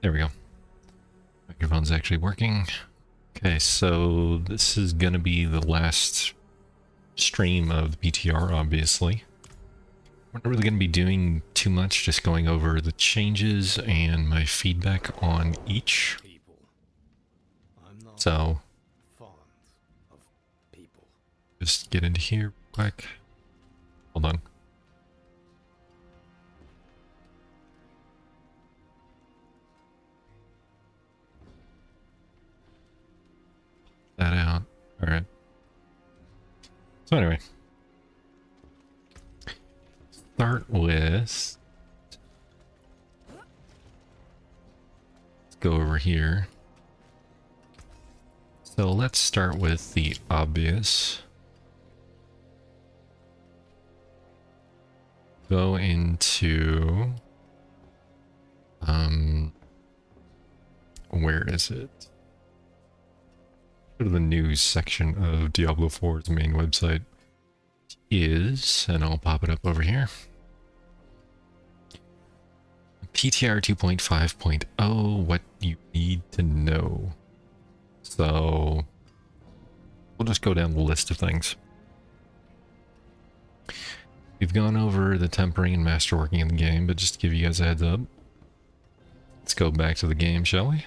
There we go. Microphone's actually working. Okay, so this is gonna be the last stream of PTR, obviously. We're not really gonna be doing too much, just going over the changes and my feedback on each. So, just get into here quick. Hold on. That out. Alright. So anyway. Start with... Let's go over here. So let's start with the obvious. Go into... where is it? Go to the news section of Diablo 4's main website. And I'll pop it up over here. PTR 2.5.0, what you need to know. So we'll just go down the list of things. We've gone over the tempering and masterworking in the game, but just to give you guys a heads up, let's go back to the game, shall we?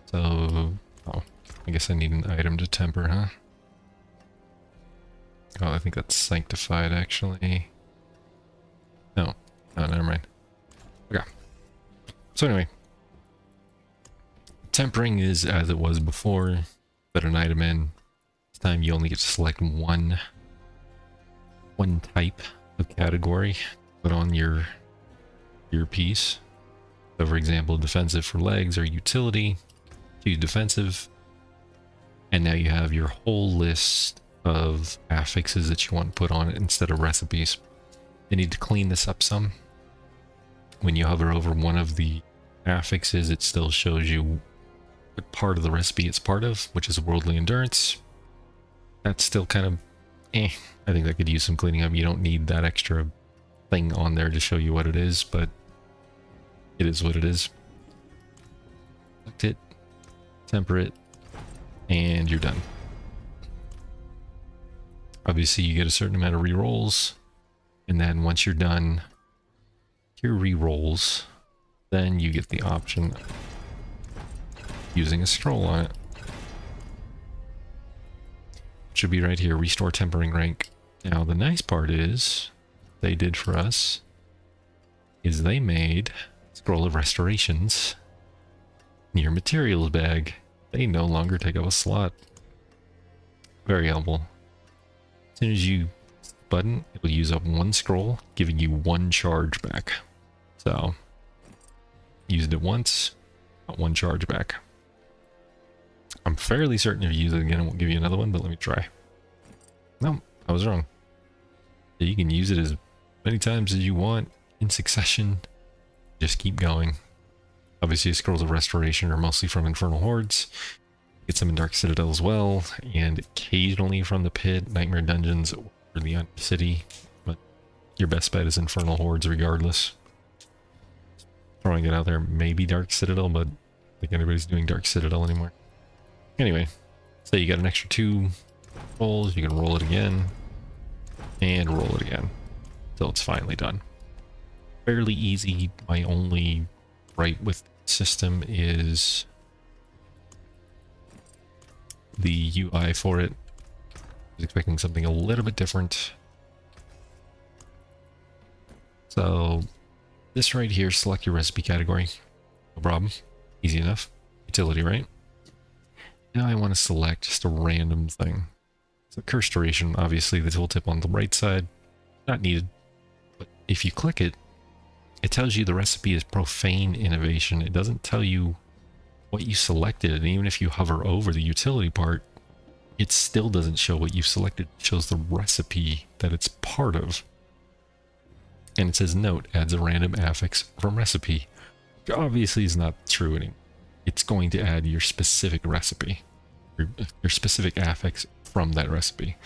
So, oh, I guess I need an item to temper, huh? Oh, I think that's sanctified, actually. No, oh, never mind. Okay. So anyway, tempering is as it was before. Put an item in. This time you only get to select one type of category. Put on your piece. So for example, defensive for legs or utility. Choose defensive. And now you have your whole list of affixes that you want to put on it instead of recipes. You need to clean this up some. When you hover over one of the affixes, it still shows you what part of the recipe it's part of, which is worldly endurance. That's still kind of I think that could use some cleaning up. You don't need that extra thing on there to show you what it is, but it is what it is. Select it, temper it, and you're done. Obviously, you get a certain amount of rerolls, and then once you're done your rerolls, then you get the option of using a scroll on it. Should be right here, restore tempering rank. Now the nice part is, they did for us, is they made scroll of restorations in your materials bag. They no longer take up a slot. Very helpful. As soon as you button, it will use up one scroll, giving you one charge back. So, used it once, got one charge back. I'm fairly certain if you use it again, it won't give you another one, but let me try. No, I was wrong. You can use it as many times as you want in succession. Just keep going. Obviously, scrolls of restoration are mostly from Infernal Hordes. Get some in Dark Citadel as well, and occasionally from the Pit, Nightmare Dungeons, or the Undercity. But your best bet is Infernal Hordes regardless. Throwing it out there, maybe Dark Citadel, but I don't think anybody's doing Dark Citadel anymore. Anyway, so you got an extra 2 rolls, you can roll it again, and roll it again, till it's finally done. Fairly easy. My only gripe with the system is the UI for it. I was expecting something a little bit different. So, this right here, select your recipe category. No problem. Easy enough. Utility, right? Now I want to select just a random thing. So curse duration, obviously the tooltip on the right side, not needed. But if you click it, it tells you the recipe is profane innovation. It doesn't tell you what you selected, and even if you hover over the utility part, it still doesn't show what you've selected. It shows the recipe that it's part of. And it says note, adds a random affix from recipe. Which obviously is not true anymore. It's going to add your specific recipe, your specific affix from that recipe.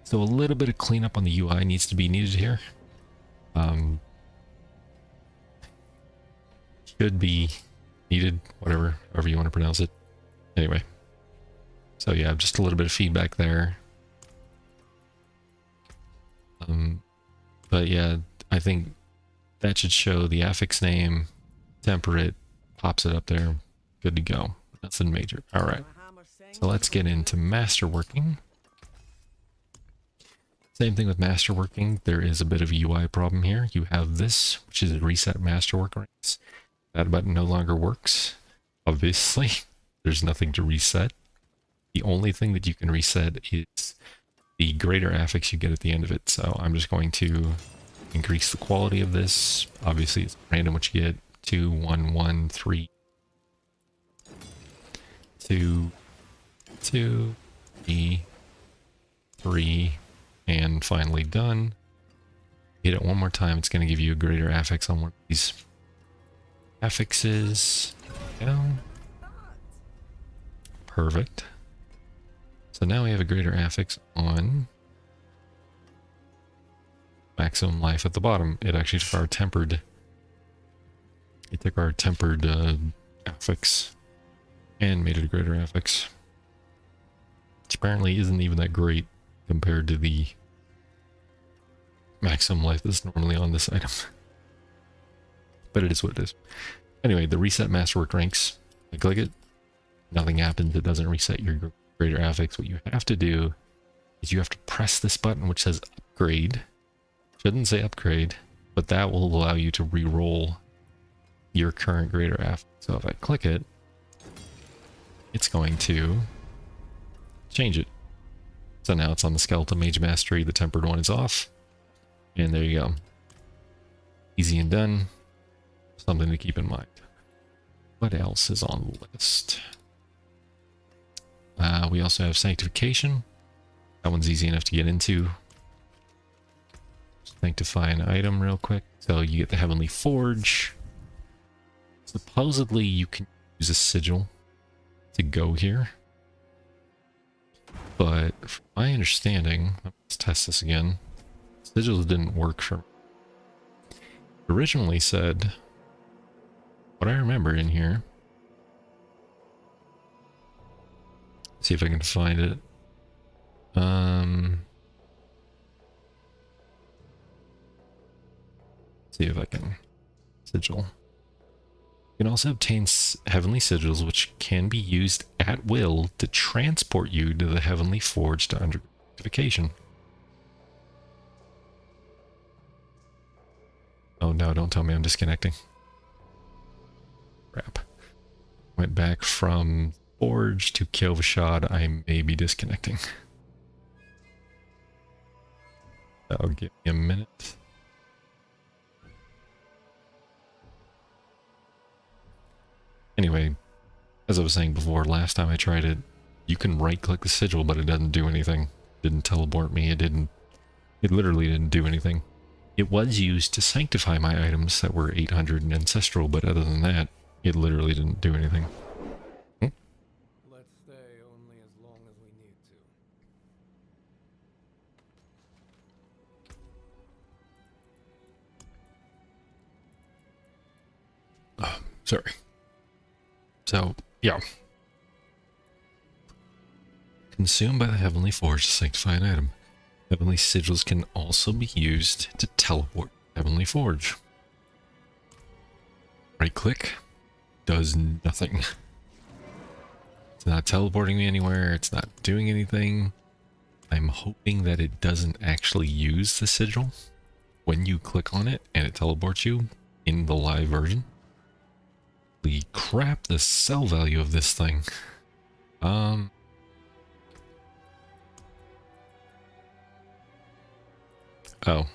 So a little bit of cleanup on the UI needs to be needed here. should be needed, whatever, however you want to pronounce it. Anyway, so yeah, just a little bit of feedback there. But yeah, I think that should show the affix name, temperate, pops it up there, good to go. Nothing major. All right, so let's get into masterworking. Same thing with masterworking. There is a bit of a UI problem here. You have this, which is reset masterwork ranks. That button no longer works. Obviously, there's nothing to reset. The only thing that you can reset is the greater affix you get at the end of it. So I'm just going to increase the quality of this. Obviously, it's random what you get. 2, 1, 1, 3, 2, 2, 3, 3, and finally done. Hit it one more time, it's going to give you a greater affix on one of these affixes. Down. Perfect. So now we have a greater affix on maximum life at the bottom. It actually took our tempered. It took our tempered affix and made it a greater affix, which apparently isn't even that great compared to the maximum life that's normally on this item. But it is what it is. Anyway, the reset masterwork ranks. I click it, nothing happens. It doesn't reset your greater affix. What you have to do is you have to press this button which says upgrade. Shouldn't say upgrade, but that will allow you to re-roll your current greater affix. So if I click it, it's going to change it. So now it's on the Skeleton Mage Mastery, the tempered one is off. And there you go. Easy and done. Something to keep in mind. What else is on the list? We also have Sanctification. That one's easy enough to get into. Sanctify an item real quick. So you get the Heavenly Forge. Supposedly you can use a sigil to go here. But from my understanding, let's test this again. Sigils didn't work for me. It originally said, what I remember in here, see if I can find it. See if I can sigil. You can also obtain heavenly sigils, which can be used at will to transport you to the Heavenly Forge to undergo sanctification. Oh no, don't tell me I'm disconnecting. Crap. Went back from Forge to Kyovashad. I may be disconnecting. That'll give me a minute. Anyway, as I was saying before, last time I tried it, you can right-click the sigil, but it doesn't do anything. It didn't teleport me. It literally didn't do anything. It was used to sanctify my items that were 800 and ancestral, but other than that, it literally didn't do anything. Let's stay only as long as we need to. Sorry. So, yeah. Consumed by the Heavenly Forge to sanctify an item. Heavenly sigils can also be used to teleport Heavenly Forge. Right click. Does nothing. It's not teleporting me anywhere. It's not doing anything. I'm hoping that it doesn't actually use the sigil when you click on it and it teleports you in the live version. Holy crap, the sell value of this thing. Oh. Oh.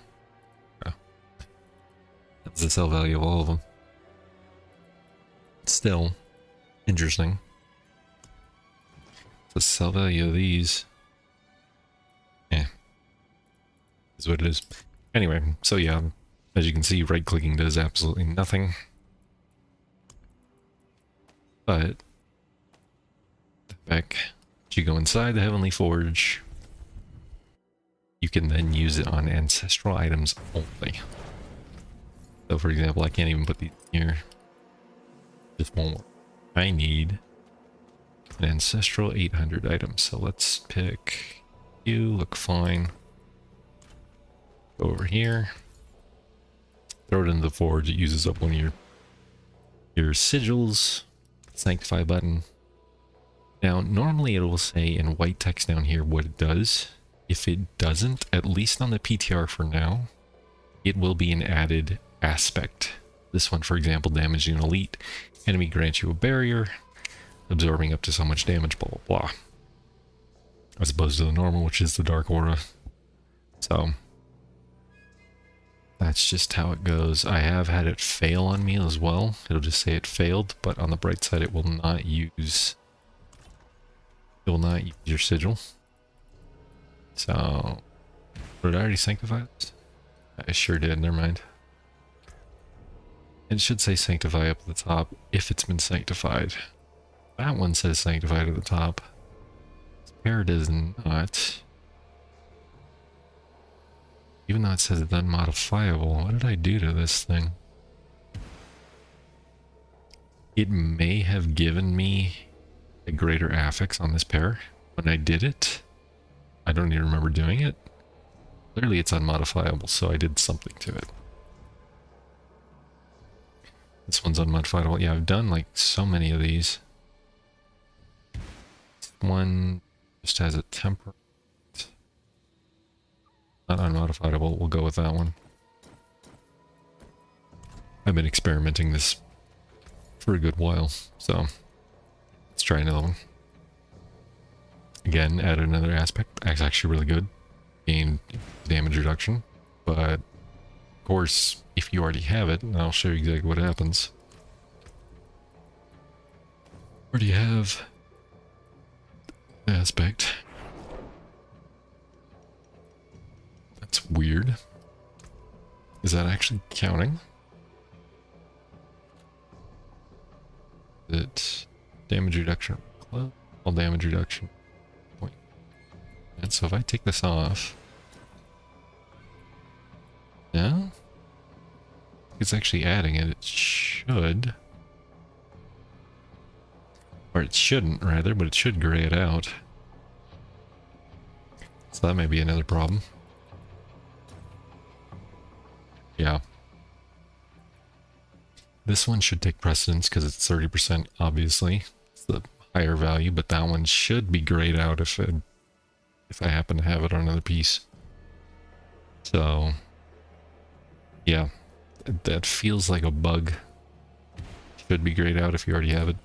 That's the sell value of all of them. Still interesting. The sell value of these, is what it is. Anyway, so yeah, as you can see, right clicking does absolutely nothing. But back, you go inside the Heavenly Forge, you can then use it on ancestral items only. So for example, I can't even put these here. Just won't work. I need an ancestral 800 item. So let's pick you. Look fine. Go over here. Throw it into the forge. It uses up one of your sigils. Sanctify button. Now, normally it will say in white text down here what it does. If it doesn't, at least on the PTR for now, it will be an added aspect. This one, for example, damaging an elite. Enemy grants you a barrier, absorbing up to so much damage, blah, blah, blah. As opposed to the normal, which is the dark aura. So, that's just how it goes. I have had it fail on me as well. It'll just say it failed, but on the bright side, it will not use your sigil. So, did I already sanctify this? I sure did, never mind. It should say sanctify up at the top if it's been sanctified. That one says sanctified at the top. This pair does not. Even though it says it's unmodifiable, what did I do to this thing? It may have given me a greater affix on this pair when I did it. I don't even remember doing it. Clearly it's unmodifiable, so I did something to it. This one's unmodifiable. Yeah, I've done like so many of these. This one just has a temper. Not unmodifiable, we'll go with that one. I've been experimenting this for a good while, so let's try another one. Again, add another aspect. That's actually really good. Gain damage reduction, but of course, if you already have it, and I'll show you exactly what happens. Already have the aspect. That's weird. Is that actually counting? Is it damage reduction? All damage reduction. Point. And so if I take this off, no? It's actually adding it. It should. Or it shouldn't, rather, but it should gray it out. So that may be another problem. Yeah. This one should take precedence because it's 30%, obviously. It's the higher value, but that one should be grayed out if I happen to have it on another piece. So, yeah. That feels like a bug. Should be grayed out if you already have it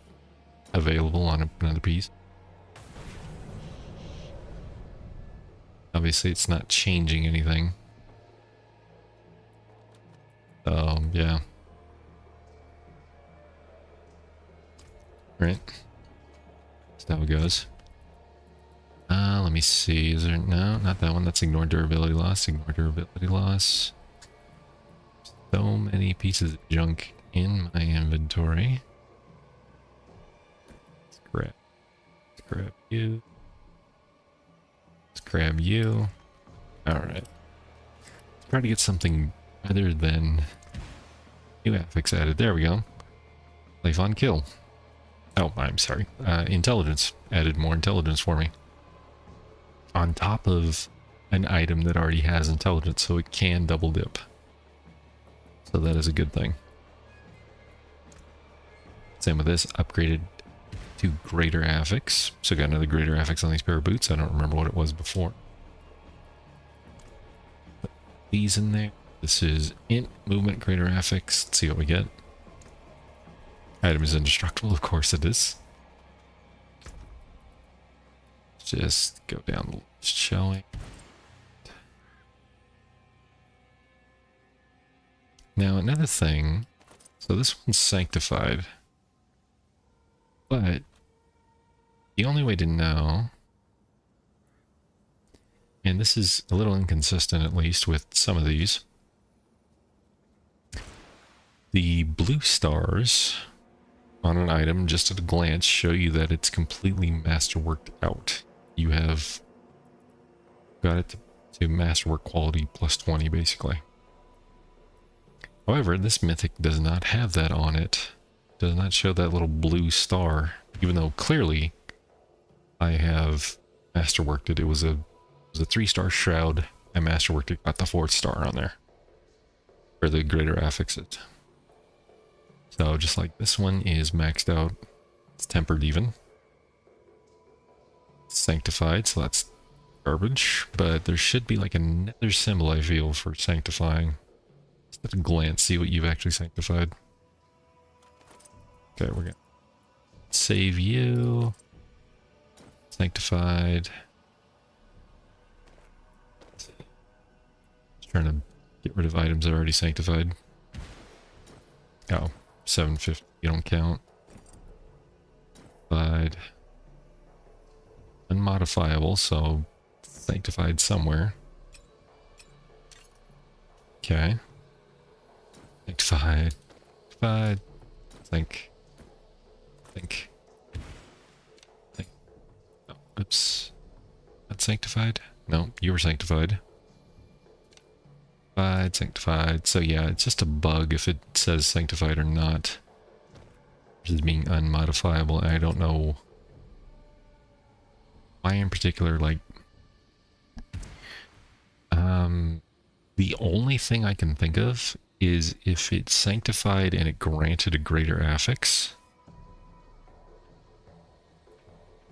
available on another piece. Obviously, it's not changing anything. Yeah. Right. That's how it goes. Let me see. Is there... No, not that one. That's ignore durability loss. Ignore durability loss. So many pieces of junk in my inventory. Let's grab you. Let's grab you. Alright. Let's try to get something other than new affix added. There we go. Life on kill. Oh, I'm sorry. Intelligence. Added more intelligence for me. On top of an item that already has intelligence, so it can double dip. So that is a good thing. Same with this. Upgraded to greater affix. So got another greater affix on these pair of boots. I don't remember what it was before. Put these in there. This is int movement greater affix. Let's see what we get. Item is indestructible. Of course it is. Just go down the list, shall we? Now another thing. So this one's sanctified. But the only way to know, and this is a little inconsistent at least with some of these, the blue stars on an item just at a glance show you that it's completely masterworked out. You have got it to masterwork quality plus 20 basically. However, this mythic does not have that on it. Does not show that little blue star, even though clearly I have masterworked it. It was a 3-star shroud. I masterworked it, got the 4th star on there. Where the greater affix is. So just like this one is maxed out, it's tempered even. Sanctified, so that's garbage. But there should be like another symbol I feel for sanctifying. Just at a glance, see what you've actually sanctified. Okay, we're gonna save you. Sanctified. Just trying to get rid of items that are already sanctified. Oh, 750, you don't count. Sanctified. Unmodifiable, so sanctified somewhere. Okay. Sanctified. Sanctified. Think. Oh, oops. Not sanctified? No, you were sanctified. Sanctified. So yeah, it's just a bug if it says sanctified or not. Versus being unmodifiable. I don't know why in particular, like... the only thing I can think of is if it's sanctified and it granted a greater affix.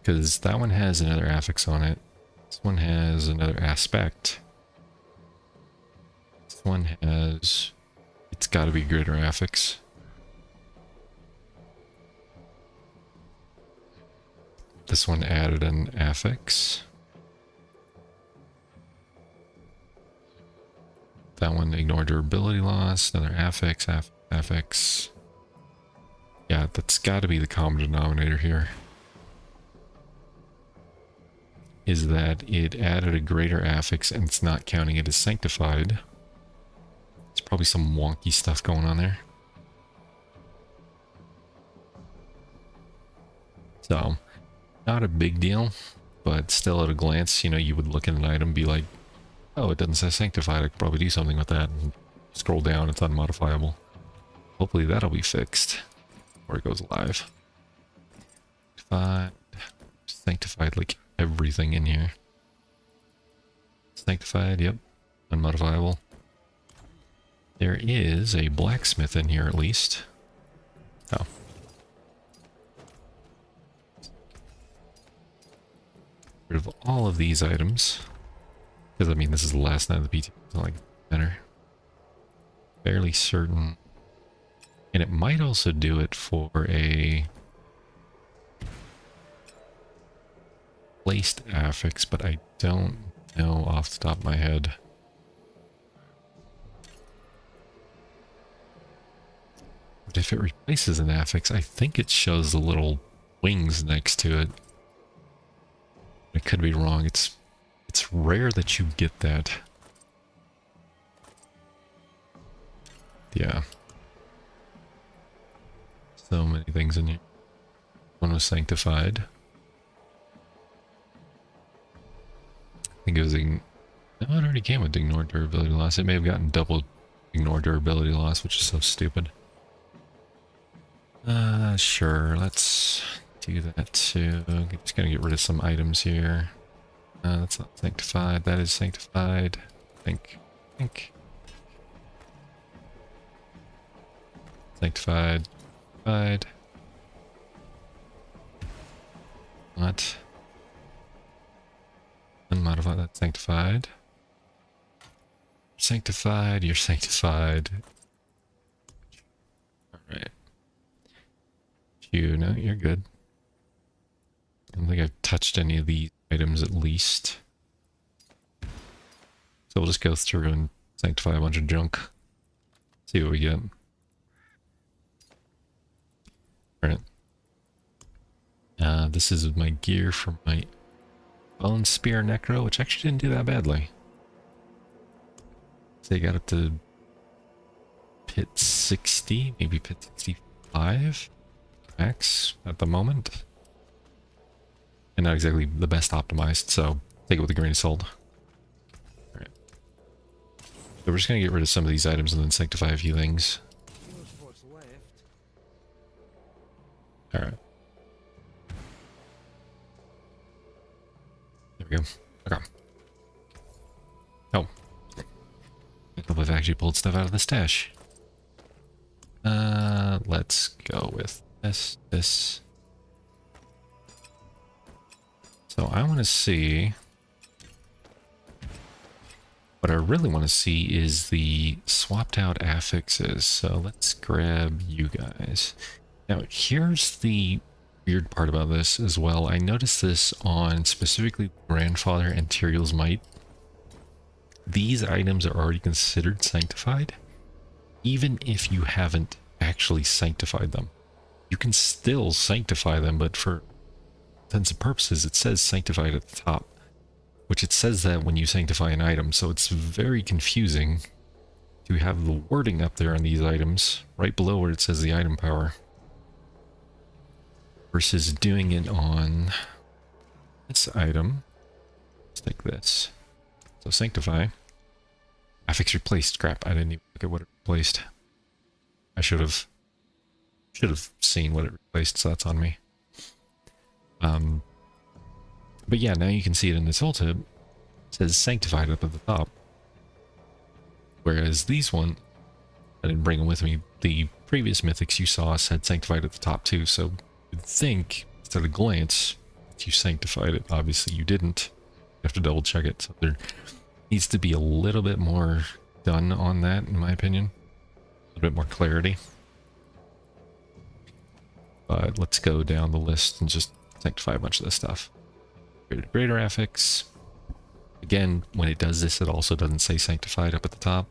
Because that one has another affix on it. This one has another aspect. This one has... It's got to be greater affix. This one added an affix. That one ignored durability loss, another affix, affix. Yeah, that's got to be the common denominator here. Is that it added a greater affix and it's not counting it as sanctified. There's probably some wonky stuff going on there. So, not a big deal, but still at a glance, you know, you would look at an item and be like, oh, it doesn't say sanctified, I could probably do something with that. And scroll down, it's unmodifiable. Hopefully that'll be fixed before it goes live. Sanctified, like everything in here. Sanctified, yep. Unmodifiable. There is a blacksmith in here at least. Oh. Rid of all of these items. Because, I mean, this is the last night of the PT. It's not like better. Fairly certain. And it might also do it for a placed affix, but I don't know off the top of my head. But if it replaces an affix, I think it shows the little wings next to it. I could be wrong. It's rare that you get that. Yeah. So many things in here. One was sanctified. I think it was no, it already came with ignore durability loss. It may have gotten double ignore durability loss, which is so stupid. Sure, let's do that too. Just gonna get rid of some items here. That's not sanctified. That is sanctified. Think. Sanctified. Sanctified. What? Unmodified. That's sanctified. Sanctified. You're sanctified. Alright. You know, you're good. I don't think I've touched any of these items at least. So we'll just go through and sanctify a bunch of junk. See what we get. Alright. This is my gear from my Bone Spear Necro, which actually didn't do that badly. So you got up to pit 60, maybe pit 65 max at the moment. And not exactly the best optimized, so take it with a grain of salt. Alright. So we're just going to get rid of some of these items and then sanctify a few things. Alright. There we go. Okay. Oh. I hope I've actually pulled stuff out of the stash. Let's go with this. So I want to see... What I really want to see is the swapped out affixes. So let's grab you guys. Now, here's the weird part about this as well. I noticed this on specifically Grandfather and Tyrael's Might. These items are already considered sanctified, even if you haven't actually sanctified them. You can still sanctify them, but for intents and purposes, it says sanctified at the top, which it says that when you sanctify an item, so it's very confusing to have the wording up there on these items, right below where it says the item power, versus doing it on this item. Let's take this. So sanctify. Affix replaced. Crap, I didn't even look at what it replaced. I should have seen what it replaced, so that's on me. But yeah, now you can see it in this tooltip. It says sanctified up at the top. Whereas these one, I didn't bring them with me. The previous mythics you saw said sanctified at the top too, so you'd think, at a glance, that you sanctified it. Obviously you didn't. You have to double check it. So there needs to be a little bit more done on that, in my opinion. A little bit more clarity. But let's go down the list and just sanctify a bunch of this stuff. Greater affix. Again, when it does this, it also doesn't say sanctified up at the top.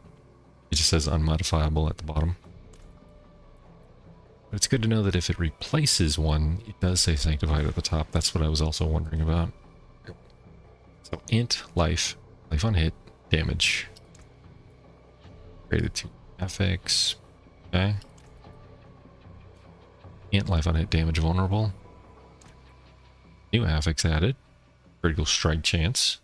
It just says unmodifiable at the bottom. But it's good to know that if it replaces one, it does say sanctified at the top. That's what I was also wondering about. So int life, life on hit, damage. Created to affix. Okay. Int life on hit, damage vulnerable. New affix added. Critical strike chance.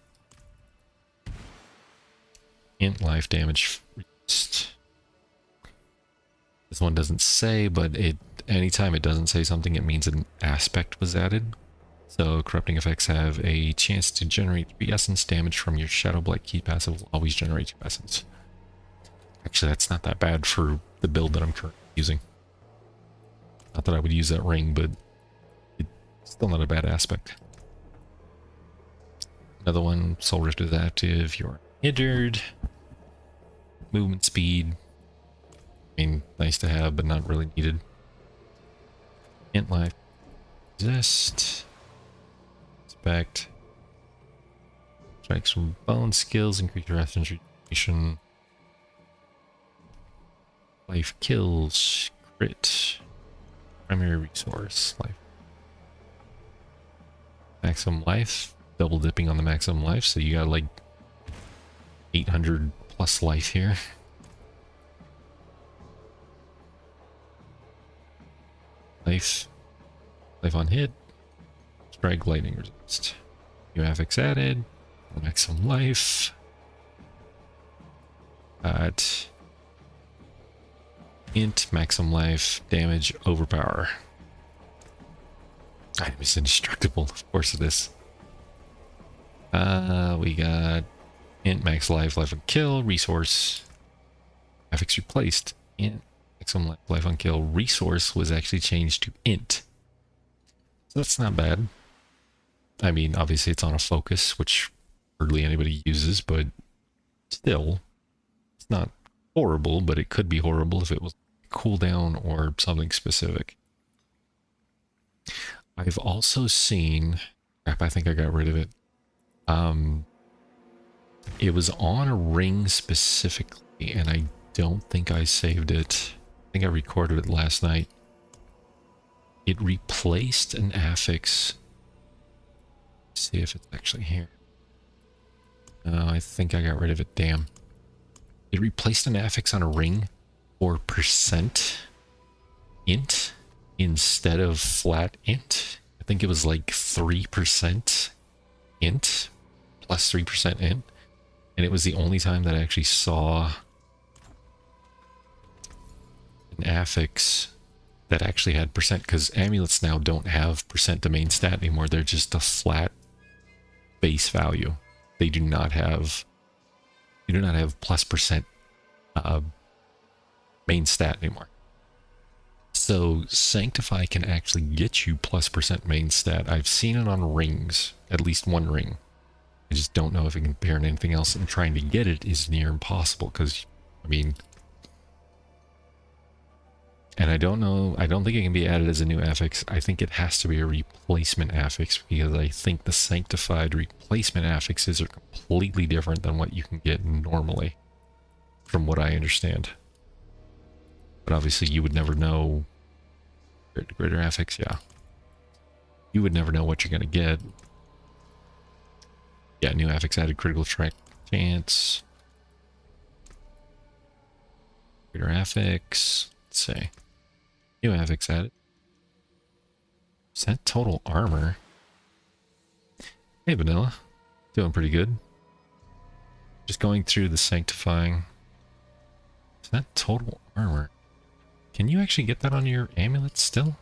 Int life damage reduced. This one doesn't say, but anytime it doesn't say something, it means an aspect was added. So corrupting effects have a chance to generate 3 essence damage from your Shadow Blight key passive, will always generate 2 essence. Actually, that's not that bad for the build that I'm currently using. Not that I would use that ring, but it's still not a bad aspect. Another one, Soul Rift is active, you're hindered. Movement speed. I mean, nice to have, but not really needed. Int life. Resist. Inspect. Strikes from bone skills, increase your essence regeneration. Life kills. Crit. Primary resource. Life. Maximum life. Double dipping on the maximum life, so you got like 800 plus life here. Life on hit. Strike lightning resist. New affix added. Maximum life. At int maximum life damage overpower. Item is indestructible, of course it is. We got int max life, life on kill, resource. Affix replaced. Int maximum life on kill. Resource was actually changed to int. So that's not bad. I mean, obviously it's on a focus, which hardly anybody uses, but still, it's not horrible, but it could be horrible if it was cooldown or something specific. I've also seen, crap, I think I got rid of it. It was on a ring specifically, and I don't think I saved it. I think I recorded it last night. It replaced an affix. Let's see if it's actually here. No, I think I got rid of it. Damn. It replaced an affix on a ring for percent int instead of flat int. I think it was like 3% int plus 3% int. And it was the only time that I actually saw an affix that actually had percent, because amulets now don't have percent to main stat anymore. They're just a flat base value. They do not have plus percent main stat anymore. So Sanctify can actually get you plus percent main stat. I've seen it on rings, at least one ring. I just don't know if it can pair in anything else, and trying to get it is near impossible because, I mean, and I don't know, I don't think it can be added as a new affix. I think it has to be a replacement affix, because I think the Sanctified replacement affixes are completely different than what you can get normally, from what I understand. But obviously you would never know. Greater affix, yeah. You would never know what you're going to get. Yeah, new affix added, critical strike chance. Greater affix. Let's see. New affix added. Is that total armor? Hey, Vanilla. Doing pretty good. Just going through the sanctifying. Is that total armor? Can you actually get that on your amulet still?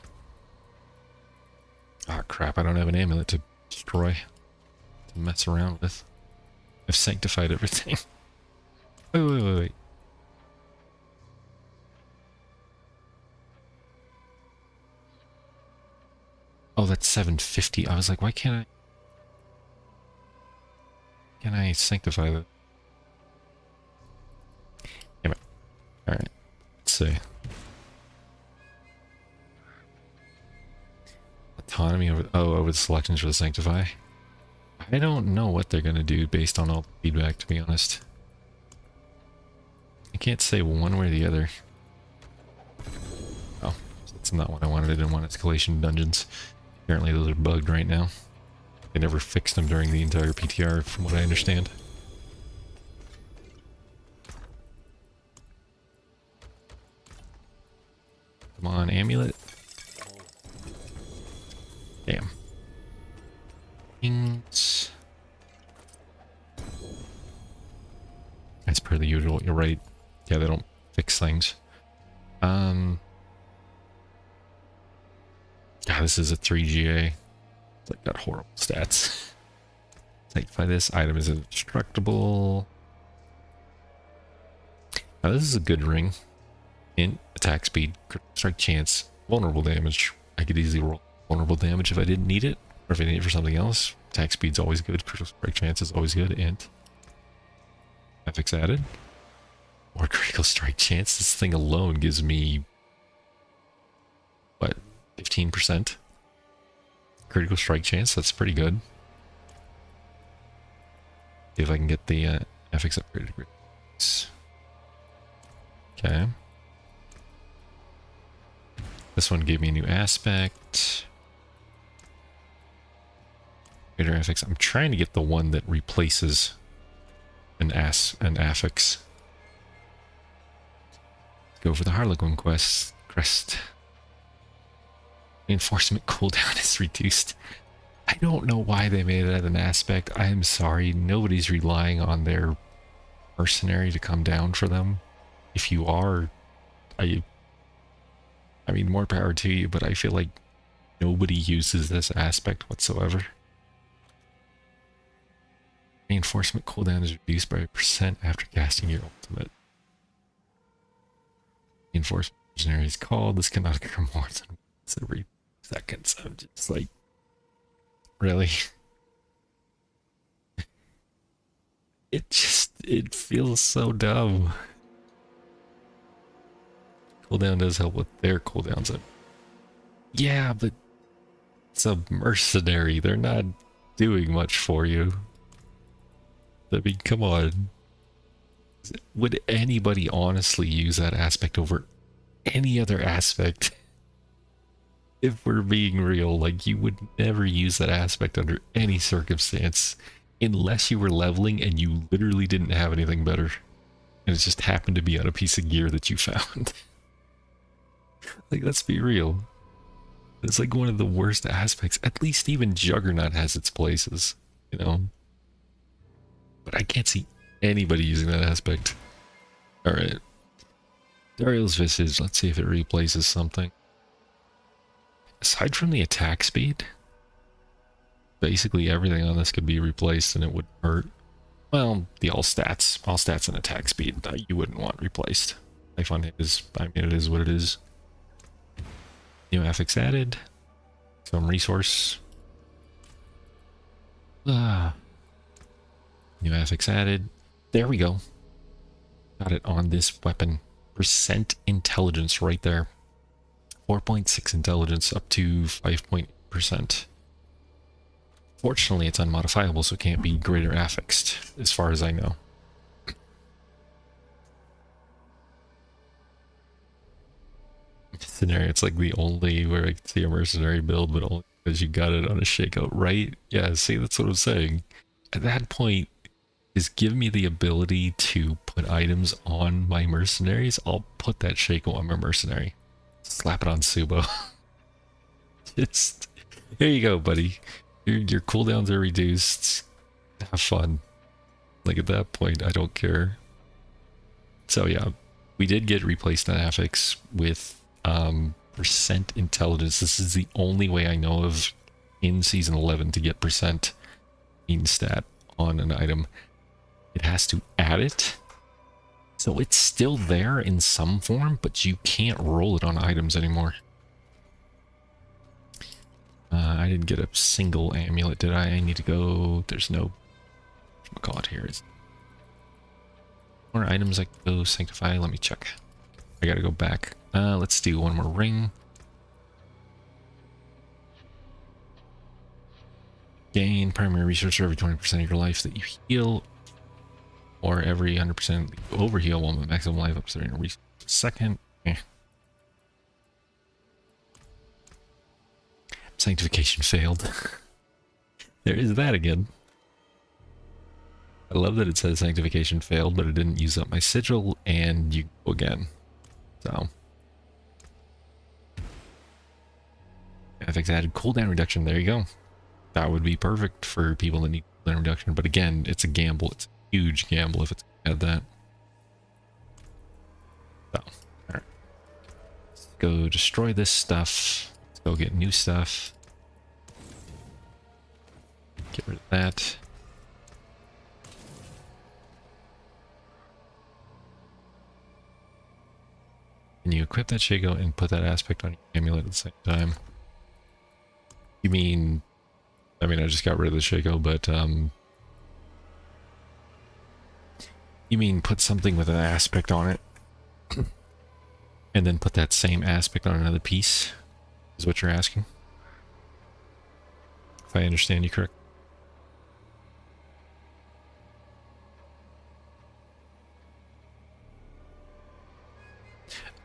Oh crap, I don't have an amulet to destroy, to mess around with. I've sanctified everything. Wait. Oh, that's 750. I was like, why can't I sanctify that? Damn it. Alright, let's see. Autonomy over the selections for the Sanctify. I don't know what they're gonna do based on all the feedback, to be honest. I can't say one way or the other. Oh, that's not what I wanted. I didn't want escalation dungeons. Apparently those are bugged right now. They never fixed them during the entire PTR, from what I understand. Come on, amulet. Damn. Things. As per the usual, you're right. Yeah, they don't fix things. God, this is a 3GA. It's like got horrible stats. Sanctify this. Item is indestructible. Now this is a good ring. Int, attack speed, strike chance, vulnerable damage. I could easily roll vulnerable damage if I didn't need it, or if I need it for something else. Attack speed's always good, critical strike chance is always good, int. Affix added. Or critical strike chance. This thing alone gives me, what, 15%? Critical strike chance, that's pretty good. See if I can get the affix upgraded. Okay. This one gave me a new aspect. Greater affix. I'm trying to get the one that replaces an affix. Go for the Harlequin crest. Reinforcement cooldown is reduced. I don't know why they made it an aspect. I am sorry. Nobody's relying on their mercenary to come down for them. If you are, I mean, more power to you, but I feel like nobody uses this aspect whatsoever. Reinforcement cooldown is reduced by 1% after casting your ultimate. Reinforcement mercenary is called. This cannot occur more than once every second. So I'm just like, really? It feels so dumb. Cooldown does help with their cooldowns. Yeah, but it's a mercenary. They're not doing much for you. I mean, come on. Would anybody honestly use that aspect over any other aspect? If we're being real, like, you would never use that aspect under any circumstance unless you were leveling and you literally didn't have anything better. And it just happened to be on a piece of gear that you found. Like, let's be real. It's like one of the worst aspects. At least even Juggernaut has its places, you know? But I can't see anybody using that aspect. Alright. Dariel's Visage. Let's see if it replaces something. aside from the attack speed, basically everything on this could be replaced and it wouldn't hurt. Well, the all stats and attack speed you wouldn't want replaced. Life on it is, I mean, it is what it is. New affix added. Some resource. New affix added. There we go. Got it on this weapon. Percent intelligence right there. 4.6 intelligence up to 5.8%. Fortunately, it's unmodifiable, so it can't be greater affixed, as far as I know. Scenario, it's like the only where I can see a mercenary build, but only because you got it on a shakeout, right? Yeah, see, that's what I'm saying. At that point, just give me the ability to put items on my mercenaries. I'll put that shakeout on my mercenary. Slap it on Subo. It's, here you go, buddy. Your cooldowns are reduced. Have fun. Like, at that point, I don't care. So yeah, we did get replaced on affix with percent intelligence. This is the only way I know of in season 11 to get percent in stat on an item. It has to add it. So it's still there in some form, but you can't roll it on items anymore. I didn't get a single amulet, did I? I need to go... There's no... whatchamacallit here. Is more items I can go sanctify? Let me check. I gotta go back. Let's do one more ring. Gain primary research for every 20% of your life that you heal, or every 100% you overheal while maximum life up to 300 research a second. Sanctification failed. There is that again. I love that it says sanctification failed, but it didn't use up my sigil, and you go again. So. FX added cooldown reduction, there you go. That would be perfect for people that need cooldown reduction, but again, it's a gamble. It's a huge gamble if it's had that. So, alright. Let's go destroy this stuff. Let's go get new stuff. Get rid of that. Can you equip that Shago and put that aspect on your amulet at the same time? You mean... I mean, I just got rid of the Shago, but, you mean put something with an aspect on it, and then put that same aspect on another piece, is what you're asking? If I understand you correctly.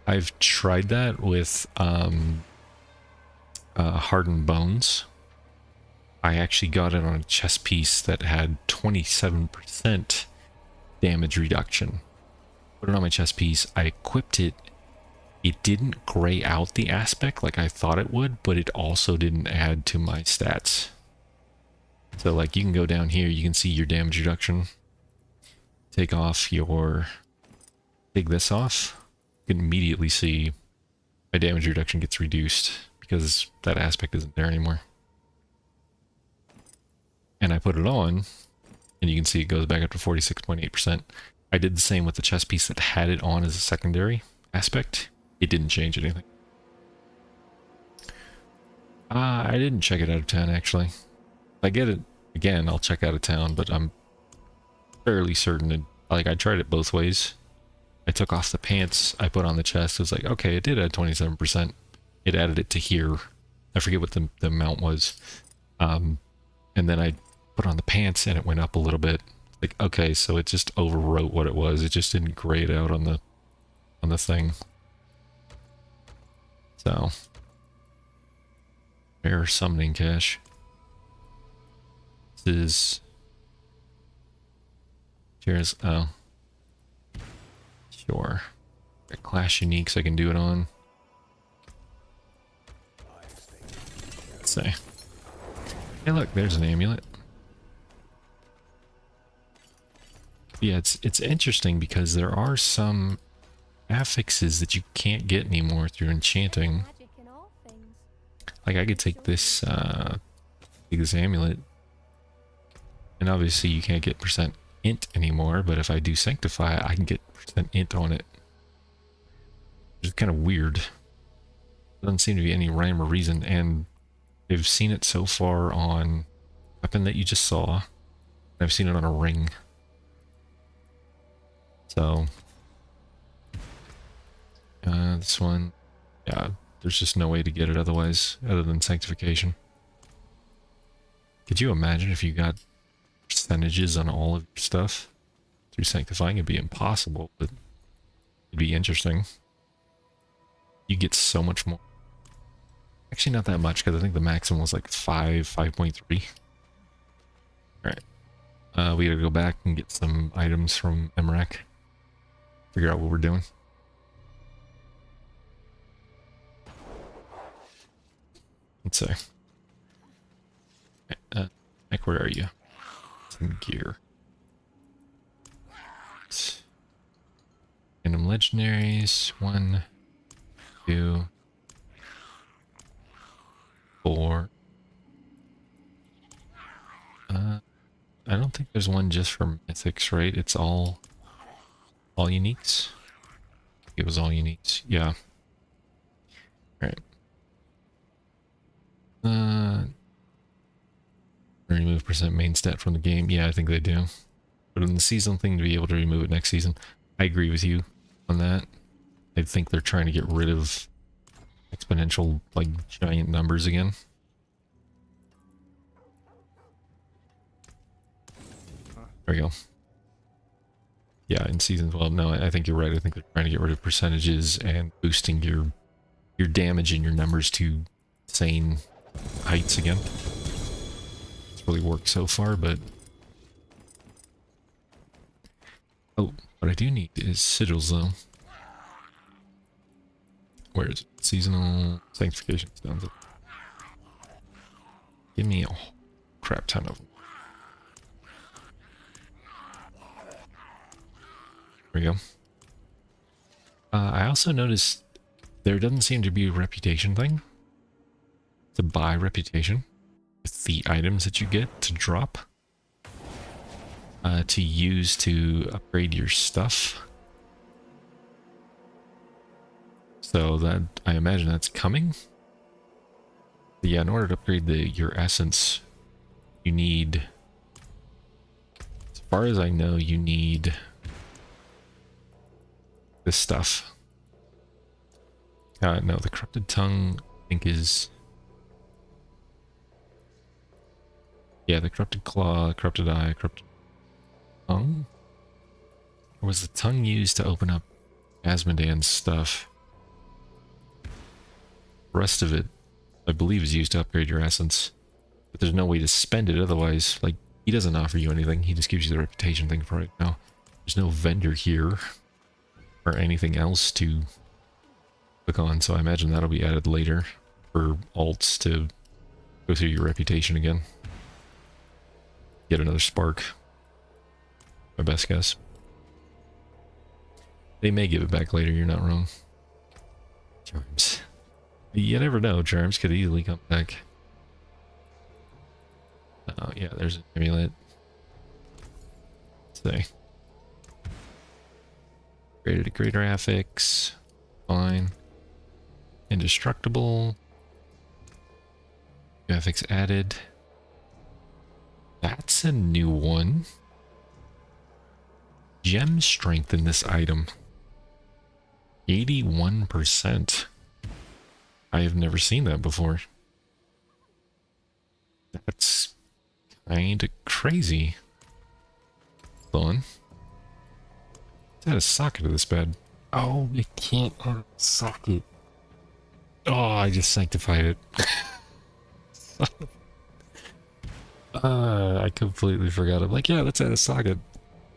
I've tried that with, hardened bones. I actually got it on a chest piece that had 27% damage reduction. Put it on my chest piece, I equipped it. It didn't gray out the aspect like I thought it would, but it also didn't add to my stats. So like you can go down here, you can see your damage reduction. Take off your... Take this off. You can immediately see my damage reduction gets reduced because that aspect isn't there anymore. And I put it on, and you can see it goes back up to 46.8%. I did the same with the chest piece that had it on as a secondary aspect. It didn't change anything. I didn't check it out of town, actually. If I get it again, I'll check out of town, but I'm fairly certain it, like, I tried it both ways. I took off the pants, I put on the chest, it was like, okay, it did add 27%. It added it to here. I forget what the amount was. And then I put on the pants and it went up a little bit. Like, okay, so it just overwrote what it was. It just didn't grade out on the thing. So, error summoning cache. This is... Here's, oh. Sure. Got class uniques I can do it on. Let's see. Hey look, there's an amulet. Yeah, it's interesting because there are some affixes that you can't get anymore through enchanting. Like I could take this amulet, and obviously you can't get percent int anymore, but if I do sanctify, I can get percent int on it. It's kind of weird. Doesn't seem to be any rhyme or reason, and I've seen it so far on weapon that you just saw. I've seen it on a ring. So this one, yeah, there's just no way to get it otherwise, other than sanctification. Could you imagine if you got percentages on all of your stuff through sanctifying? It'd be impossible, but it'd be interesting. You get so much more. Actually, not that much, because I think the maximum was like 5.3. Alright. We gotta go back and get some items from Emrak. Figure out what we're doing. Let's see. Mike, where are you? Some gear. Random legendaries. 1, 2, 4. I don't think there's one just for mythics, right? It's all uniques. It was all uniques. Yeah. Alright. Remove percent main stat from the game. Yeah, I think they do. But in the season thing, to be able to remove it next season, I agree with you on that. I think they're trying to get rid of exponential, like, giant numbers again. There we go. Yeah, in season 12, no, I think you're right. I think they're trying to get rid of percentages and boosting your damage and your numbers to insane heights again. It's really worked so far, but... Oh, what I do need is sigils, though. Where is it? Seasonal sanctification stones. Give me a crap ton of them. There we go. I also noticed there doesn't seem to be a reputation thing to buy reputation with the items that you get to drop to use to upgrade your stuff. So that, I imagine that's coming. But yeah, in order to upgrade your essence, you need, as far as I know, you need this stuff. No, the corrupted tongue, I think is... Yeah, the corrupted claw, corrupted eye, corrupted tongue? Or was the tongue used to open up Asmodan's stuff? The rest of it, I believe, is used to upgrade your essence. But there's no way to spend it otherwise. Like, he doesn't offer you anything. He just gives you the reputation thing for right now. There's no vendor here or anything else to click on, so I imagine that'll be added later for alts to go through your reputation again. Get another spark. My best guess. They may give it back later, you're not wrong. Charms. You never know, charms could easily come back. Oh yeah, there's an amulet. Let's see. Created a greater affix. Fine. Indestructible. Affix added. That's a new one. Gem strength in this item. 81%. I have never seen that before. That's kinda crazy. Hold on. Let's add a socket to this bed. Oh, it can't add a socket. Oh, I just sanctified it. I completely forgot. I'm like, yeah, let's add a socket.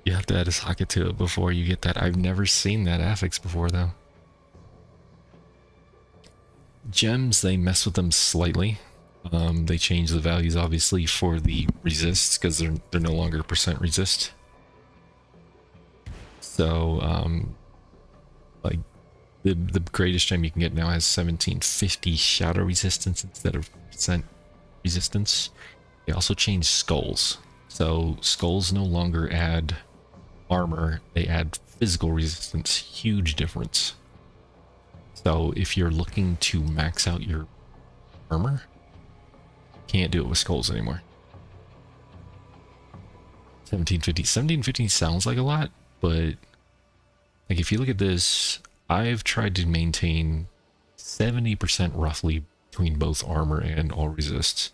You have to add a socket to it before you get that. I've never seen that affix before, though. Gems, they mess with them slightly. They change the values, obviously, for the resists, because they're no longer percent resist. So, like, The greatest gem you can get now has 1750 shadow resistance instead of percent resistance. They also changed skulls. So skulls no longer add armor, they add physical resistance. Huge difference. So if you're looking to max out your armor, can't do it with skulls anymore. 1750. 1750 sounds like a lot, but like if you look at this, I've tried to maintain 70% roughly between both armor and all resists.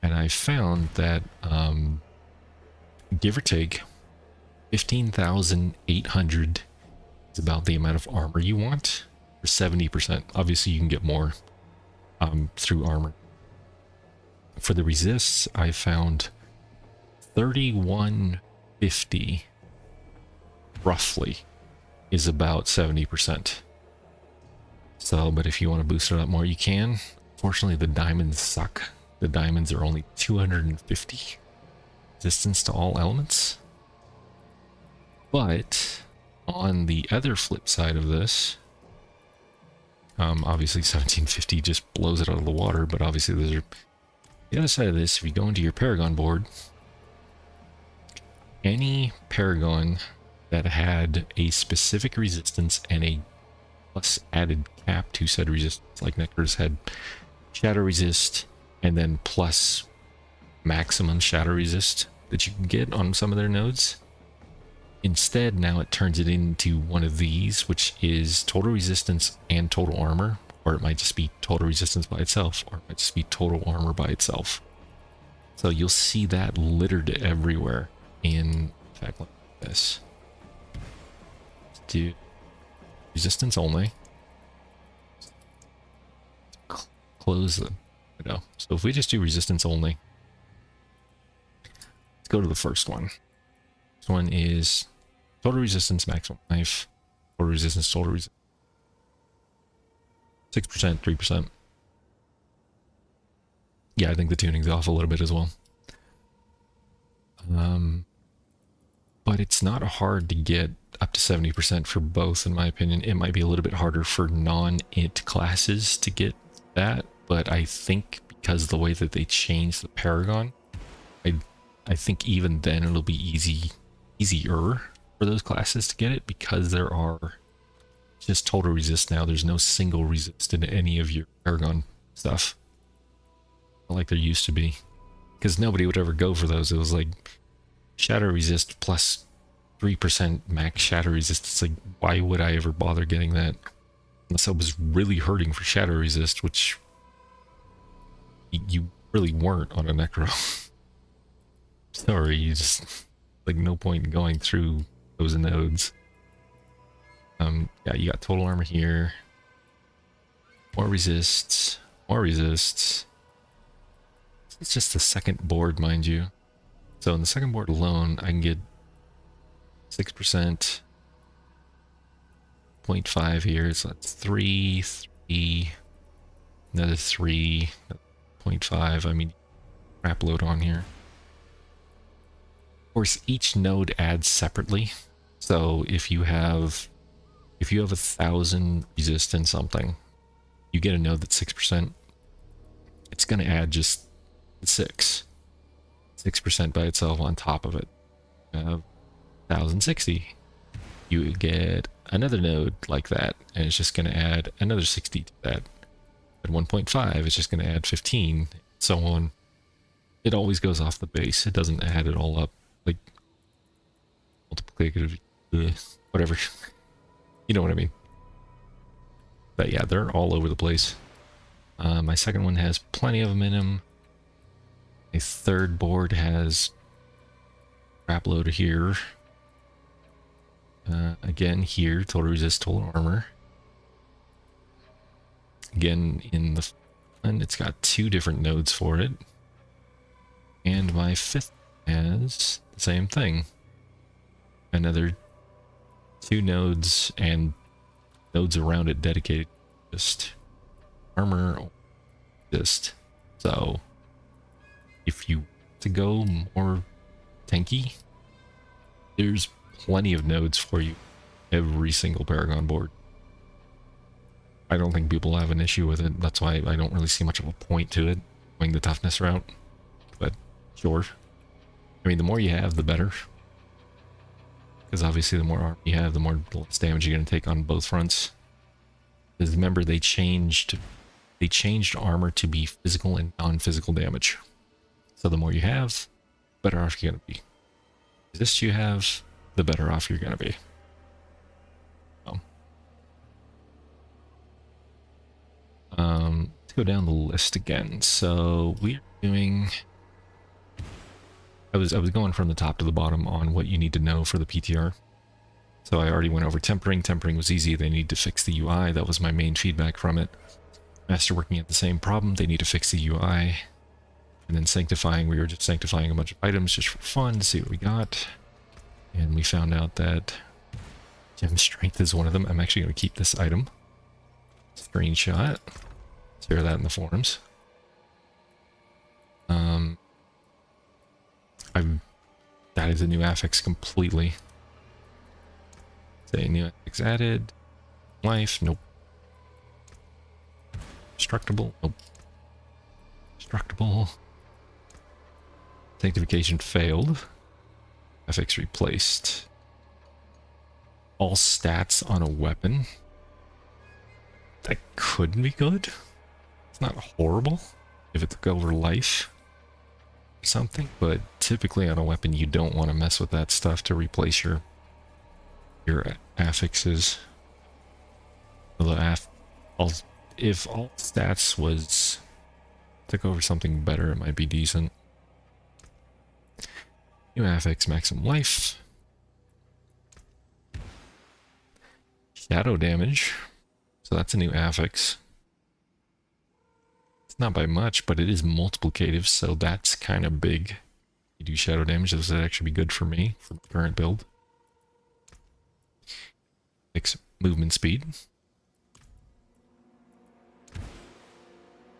And I found that, give or take, 15,800 is about the amount of armor you want for 70%. Obviously, you can get more through armor. For the resists, I found 3150 roughly is about 70%. So, but if you want to boost it up more, you can. Fortunately, the diamonds suck. The diamonds are only 250 resistance to all elements. But on the other flip side of this, obviously 1750 just blows it out of the water, but obviously those are the other side of this. If you go into your Paragon board, any Paragon that had a specific resistance and a plus added cap to said resistance, like Nectar's had shadow resist and then plus maximum shadow resist that you can get on some of their nodes. Instead, now it turns it into one of these, which is total resistance and total armor, or it might just be total resistance by itself, or it might just be total armor by itself. So you'll see that littered everywhere in fact like this. Let's do resistance only. Close the window. So if we just do resistance only, let's go to the first one. This one is total resistance, maximum life, total resistance, total resistance. 6%, 3%. Yeah, I think the tuning's off a little bit as well. But it's not hard to get up to 70% for both, in my opinion. It might be a little bit harder for non-int classes to get that, but I think because of the way that they changed the Paragon, I think even then it'll be easier for those classes to get it, because there are just total resist now. There's no single resist in any of your Paragon stuff, not like there used to be, because nobody would ever go for those. It was like shadow resist plus 3% max shadow resist. It's like, why would I ever bother getting that unless I was really hurting for shadow resist, which you really weren't on a Necro. Sorry, you just, like, no point in going through those nodes. Yeah, you got total armor here, more resists, more resists. It's just the second board, mind you. So in the second board alone, I can get 6%, 0.5 here, so that's 3, another 3, 0.5. I mean, crap load on here. Of course, each node adds separately. So if you have 1,000 resist in something, you get a node that's 6%. It's going to add just 6% by itself on top of it. 1,060. You get another node like that, and it's just going to add another 60 to that. At 1.5, it's just going to add 15, so on. It always goes off the base. It doesn't add it all up, like multiplicative, whatever. You know what I mean. But yeah, they're all over the place. My second one has plenty of them in them. My third board has crap load here. Again, here, total resist, total armor. Again, in the and it's got 2 different nodes for it. And my fifth has the same thing. Another 2 nodes and nodes around it dedicated to just armor or resist. So if you want to go more tanky, there's plenty of nodes for you every single Paragon board. I don't think people have an issue with it. That's why I don't really see much of a point to it, going the toughness route. But sure. I mean, the more you have, the better. Because obviously the more armor you have, the more less damage you're going to take on both fronts. Because remember, they changed armor to be physical and non-physical damage. So the more you have, better off you're going to be. The less you have, the better off you're going to be. Let's go down the list again. So we're doing... I was going from the top to the bottom on what you need to know for the PTR. So I already went over tempering. Tempering was easy. They need to fix the UI. That was my main feedback from it. Masterworking had the same problem. They need to fix the UI. And then sanctifying, we were just sanctifying a bunch of items just for fun to see what we got. And we found out that gem strength is one of them. I'm actually going to keep this item. Screenshot. Share that in the forums. That is a new affix completely. Say new affix added. Life, nope. Destructible, nope. Destructible. Sanctification failed. Affix replaced. All stats on a weapon. That could be good. It's not horrible if it took over life or something, but typically on a weapon you don't want to mess with that stuff to replace your affixes. Although if all stats was took over something better, it might be decent. New affix, maximum life. Shadow damage. So that's a new affix. It's not by much, but it is multiplicative, so that's kind of big. You do shadow damage, this would actually be good for me, for my current build. Fix movement speed.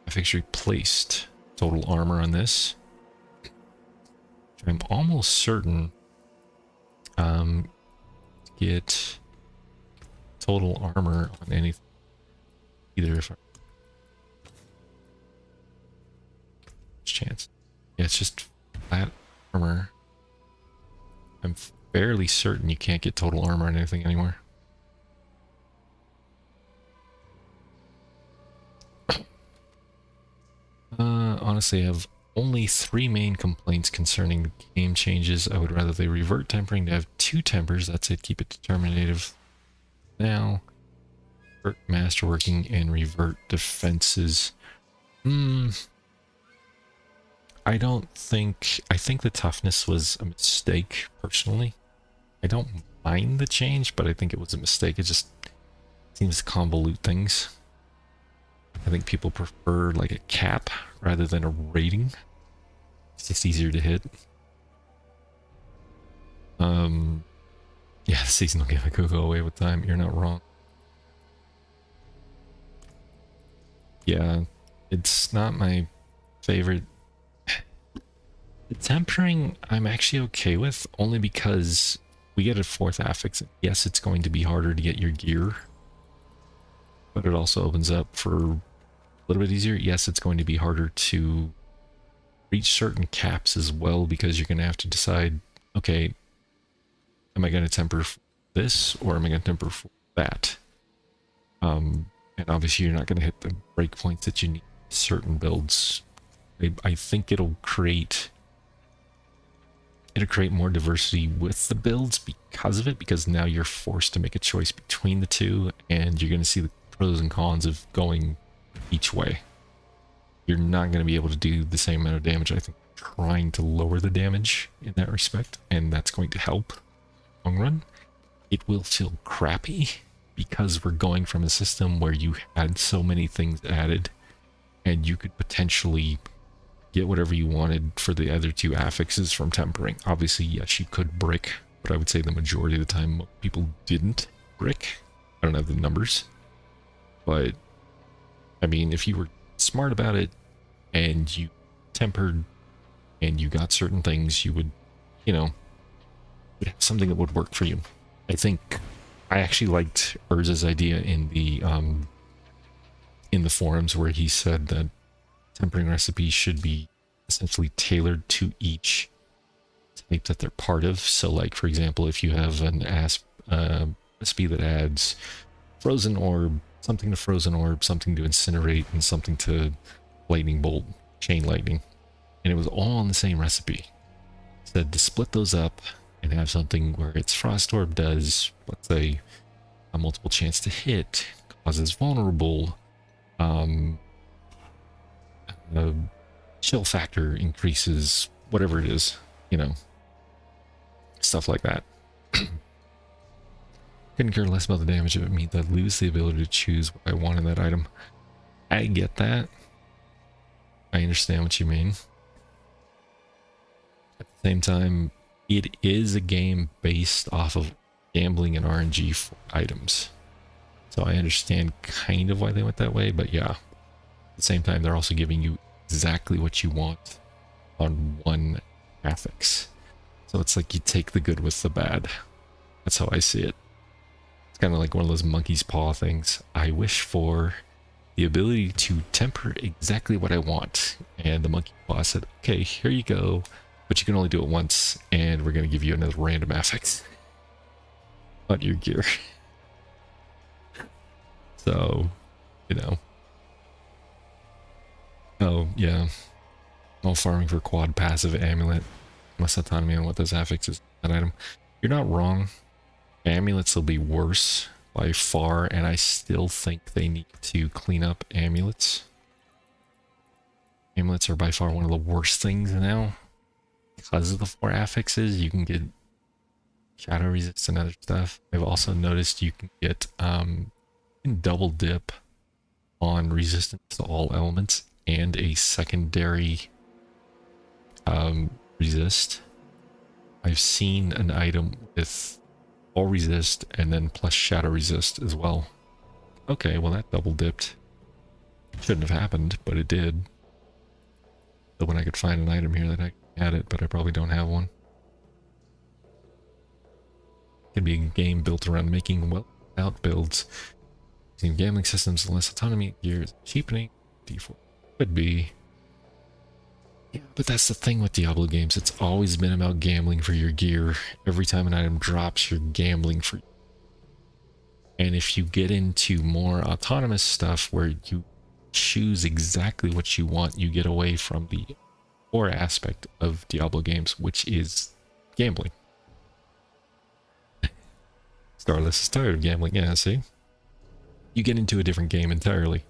Affix replaced. Total armor on this. I'm almost certain get total armor on anything. Either if I chance. Yeah, it's just flat armor. I'm fairly certain you can't get total armor on anything anymore. Honestly, I have only 3 main complaints concerning the game changes. I would rather they revert tempering to have 2 tempers. That's it. Keep it determinative now. Revert masterworking and revert defenses. I think the toughness was a mistake, personally. I don't mind the change, but I think it was a mistake. It just seems to convolute things. I think people prefer like a cap rather than a rating. It's just easier to hit. Yeah, the seasonal gimmick will go away with time. You're not wrong. Yeah, it's not my favorite. The tempering, I'm actually okay with, only because we get a 4th affix. Yes, it's going to be harder to get your gear, but it also opens up for a little bit easier. Yes, it's going to be harder to reach certain caps as well, because you're going to have to decide, okay, am I going to temper this or am I going to temper for that? And obviously you're not going to hit the breakpoints that you need in certain builds. I think it'll create more diversity with the builds because of it, because now you're forced to make a choice between the two, and you're going to see the pros and cons of going each way. You're not going to be able to do the same amount of damage. I think trying to lower the damage in that respect, and that's going to help long run. It will feel crappy because we're going from a system where you had so many things added and you could potentially get whatever you wanted for the other 2 affixes from tempering. Obviously, yes, you could brick, but I would say the majority of the time people didn't brick. I don't have the numbers, but I mean, if you were smart about it and you tempered and you got certain things, you would, you know, have something that would work for you. I think I actually liked Urz's idea in the in the forums where he said that tempering recipes should be essentially tailored to each type that they're part of. So like, for example, if you have an recipe that adds frozen orb, something to frozen orb, something to incinerate, and something to lightning bolt, chain lightning, and it was all on the same recipe, said to split those up and have something where its frost orb does, let's say, a multiple chance to hit, causes vulnerable, chill factor increases, whatever it is, you know, stuff like that. Couldn't care less about the damage if it means I lose the ability to choose what I want in that item. I get that. I understand what you mean. At the same time, it is a game based off of gambling and RNG for items. So I understand kind of why they went that way, but yeah. At the same time, they're also giving you exactly what you want on one affix. So it's like you take the good with the bad. That's how I see it. It's kind of like one of those monkey's paw things. I wish for the ability to temper exactly what I want. And the monkey paw said, okay, here you go. But you can only do it once, and we're going to give you another random affix on your gear. So, you know. Oh, yeah. No farming for quad passive amulet. Less autonomy on what those affixes that item. You're not wrong. Amulets will be worse by far, and I still think they need to clean up amulets. Amulets are by far one of the worst things now. Because of the 4 affixes, you can get shadow resist and other stuff. I've also noticed you can get you can double dip on resistance to all elements and a secondary resist. I've seen an item with all resist and then plus shadow resist as well. Okay, well that double dipped. Shouldn't have happened, but it did. So when I could find an item here that I had it, but I probably don't have one. It can be a game built around making well-out builds. Using gambling systems and less autonomy, gears, cheapening, D4 could be. Yeah, but that's the thing with Diablo games. It's always been about gambling for your gear. Every time an item drops, you're gambling for. And if you get into more autonomous stuff where you choose exactly what you want, you get away from the core aspect of Diablo games, which is gambling. Starless is tired of gambling. Yeah, see? You get into a different game entirely.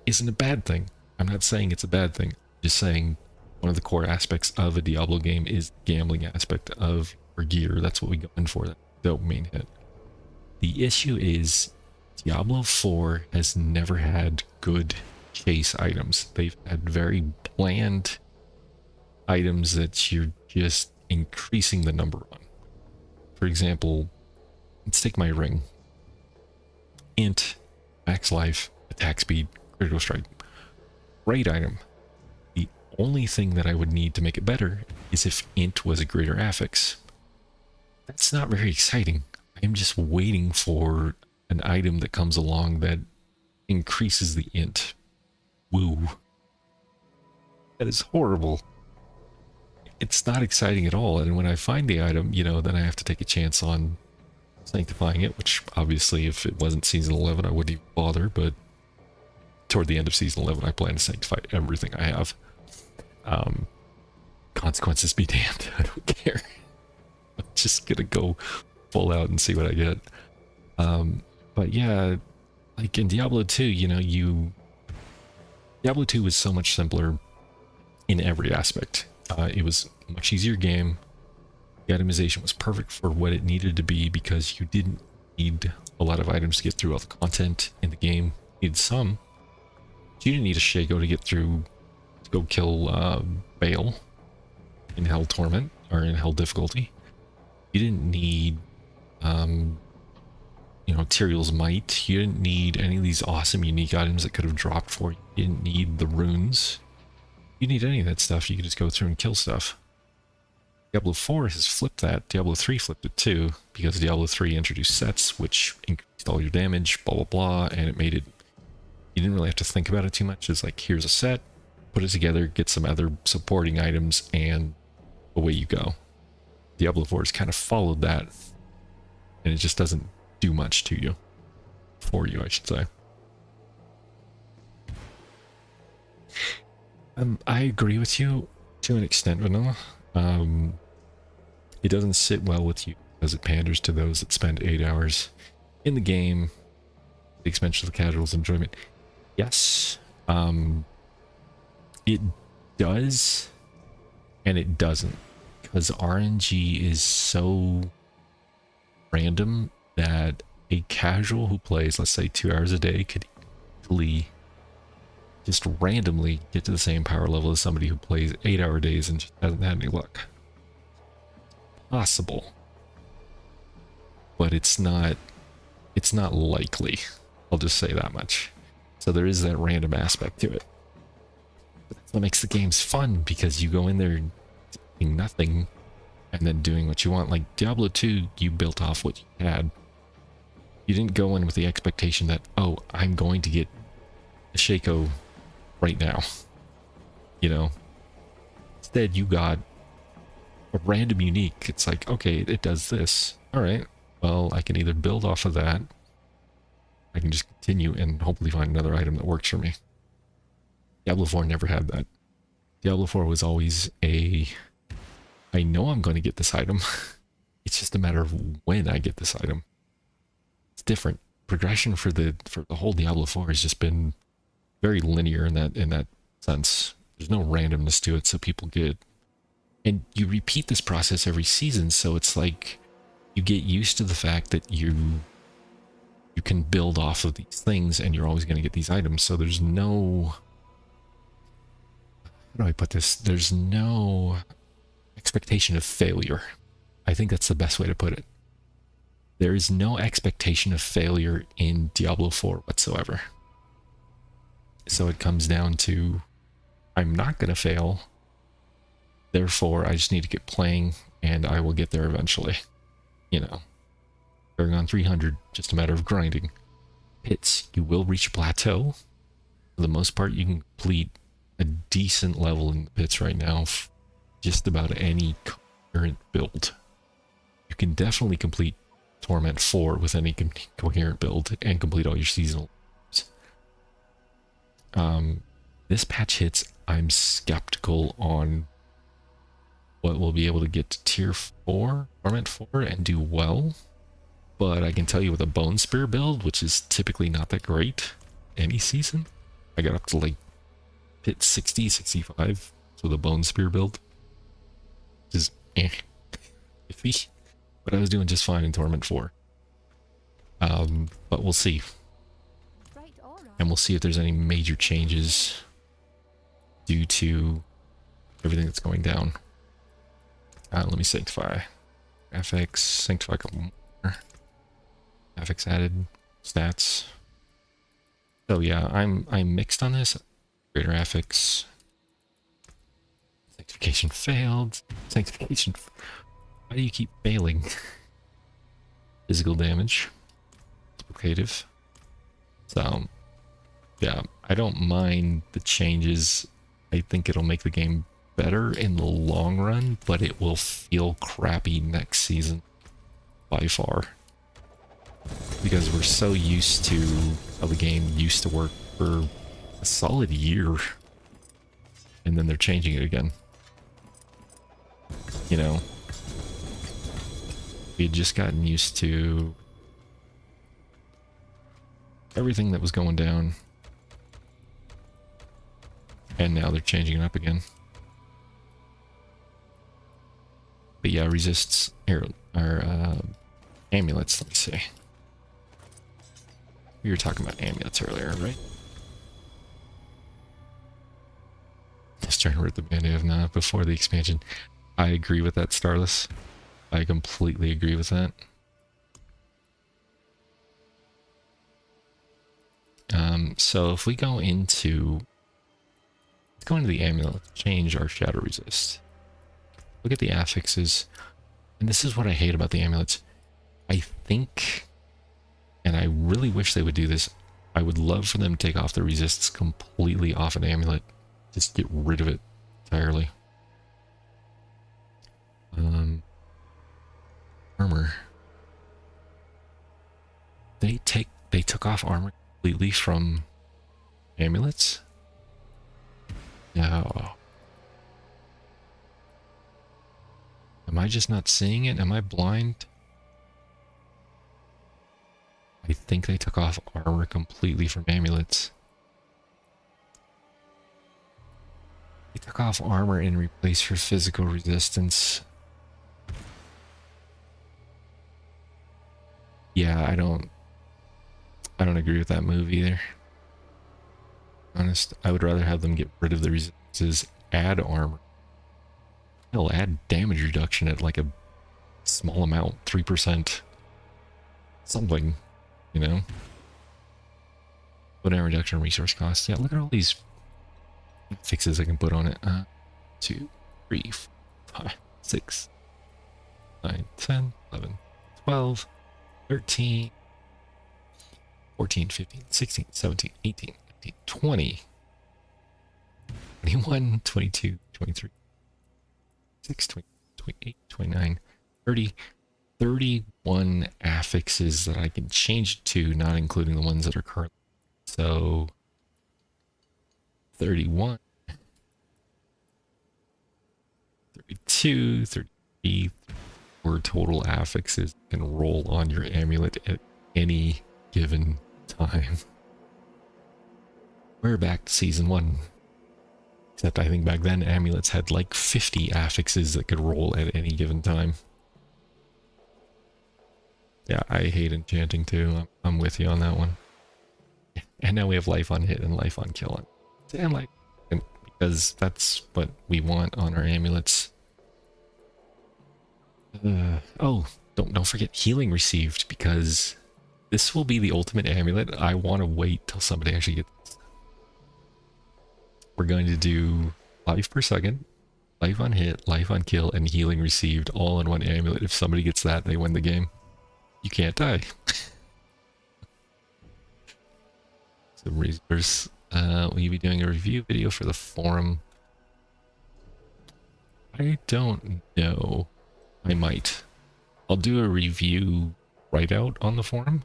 Isn't a bad thing. I'm not saying it's a bad thing. I'm just saying one of the core aspects of a Diablo game is the gambling aspect of your gear. That's what we go in for, that dopamine hit. The issue is Diablo 4 has never had good chase items. They've had very bland items that you're just increasing the number on. For example, let's take my ring. Int, max life, attack speed, critical strike. Great item. The only thing that I would need to make it better is if int was a greater affix. That's not very exciting. I'm just waiting for an item that comes along that increases the int. Woo. That is horrible. It's not exciting at all, and when I find the item, you know, then I have to take a chance on sanctifying it, which obviously if it wasn't season 11 I wouldn't even bother, but toward the end of season 11 I plan to sanctify everything I have. Consequences be damned. I don't care. I'm just gonna go full out and see what I get. But yeah, like in Diablo 2, you know, Diablo 2 was so much simpler in every aspect. It was a much easier game. The itemization was perfect for what it needed to be because you didn't need a lot of items to get through all the content in the game. You needed some. You didn't need a Shago to get through, to go kill Baal in Hell Torment, or in Hell Difficulty. You didn't need, you know, Tyrael's Might. You didn't need any of these awesome unique items that could have dropped for you. You didn't need the runes. You didn't need any of that stuff. You could just go through and kill stuff. Diablo 4 has flipped that. Diablo 3 flipped it too, because Diablo 3 introduced sets, which increased all your damage, blah, blah, blah, and it made it You didn't really have to think about it too much. It's like, here's a set, put it together, get some other supporting items, and away you go. Diablo 4 has kind of followed that, and it just doesn't do much to you. For you, I should say. I agree with you to an extent, Vanilla. It doesn't sit well with you as it panders to those that spend 8 hours in the game at the expense of the casual's enjoyment. Yes, it does, and it doesn't, because RNG is so random that a casual who plays, let's say, 2 hours a day could easily just randomly get to the same power level as somebody who plays 8-hour days and just hasn't had any luck. Possible, but it's not likely. I'll just say that much. So there is that random aspect to it. But that's what makes the games fun, because you go in there doing nothing and then doing what you want. Like Diablo 2, you built off what you had. You didn't go in with the expectation that, oh, I'm going to get a Shaco right now. You know? Instead, you got a random unique. It's like, okay, it does this. Alright, well, I can either build off of that, I can just continue and hopefully find another item that works for me. Diablo 4 never had that. Diablo 4 was always a, I know I'm going to get this item. It's just a matter of when I get this item. It's different. Progression for the whole Diablo 4 has just been very linear in that sense. There's no randomness to it, so people get, and you repeat this process every season, so it's like you get used to the fact that you can build off of these things and you're always going to get these items. So there's no, how do I put this? There's no expectation of failure. I think that's the best way to put it. There is no expectation of failure in Diablo 4 whatsoever. So it comes down to, I'm not going to fail. Therefore, I just need to get playing and I will get there eventually. You know, going on 300, just a matter of grinding. Pits, you will reach a plateau. For the most part, you can complete a decent level in the pits right now. Just about any coherent build. You can definitely complete Torment 4 with any coherent build and complete all your seasonal. This patch hits, I'm skeptical on what we'll be able to get to tier 4, Torment 4, and do well. But I can tell you with a Bone Spear build, which is typically not that great any season, I got up to like pit 60, 65 with a Bone Spear build. Just iffy. But I was doing just fine in Torment 4. But we'll see. And we'll see if there's any major changes due to everything that's going down. Let me sanctify. FX, sanctify a couple more. FX added, stats. So yeah, I'm mixed on this. Greater affix. Sanctification failed. Sanctification. Why do you keep failing? Physical damage. Duplicative. So yeah, I don't mind the changes. I think it'll make the game better in the long run, but it will feel crappy next season by far. Because we're so used to how the game used to work for a solid year. And then they're changing it again. You know? We had just gotten used to everything that was going down. And now they're changing it up again. But yeah, resists here are amulets, let me see. We were talking about amulets earlier, right? Just trying to rip the band-aid of now before the expansion. I agree with that, Starless. I completely agree with that. So if we go into the amulet, let's change our shadow resist. Look at the affixes, and this is what I hate about the amulets. I think, and I really wish they would do this, I would love for them to take off the resists completely off an amulet. Just get rid of it entirely. Armor. They took off armor completely from amulets? No. Am I just not seeing it? Am I blind? I think they took off armor completely from amulets. They took off armor and replaced for physical resistance. Yeah, I don't agree with that move either. Honest, I would rather have them get rid of the resistances, add armor. Hell, add damage reduction at like a small amount, 3%. Something, you know? Put in reduction resource costs. Yeah, look at all these fixes I can put on it. 2, 3, 4, 5, 6, 9, 10, 11, 12, 13, 14, 15, 16, 17, 18, 19, 20, 21, 22, 23, 26, 28, 29, 30, 31 affixes that I can change to, not including the ones that are current. So 31, 32, 33 total affixes can roll on your amulet at any given time. We're back to season 1. Except I think back then amulets had like 50 affixes that could roll at any given time. Yeah, I hate enchanting too. I'm with you on that one. And now we have life on hit and life on kill. And like, because that's what we want on our amulets. Oh, don't forget healing received, because this will be the ultimate amulet. I want to wait till somebody actually gets this. We're going to do life per second, life on hit, life on kill, and healing received all in one amulet. If somebody gets that, they win the game. You can't die. So resource, will you be doing a review video for the forum? I don't know. I might. I'll do a review write out on the forum,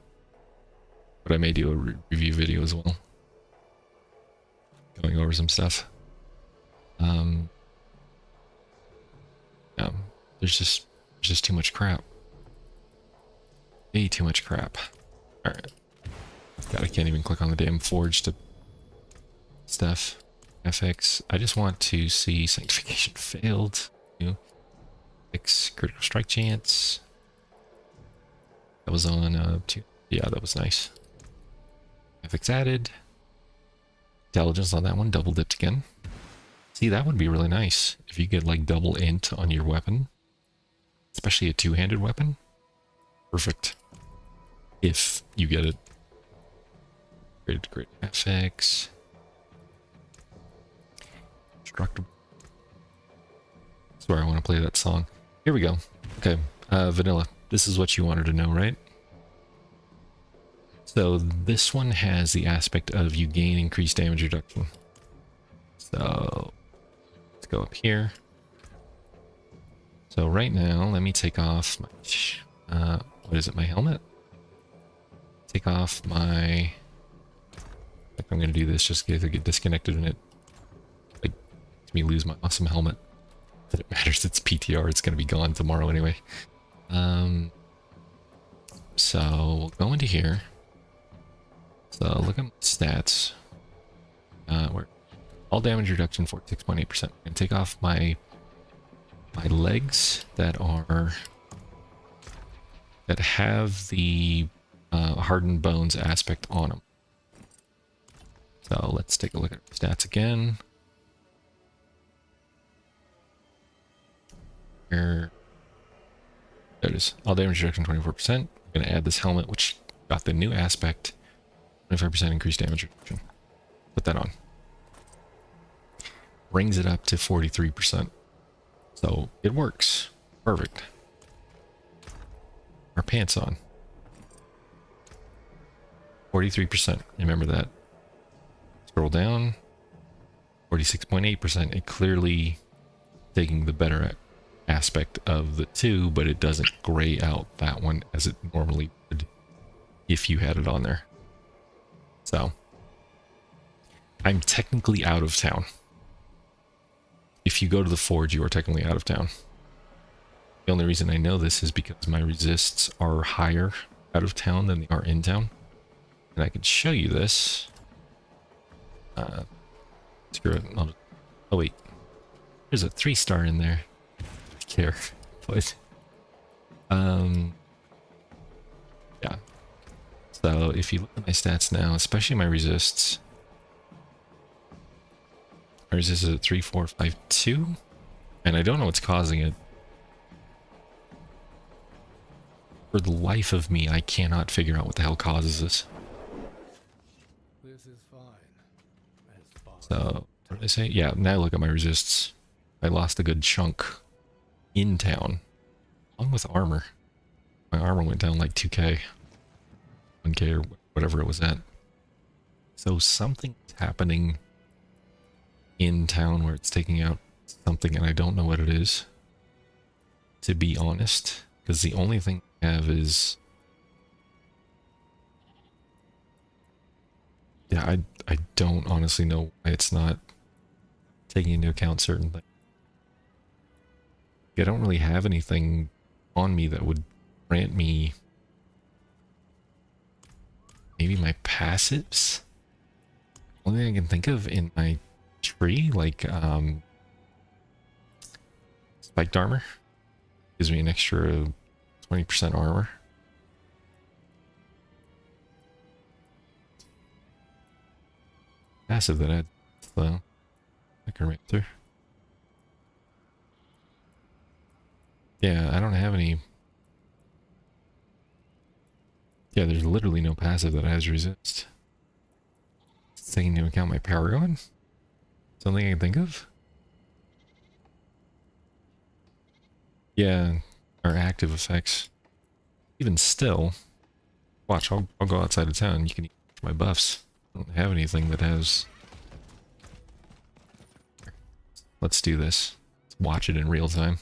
but I may do a review video as well, going over some stuff. Yeah, there's just too much crap. Way too much crap. All right. God, I can't even click on the damn forge to stuff. FX. I just want to see sanctification failed. Fix critical strike chance. That was on yeah, that was nice. FX added. Intelligence on that one, double dipped again. See, that would be really nice if you get like double int on your weapon, especially a two-handed weapon. Perfect. If you get it. Great FX. Destructible. That's where I want to play that song. Here we go. Okay, vanilla. This is what you wanted to know, right? So this one has the aspect of you gain increased damage reduction. So let's go up here. So right now, let me take off my, what is it, my helmet? Take off my, like I'm going to do this just in case I get disconnected and it like makes me lose my awesome helmet. That it matters, it's PTR, it's going to be gone tomorrow anyway. So we'll go into here. So look at my stats. Where all damage reduction for 6.8%. And take off my legs that have the hardened bones aspect on them. So let's take a look at stats again. Here, there it is. All damage reduction 24%. I'm going to add this helmet, which got the new aspect. 25% increased damage reduction. Put that on. Brings it up to 43%. So it works. Perfect. Our pants on. 43%. Remember that. Scroll down. 46.8%. It clearly taking the better aspect of the two, but it doesn't gray out that one as it normally would if you had it on there. So I'm technically out of town. If you go to the forge, you are technically out of town. The only reason I know this is because my resists are higher out of town than they are in town. And I can show you this. Screw it. Oh wait. There's a 3-star in there. I care. But yeah. So if you look at my stats now, especially my resists. My resist is at 3, 4, 5, 2. And I don't know what's causing it. For the life of me, I cannot figure out what the hell causes this. This is fine. As far So, what did I say? Yeah, now look at my resists. I lost a good chunk in town. Along with armor. My armor went down like 2k. 1k or whatever it was at. So something's happening in town where it's taking out something and I don't know what it is. To be honest. Because the only thing I have is... Yeah, I don't honestly know why it's not taking into account certain things. I don't really have anything on me that would grant me maybe my passives. Only thing I can think of in my tree, like spiked armor, gives me an extra 20% armor. Passive that adds though. Necromancer. Yeah, I don't have any. Yeah, there's literally no passive that has resist. Taking into account my Paragon? Something I can think of? Yeah, our active effects. Even still, watch, I'll go outside of town. You can use my buffs. I don't have anything that has... Let's do this. Let's watch it in real time.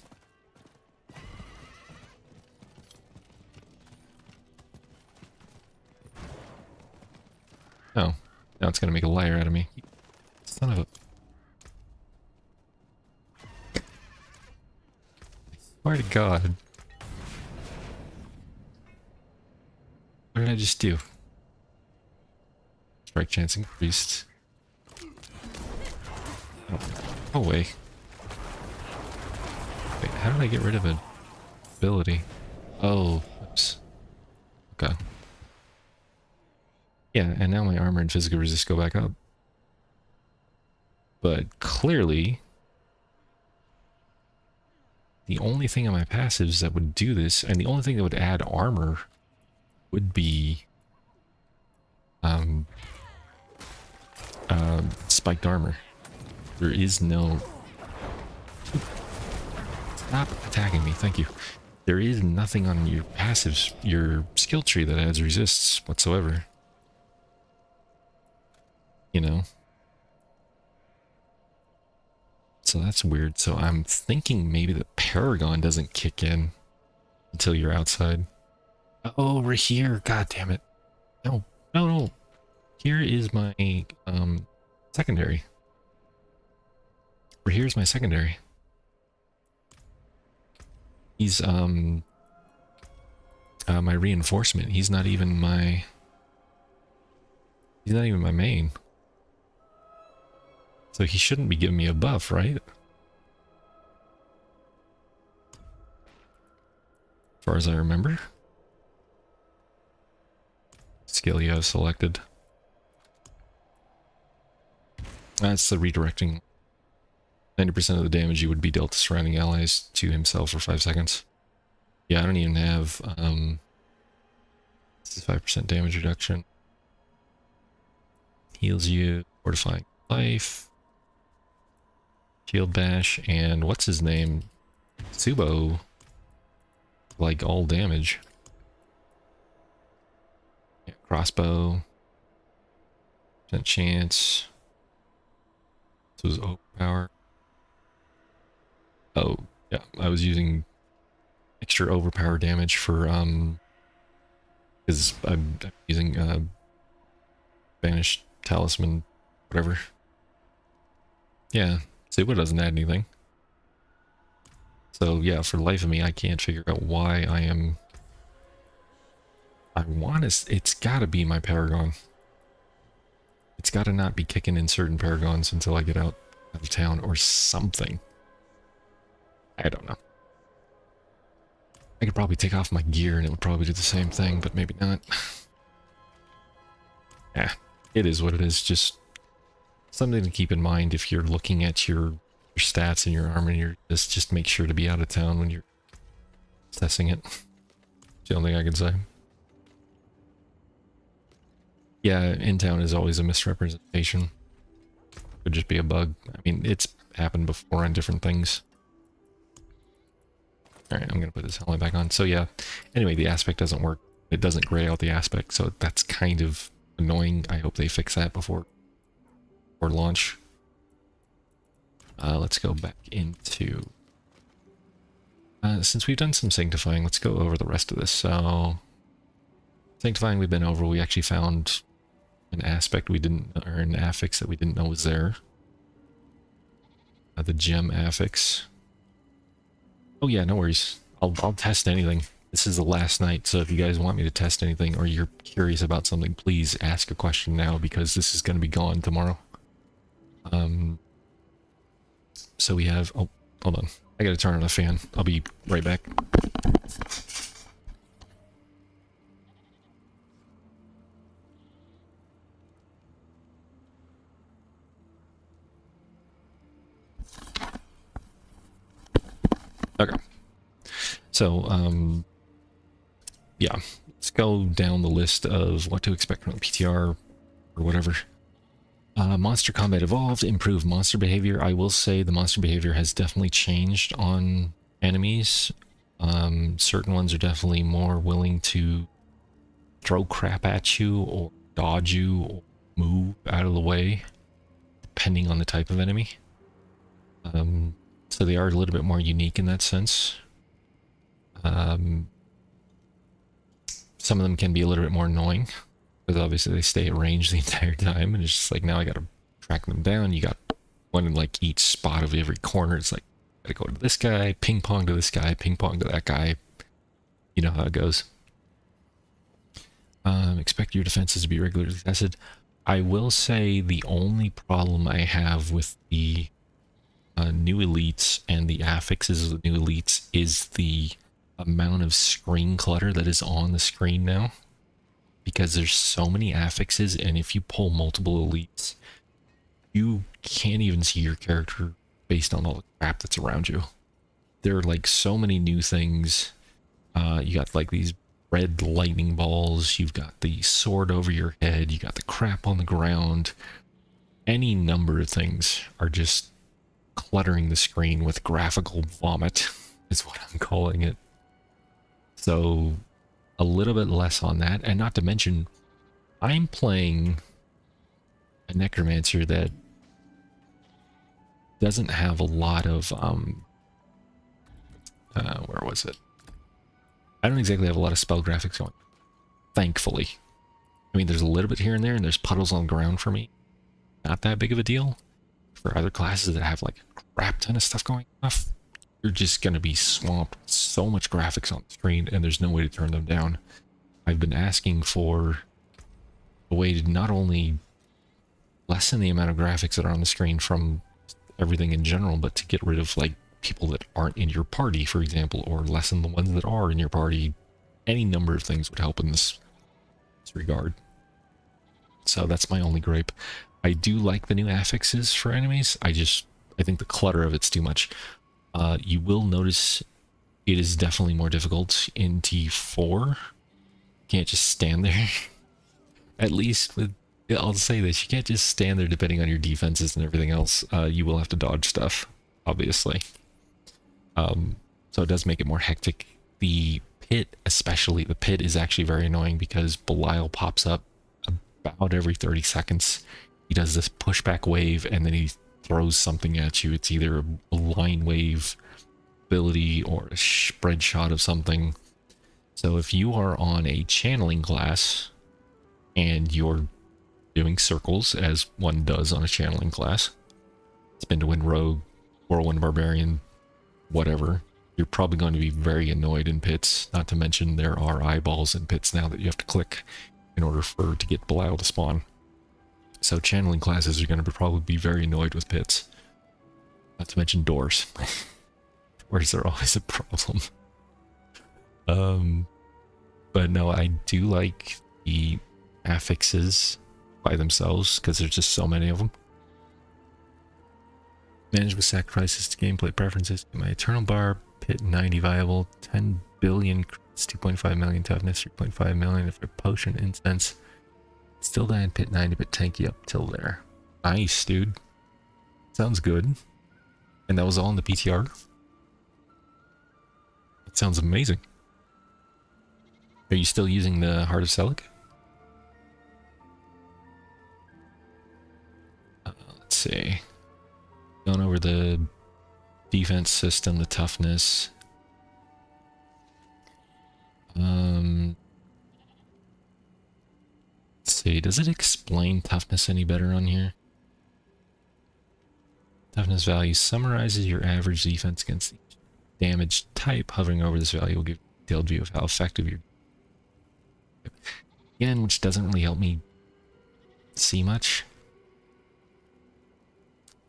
Oh, now it's gonna make a liar out of me. Son of a... Swear to God. What did I just do? Strike chance increased. Oh, go away. Wait, how did I get rid of an ability? Oh, oops. Okay. Yeah, and now my armor and physical resist go back up. But clearly, the only thing on my passives that would do this, and the only thing that would add armor, would be spiked armor. There is no... Stop attacking me, thank you. There is nothing on your passives, your skill tree that adds resists whatsoever. You know? So that's weird. So I'm thinking maybe the Paragon doesn't kick in until you're outside. Oh, we're here. God damn it. No, no, no. Here is my secondary. Or here's my secondary. He's my reinforcement. He's not even my main. So he shouldn't be giving me a buff, right? As far as I remember. Skill you have selected. That's the redirecting. 90% of the damage you would be dealt to surrounding allies to himself for 5 seconds. Yeah, I don't even have, this is 5% damage reduction. Heals you, fortifying life. Shield bash, and what's his name? Subo. Like all damage. Yeah, crossbow. 10% chance. This was overpower. Oh, yeah, I was using extra overpower damage for, because I'm using, Banished Talisman, whatever. Yeah, Suba doesn't add anything. So yeah, for the life of me, I can't figure out why I am... I want to... It's gotta be my Paragon. It's gotta not be kicking in certain Paragons until I get out of town or something. I don't know. I could probably take off my gear and it would probably do the same thing, but maybe not. Yeah, it is what it is. Just something to keep in mind if you're looking at your stats and your armor. And just make sure to be out of town when you're assessing it. That's the only thing I can say. Yeah, in town is always a misrepresentation. Could just be a bug. I mean, it's happened before on different things. Alright, I'm gonna put this helmet back on. So yeah, anyway, the aspect doesn't work. It doesn't gray out the aspect, so that's kind of annoying. I hope they fix that before launch. Let's go back into... since we've done some sanctifying, let's go over the rest of this. So, sanctifying we've been over. We actually found an aspect we didn't, or an affix that we didn't know was there. The gem affix. Oh yeah, no worries. I'll test anything. This is the last night, so if you guys want me to test anything or you're curious about something, please ask a question now because this is going to be gone tomorrow. So we have... Oh, hold on. I gotta turn on a fan. I'll be right back. Okay. So, yeah. Let's go down the list of what to expect from the PTR or whatever. Monster combat evolved, improved monster behavior. I will say the monster behavior has definitely changed on enemies. Certain ones are definitely more willing to throw crap at you or dodge you or move out of the way, depending on the type of enemy. So they are a little bit more unique in that sense. Some of them can be a little bit more annoying, because obviously they stay at range the entire time, and it's just like, now I gotta track them down. You got one in like each spot of every corner. It's like, gotta go to this guy, ping pong to this guy, ping pong to that guy. You know how it goes. Expect your defenses to be regularly tested. I will say the only problem I have with the new elites and the affixes of the new elites is the amount of screen clutter that is on the screen now, because there's so many affixes, and if you pull multiple elites, you can't even see your character based on all the crap that's around you. There are like so many new things. You got like these red lightning balls, you've got the sword over your head, you got the crap on the ground. Any number of things are just cluttering the screen with graphical vomit, is what I'm calling it. So a little bit less on that, and not to mention, I'm playing a necromancer that doesn't have a lot of where was it? I don't exactly have a lot of spell graphics going, thankfully. I mean, there's a little bit here and there, and there's puddles on the ground for me. Not that big of a deal. For other classes that have like a crap ton of stuff going off, you're just going to be swamped with so much graphics on the screen, and there's no way to turn them down. I've been asking for a way to not only lessen the amount of graphics that are on the screen from everything in general, but to get rid of like people that aren't in your party, for example, or lessen the ones that are in your party. Any number of things would help in this regard. So that's my only gripe. I do like the new affixes for enemies. I think the clutter of it's too much. You will notice it is definitely more difficult in T4. You can't just stand there. At least with, I'll say this, you can't just stand there depending on your defenses and everything else. You will have to dodge stuff, obviously. So it does make it more hectic. The pit, especially, the pit is actually very annoying because Belial pops up about every 30 seconds. He does this pushback wave, and then he throws something at you. It's either a line wave ability or a spread shot of something. So if you are on a channeling class and you're doing circles, as one does on a channeling class, spin to win rogue, whirlwind barbarian, whatever, you're probably going to be very annoyed in pits. Not to mention there are eyeballs in pits now that you have to click in order to get Belial to spawn. So channeling classes are going to probably be very annoyed with pits. Not to mention doors. Doors are always a problem. But no, I do like the affixes by themselves because there's just so many of them. Managed with sacrifices to gameplay preferences. My Eternal Bar, Pit 90 viable, 10 billion, 2.5 million toughness, 3.5 million if they're potion incense. Still die in Pit 90, but tanky up till there. Nice, dude. Sounds good. And that was all in the PTR? That sounds amazing. Are you still using the Heart of Selic? Let's see. Going over the defense system, the toughness. Let's see, does it explain toughness any better on here? Toughness value summarizes your average defense against each damage type. Hovering over this value will give a detailed view of how effective you're. Again, which doesn't really help me see much.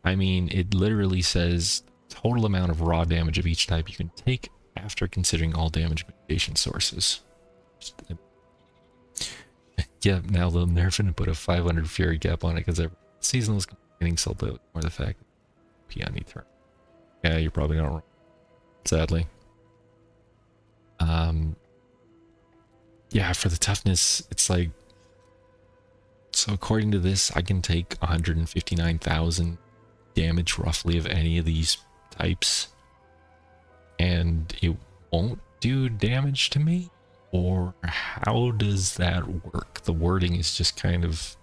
I mean, it literally says total amount of raw damage of each type you can take after considering all damage mitigation sources. Yeah, now they're nerfing and put a 500 Fury cap on it because every season was complaining so low, or the fact that on each turn. Yeah, you're probably not wrong. Sadly. Yeah, for the toughness, it's like, so according to this, I can take 159,000 damage roughly of any of these types, and it won't do damage to me? Or how does that work? The wording is just kind of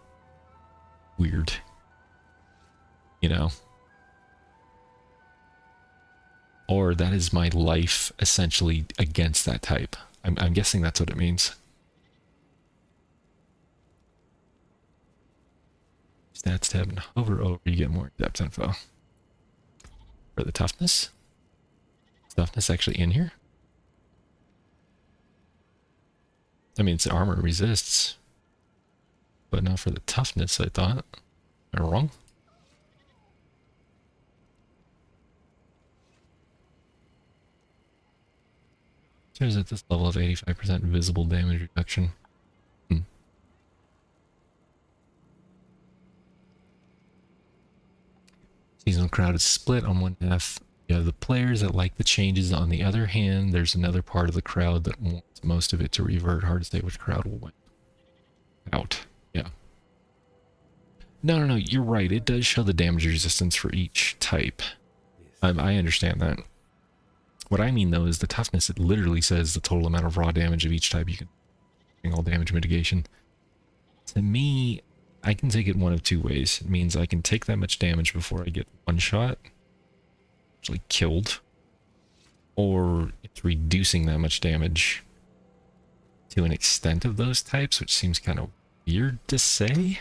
weird, you know? Or that is my life essentially against that type. I'm guessing that's what it means. Stats tab and hover over, you get more depth info. For the toughness? Is toughness actually in here? I mean, it's armor resists. But not for the toughness, I thought. Am I wrong? There's at this level of 85% visible damage reduction. Seasonal crowd is split. On one half, you have the players that like the changes. On the other hand, there's another part of the crowd that wants most of it to revert. Hard to say which crowd will win out. Yeah. No, you're right. It does show the damage resistance for each type. I understand that. What I mean, though, is the toughness. It literally says the total amount of raw damage of each type you can bring all damage mitigation. To me, I can take it one of two ways. It means I can take that much damage before I get one shot, actually killed, or it's reducing that much damage to an extent of those types, which seems kind of weird to say.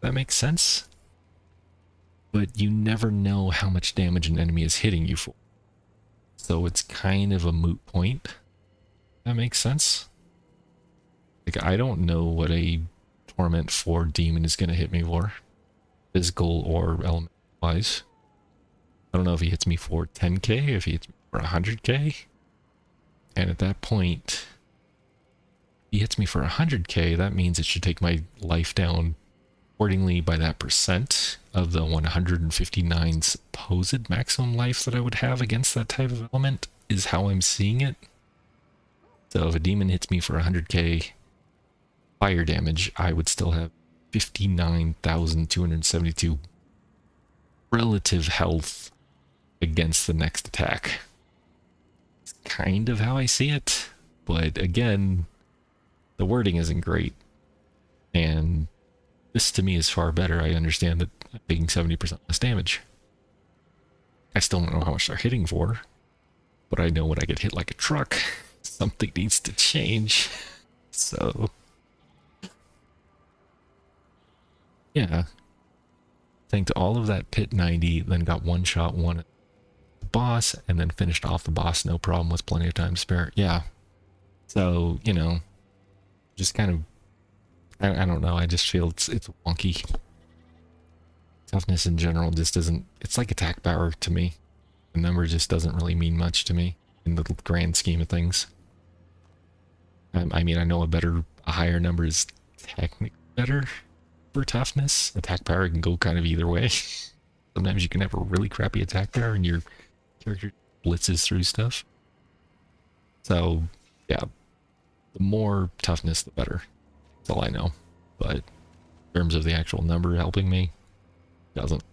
That makes sense. But you never know how much damage an enemy is hitting you for. So it's kind of a moot point. That makes sense. Like, I don't know what a Torment 4 demon is going to hit me for. Physical or element wise. I don't know if he hits me for 10k, if he hits me for 100k. And at that point, if he hits me for 100k, that means it should take my life down accordingly by that percent of the 159 supposed maximum life that I would have against that type of element, is how I'm seeing it. So if a demon hits me for 100k fire damage, I would still have 59,272 relative health against the next attack. It's kind of how I see it, but again, the wording isn't great. And this to me is far better. I understand that I'm taking 70% less damage. I still don't know how much they're hitting for, but I know when I get hit like a truck, something needs to change. So, yeah. Tanked all of that pit 90, then got one shot, one at the boss, and then finished off the boss, no problem, with plenty of time to spare. Yeah. So, you know, just kind of, I don't know, I just feel it's wonky. Toughness in general just doesn't, it's like attack power to me. The number just doesn't really mean much to me in the grand scheme of things. I mean, I know a higher number is technically better for toughness. Attack power can go kind of either way. Sometimes you can have a really crappy attack power and your character blitzes through stuff. So, yeah, the more toughness, the better. That's all I know. But in terms of the actual number helping me, doesn't.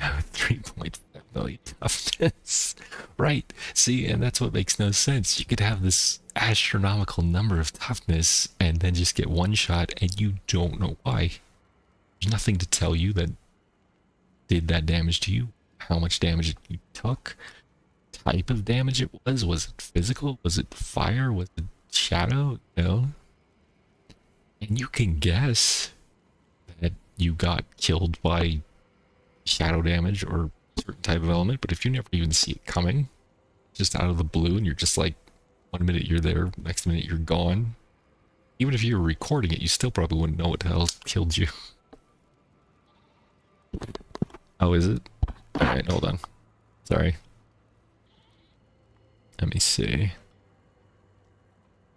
3.5 million toughness. Right. See, and that's what makes no sense. You could have this astronomical number of toughness and then just get one shot and you don't know why. There's nothing to tell you that did that damage to you, how much damage you took, type of damage it was it physical, was it fire, was it shadow, you know? And you can guess that you got killed by shadow damage or a certain type of element, but if you never even see it coming, just out of the blue, and you're just like, one minute you're there, next minute you're gone, even if you were recording it, you still probably wouldn't know what the hell killed you. Oh, is it? Alright, hold on. Sorry. Let me see.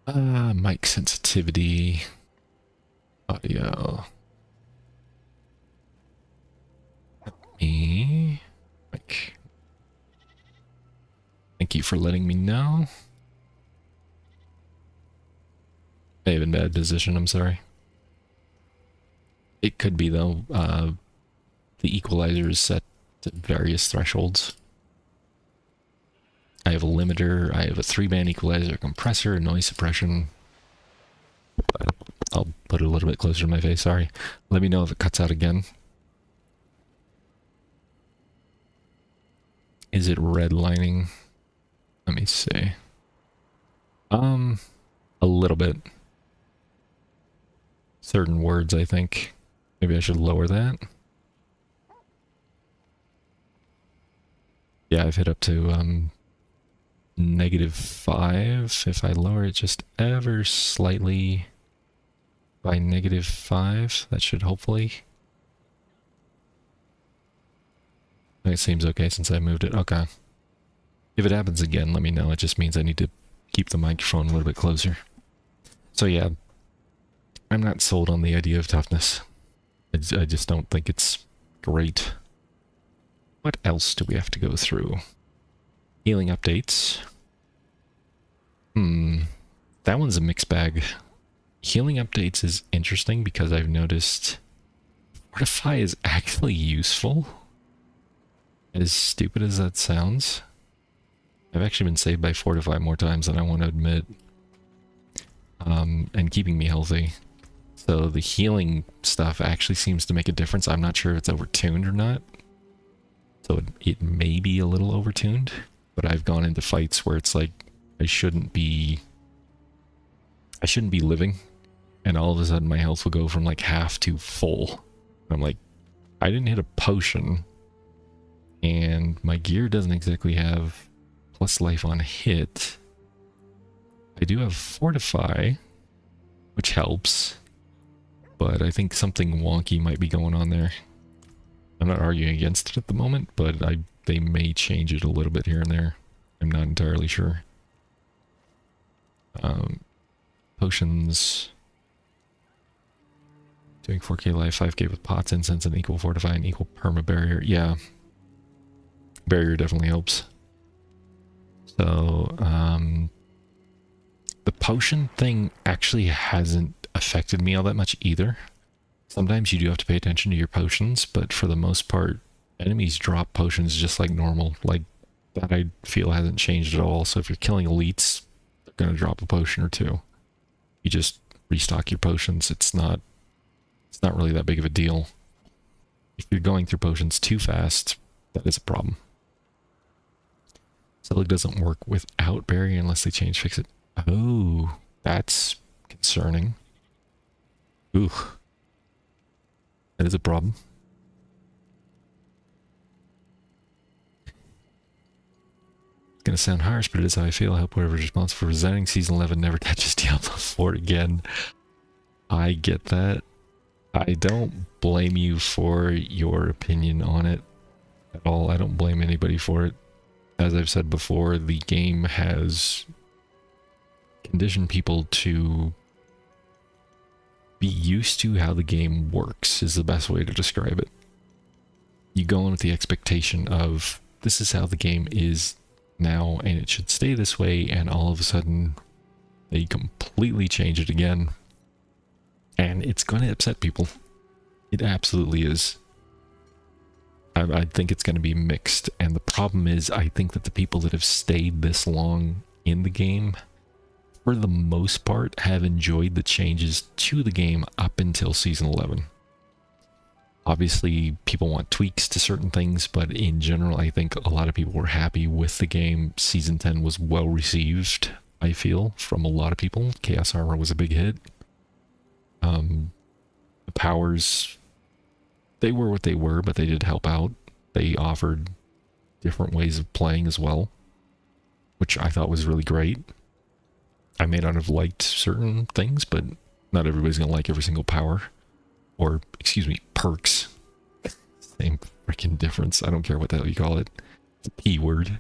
Mic sensitivity. Audio. Mic. Thank you for letting me know. I have in bad position, I'm sorry. It could be though. The equalizer is set to various thresholds. I have a limiter, I have a 3-band equalizer, compressor, noise suppression. But I'll put it a little bit closer to my face, sorry. Let me know if it cuts out again. Is it redlining? Let me see. A little bit. Certain words, I think. Maybe I should lower that. Yeah, I've hit up to -5. If I lower it just ever slightly by -5, that should hopefully... It seems okay since I moved it. Okay. If it happens again, let me know. It just means I need to keep the microphone a little bit closer. So yeah, I'm not sold on the idea of toughness. I just don't think it's great. What else do we have to go through? Healing updates. That one's a mixed bag. Healing updates is interesting because I've noticed Fortify is actually useful. As stupid as that sounds. I've actually been saved by Fortify more times than I want to admit. And keeping me healthy. So the healing stuff actually seems to make a difference. I'm not sure if it's overtuned or not. So it may be a little overtuned. But I've gone into fights where it's like I shouldn't be living. And all of a sudden my health will go from like half to full. I'm like, I didn't hit a potion. And my gear doesn't exactly have plus life on hit. I do have Fortify, which helps. But I think something wonky might be going on there. I'm not arguing against it at the moment, but they may change it a little bit here and there. I'm not entirely sure. Potions. Doing 4k life, 5k with pots, incense, and equal fortify and equal perma barrier. Yeah. Barrier definitely helps. So, the potion thing actually hasn't affected me all that much either. Sometimes you do have to pay attention to your potions, but for the most part, enemies drop potions just like normal. Like, that I feel hasn't changed at all. So if you're killing elites, they're going to drop a potion or two. You just restock your potions. It's not really that big of a deal. If you're going through potions too fast, that is a problem. Zelig doesn't work without barrier unless they fix it. Oh, that's concerning. Ooh. That is a problem. It's gonna sound harsh, but it is how I feel. I hope whoever's responsible for presenting Season 11 never touches Diablo 4 again. I get that. I don't blame you for your opinion on it at all. I don't blame anybody for it. As I've said before, the game has conditioned people to be used to how the game works, is the best way to describe it. You go in with the expectation of, this is how the game is now, and it should stay this way, and all of a sudden, they completely change it again. And it's going to upset people. It absolutely is. I think it's going to be mixed. And the problem is, I think that the people that have stayed this long in the game, for the most part, have enjoyed the changes to the game up until Season 11. Obviously, people want tweaks to certain things, but in general, I think a lot of people were happy with the game. Season 10 was well received, I feel, from a lot of people. Chaos Armor was a big hit. The powers, they were what they were, but they did help out. They offered different ways of playing as well, which I thought was really great. I may not have liked certain things, but not everybody's going to like every single power. Or, excuse me, perks. Same freaking difference. I don't care what the hell you call it. It's a P word.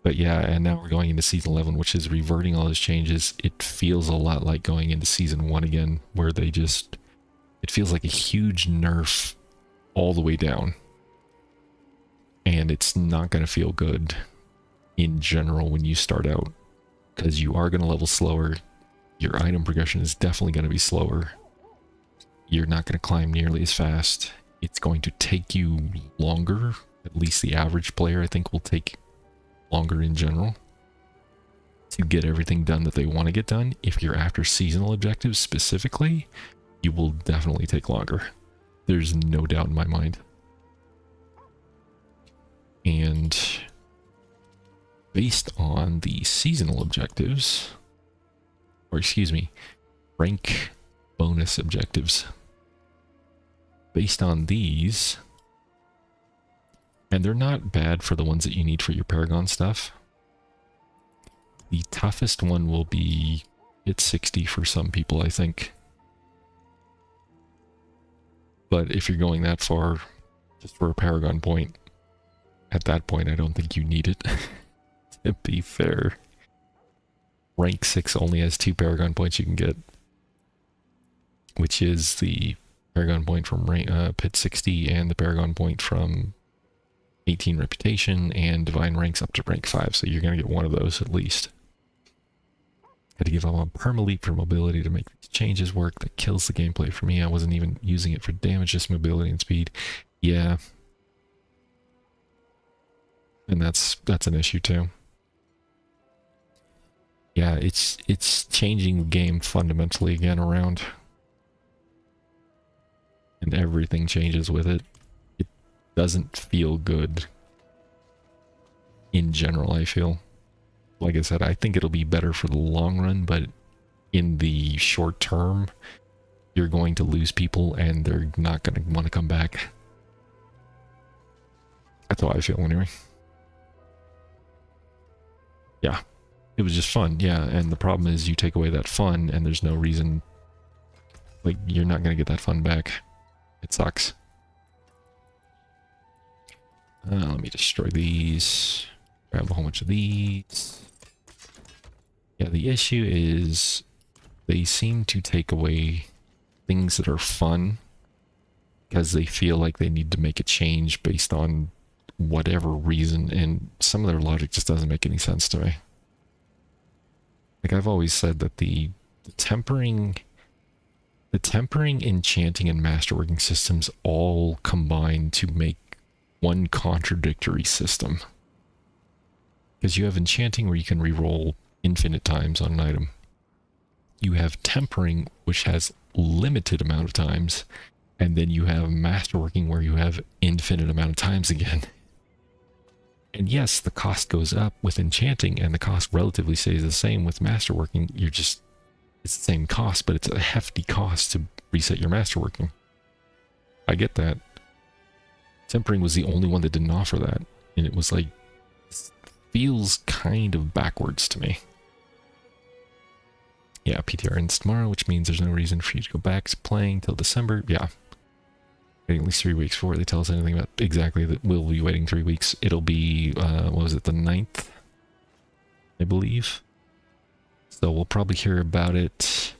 But yeah, and now we're going into Season 11, which is reverting all those changes. It feels a lot like going into Season 1 again, where they just... It feels like a huge nerf all the way down. And it's not going to feel good in general when you start out, because you are going to level slower. Your item progression is definitely going to be slower. You're not going to climb nearly as fast. It's going to take you longer. At least the average player, I think, will take longer in general to get everything done that they want to get done. If you're after seasonal objectives specifically, you will definitely take longer. There's no doubt in my mind. And based on the seasonal objectives, or excuse me, rank bonus objectives, based on these, and they're not bad for the ones that you need for your Paragon stuff. The toughest one will be hit 60 for some people, I think. But if you're going that far, just for a Paragon point, at that point I don't think you need it, to be fair. Rank 6 only has 2 Paragon points you can get, which is the Paragon point from Pit 60 and the Paragon point from 18 Reputation, and Divine ranks up to rank 5, so you're going to get one of those at least. Had to give up on Permaleap for mobility to make these changes work. That kills the gameplay for me. I wasn't even using it for damage, just mobility and speed. Yeah. And that's an issue too. Yeah, it's changing the game fundamentally again around. And everything changes with it. It doesn't feel good in general, I feel. Like I said, I think it'll be better for the long run, but in the short term, you're going to lose people and they're not going to want to come back. That's how I feel anyway. Yeah, it was just fun, yeah, and the problem is you take away that fun and there's no reason, like, you're not going to get that fun back. It sucks. Let me destroy these. Grab a whole bunch of these. Yeah, the issue is they seem to take away things that are fun because they feel like they need to make a change based on whatever reason, and some of their logic just doesn't make any sense to me. Like I've always said that the tempering, enchanting, and masterworking systems all combine to make one contradictory system. Because you have enchanting where you can reroll infinite times on an item. You have tempering, which has limited amount of times, and then you have masterworking where you have infinite amount of times again. And yes, the cost goes up with enchanting, and the cost relatively stays the same with masterworking. It's the same cost, but it's a hefty cost to reset your masterworking. I get that. Tempering was the only one that didn't offer that, and it was like, this feels kind of backwards to me. Yeah, PTR ends tomorrow, which means there's no reason for you to go back to playing till December. Yeah. Waiting at least 3 weeks before they tell us anything about exactly that. We'll be waiting 3 weeks. It'll be, what was it, the 9th? I believe. So we'll probably hear about it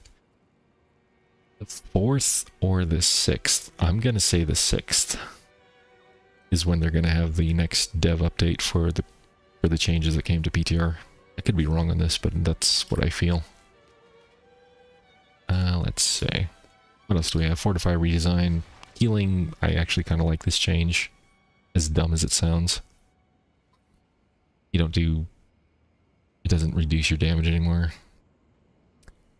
the 4th or the 6th. I'm going to say the 6th is when they're going to have the next dev update for the changes that came to PTR. I could be wrong on this, but that's what I feel. Let's see. What else do we have? Fortify redesign. Healing, I actually kind of like this change. As dumb as it sounds. It doesn't reduce your damage anymore.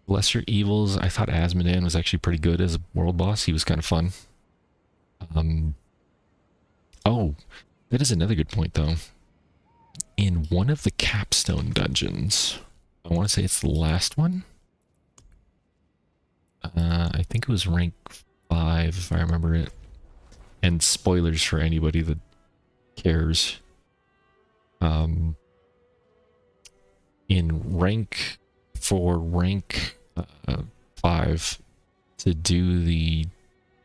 Lesser Evils, I thought Asmodan was actually pretty good as a world boss. He was kind of fun. Oh, that is another good point though. In one of the capstone dungeons, I want to say it's the last one. I think it was rank 5 if I remember it. And spoilers for anybody that cares. In rank 5, to do the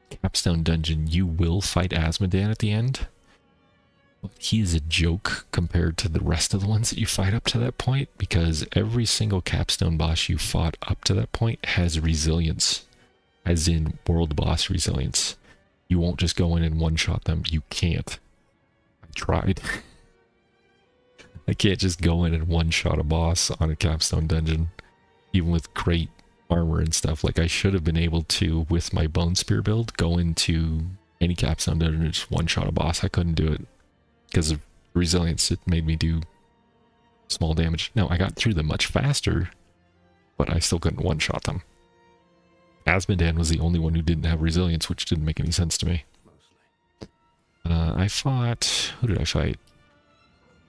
capstone dungeon, you will fight Asmodan at the end. He is a joke compared to the rest of the ones that you fight up to that point, because every single capstone boss you fought up to that point has resilience, as in world boss resilience. You won't just go in and one-shot them. You can't. I tried. I can't just go in and one-shot a boss on a capstone dungeon, even with great armor and stuff. Like, I should have been able to, with my bone spear build, go into any capstone dungeon and just one-shot a boss. I couldn't do it because of resilience. It made me do small damage. Now, I got through them much faster, but I still couldn't one-shot them. Asmodan was the only one who didn't have resilience, which didn't make any sense to me. I fought... Who did I fight?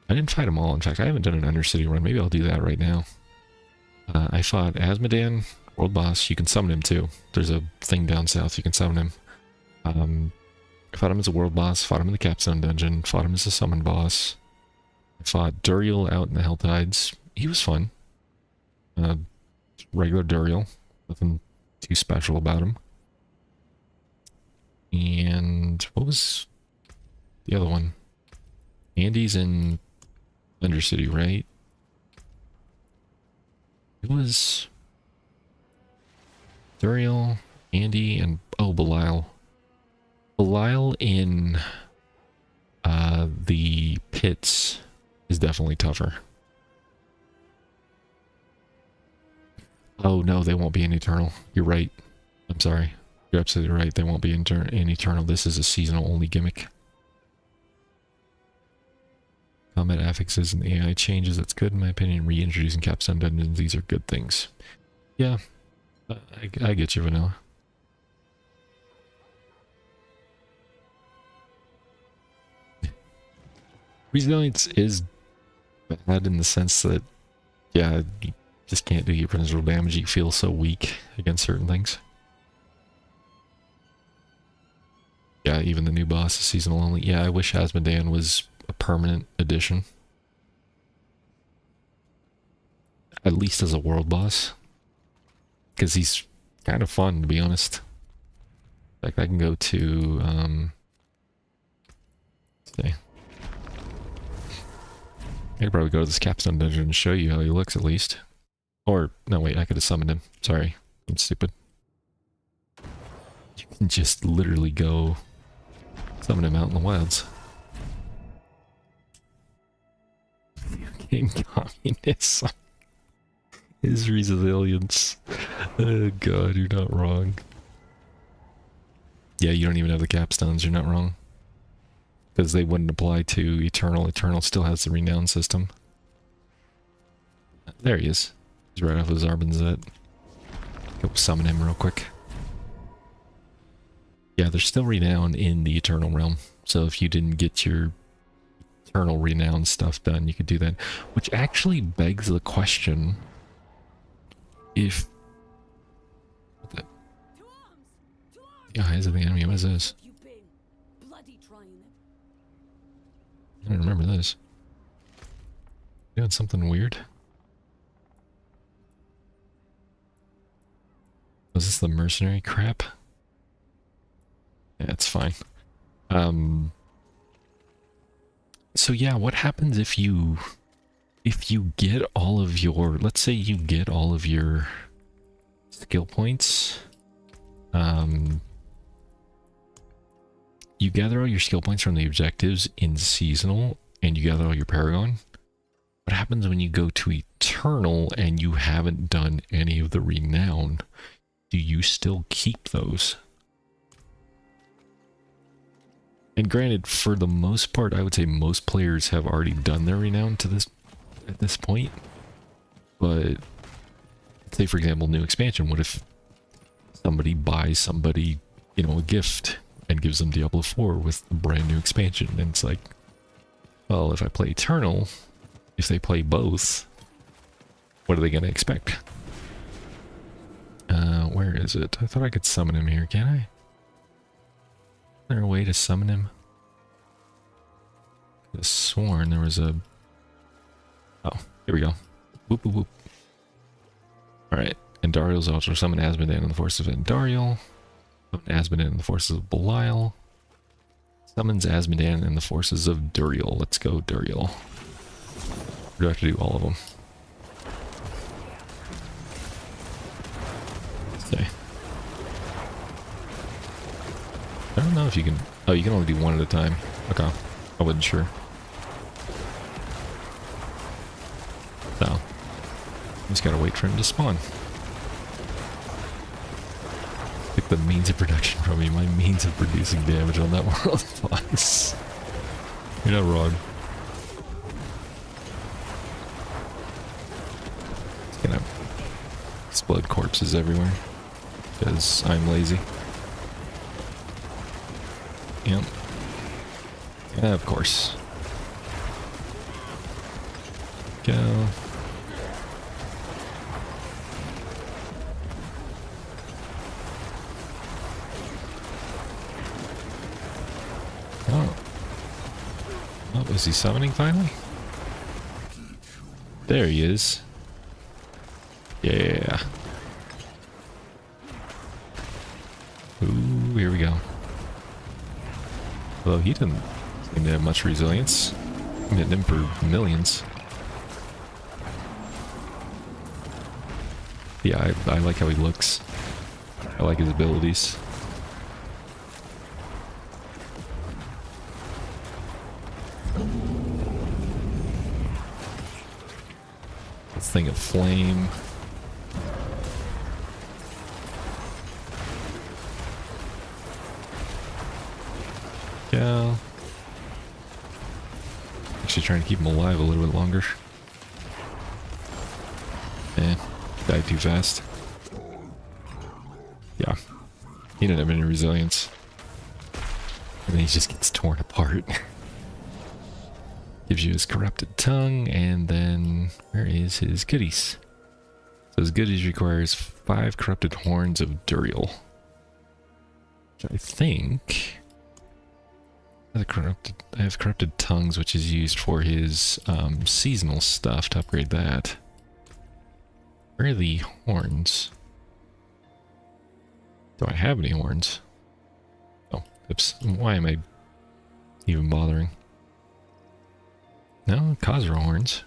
I didn't fight them all. In fact, I haven't done an Undercity run. Maybe I'll do that right now. I fought Asmodan, world boss. You can summon him too. There's a thing down south. You can summon him. I fought him as a world boss. Fought him in the capstone dungeon. Fought him as a summon boss. I fought Duriel out in the Helltides. He was fun. Regular Duriel. Nothing too special about him. And what was the other one? Andy's in Undercity, right? It was Duriel, Andy, and Belial. Belial in the pits is definitely tougher. Oh no, they won't be in Eternal. You're right. I'm sorry. You're absolutely right. They won't be in Eternal. This is a seasonal only gimmick. Combat affixes and AI changes. That's good in my opinion. Reintroducing capstone dungeons. These are good things. Yeah. I get you, Vanilla. Resilience is bad in the sense that, yeah, you just can't do your principal damage. You feel so weak against certain things. Yeah, even the new boss is seasonal only. Yeah, I wish Asmodan was a permanent addition. At least as a world boss. Because he's kind of fun, to be honest. In fact, I can go to, let's see. I could probably go to this capstone dungeon and show you how he looks at least. Or, no wait, I could have summoned him. Sorry, I'm stupid. You can just literally go summon him out in the wilds. Fucking communism. His resilience. Oh god, you're not wrong. Yeah, you don't even have the capstones, you're not wrong. Because they wouldn't apply to Eternal. Eternal still has the renown system. There he is. He's right off of Zarbin's Zet. Go summon him real quick. Yeah, there's still renown in the Eternal Realm. So if you didn't get your Eternal Renown stuff done, you could do that. Which actually begs the question, if... What the eyes of the enemy, what is this? I don't remember this. Doing something weird? Was this the mercenary crap? Yeah, it's fine. So yeah, what happens if you get all of your, let's say you get all of your skill points, you gather all your skill points from the objectives in seasonal and you gather all your paragon. What happens when you go to eternal and you haven't done any of the renown? Do you still keep those? And granted, for the most part, I would say most players have already done their renown to this at this point. But say, for example, new expansion. What if somebody buys somebody, you know, a gift and gives them Diablo 4 with the brand new expansion? And it's like, well, if I play Eternal, if they play both, what are they going to expect? Where is it? I thought I could summon him here, can I? Is there a way to summon him? I could have sworn there was a... Oh, here we go. Whoop, whoop, whoop. Alright, Andariel's also summon Asmodan and the forces of Andariel. Summon Asmodan and the forces of Belial. Summons Asmodan and the forces of Duriel. Let's go, Duriel. We do have to do all of them. Okay. I don't know if you can... Oh, you can only do one at a time. Okay. I wasn't sure. No. Just gotta wait for him to spawn. Pick the means of production from me. My means of producing damage on that world boss. You're not wrong. It's gonna explode corpses everywhere. Because I'm lazy. Yep. Yeah, of course. Go. Oh. Oh, is he summoning finally? There he is. Yeah. Ooh, here we go. Although he didn't seem to have much resilience. I'm hitting him for millions. Yeah, I like how he looks. I like his abilities. This thing of flame. Go. Actually trying to keep him alive a little bit longer. Eh, died too fast. Yeah. He didn't have any resilience. And then he just gets torn apart. Gives you his corrupted tongue, and then where is his goodies? So his goodies requires 5 corrupted horns of Duriel. Which I think... I have corrupted tongues, which is used for his seasonal stuff to upgrade that. Where are the horns? Do I have any horns? Oh, oops. Why am I even bothering? No, Khazra horns.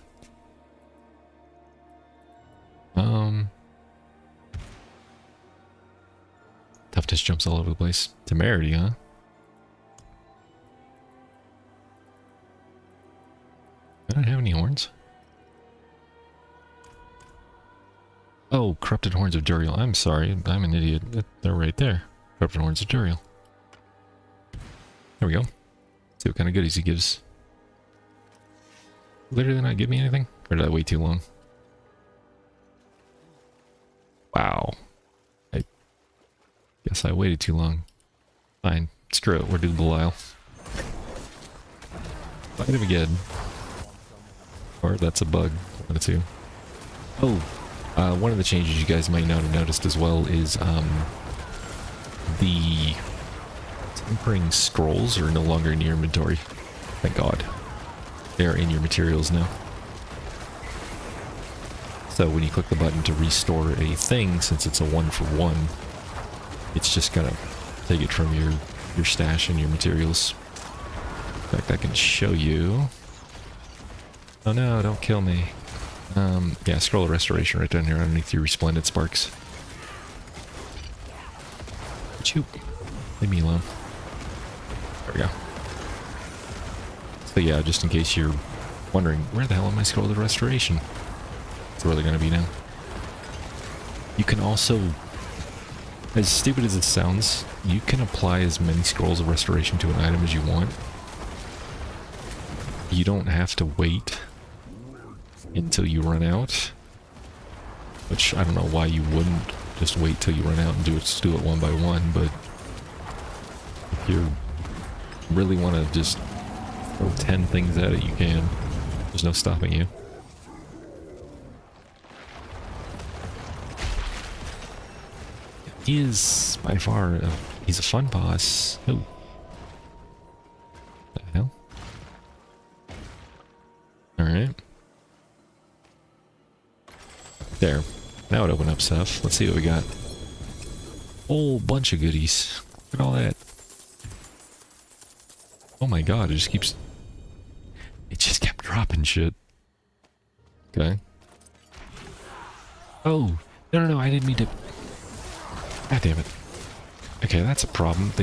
Toughness jumps all over the place. Temerity, huh? I don't have any horns. Oh, corrupted horns of Duriel. I'm sorry, I'm an idiot. They're right there. Corrupted horns of Duriel. There we go. See what kind of goodies he gives. Literally not give me anything? Or did I wait too long? Wow. Guess I waited too long. Fine. Screw it. We're doing Belial. Fight him again. Or that's a bug. One of the two. Oh, one of the changes you guys might not have noticed as well is the tempering scrolls are no longer in your inventory. Thank God. They're in your materials now. So when you click the button to restore a thing, since it's a 1-for-1, it's just gonna take it from your stash and your materials. In fact, I can show you. Oh no, don't kill me. Yeah, scroll of restoration right down here underneath your resplendent sparks. Shoot. Leave me alone. There we go. So yeah, just in case you're wondering, where the hell am I scroll of restoration? That's where they're gonna be now. You can also, as stupid as it sounds, you can apply as many scrolls of restoration to an item as you want. You don't have to wait until you run out, which I don't know why you wouldn't just wait till you run out and do it one by one, but if you really want to just throw 10 things at it, you can. There's no stopping you. He is by far he's a fun boss. Oh, the hell! All right. There. Now it opened up stuff. Let's see what we got. Whole bunch of goodies. Look at all that. Oh my god, it just keeps... It just kept dropping shit. Okay. Oh! No, I didn't mean to... God damn it. Okay, that's a problem.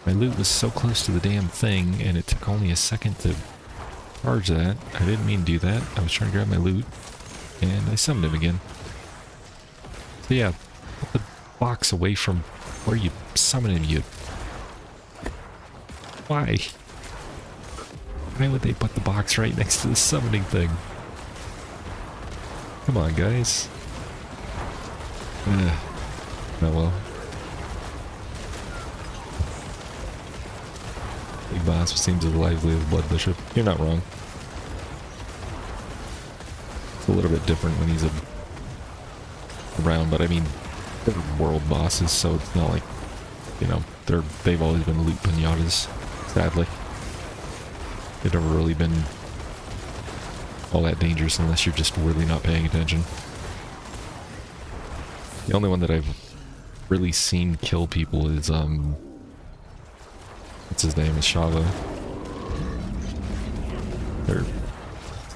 My loot was so close to the damn thing, and it took only a second to charge that. I didn't mean to do that. I was trying to grab my loot. And I summoned him again. So yeah, put the box away from where you summon him, you... Why? Why would they put the box right next to the summoning thing? Come on, guys. Oh well. Big boss seems as lively as Blood Bishop. You're not wrong. It's a little bit different when he's around, but I mean, they're world bosses, so it's not like, you know, they've always been loot pinatas, sadly. They've never really been all that dangerous unless you're just really not paying attention. The only one that I've really seen kill people is, what's his name, is Shava.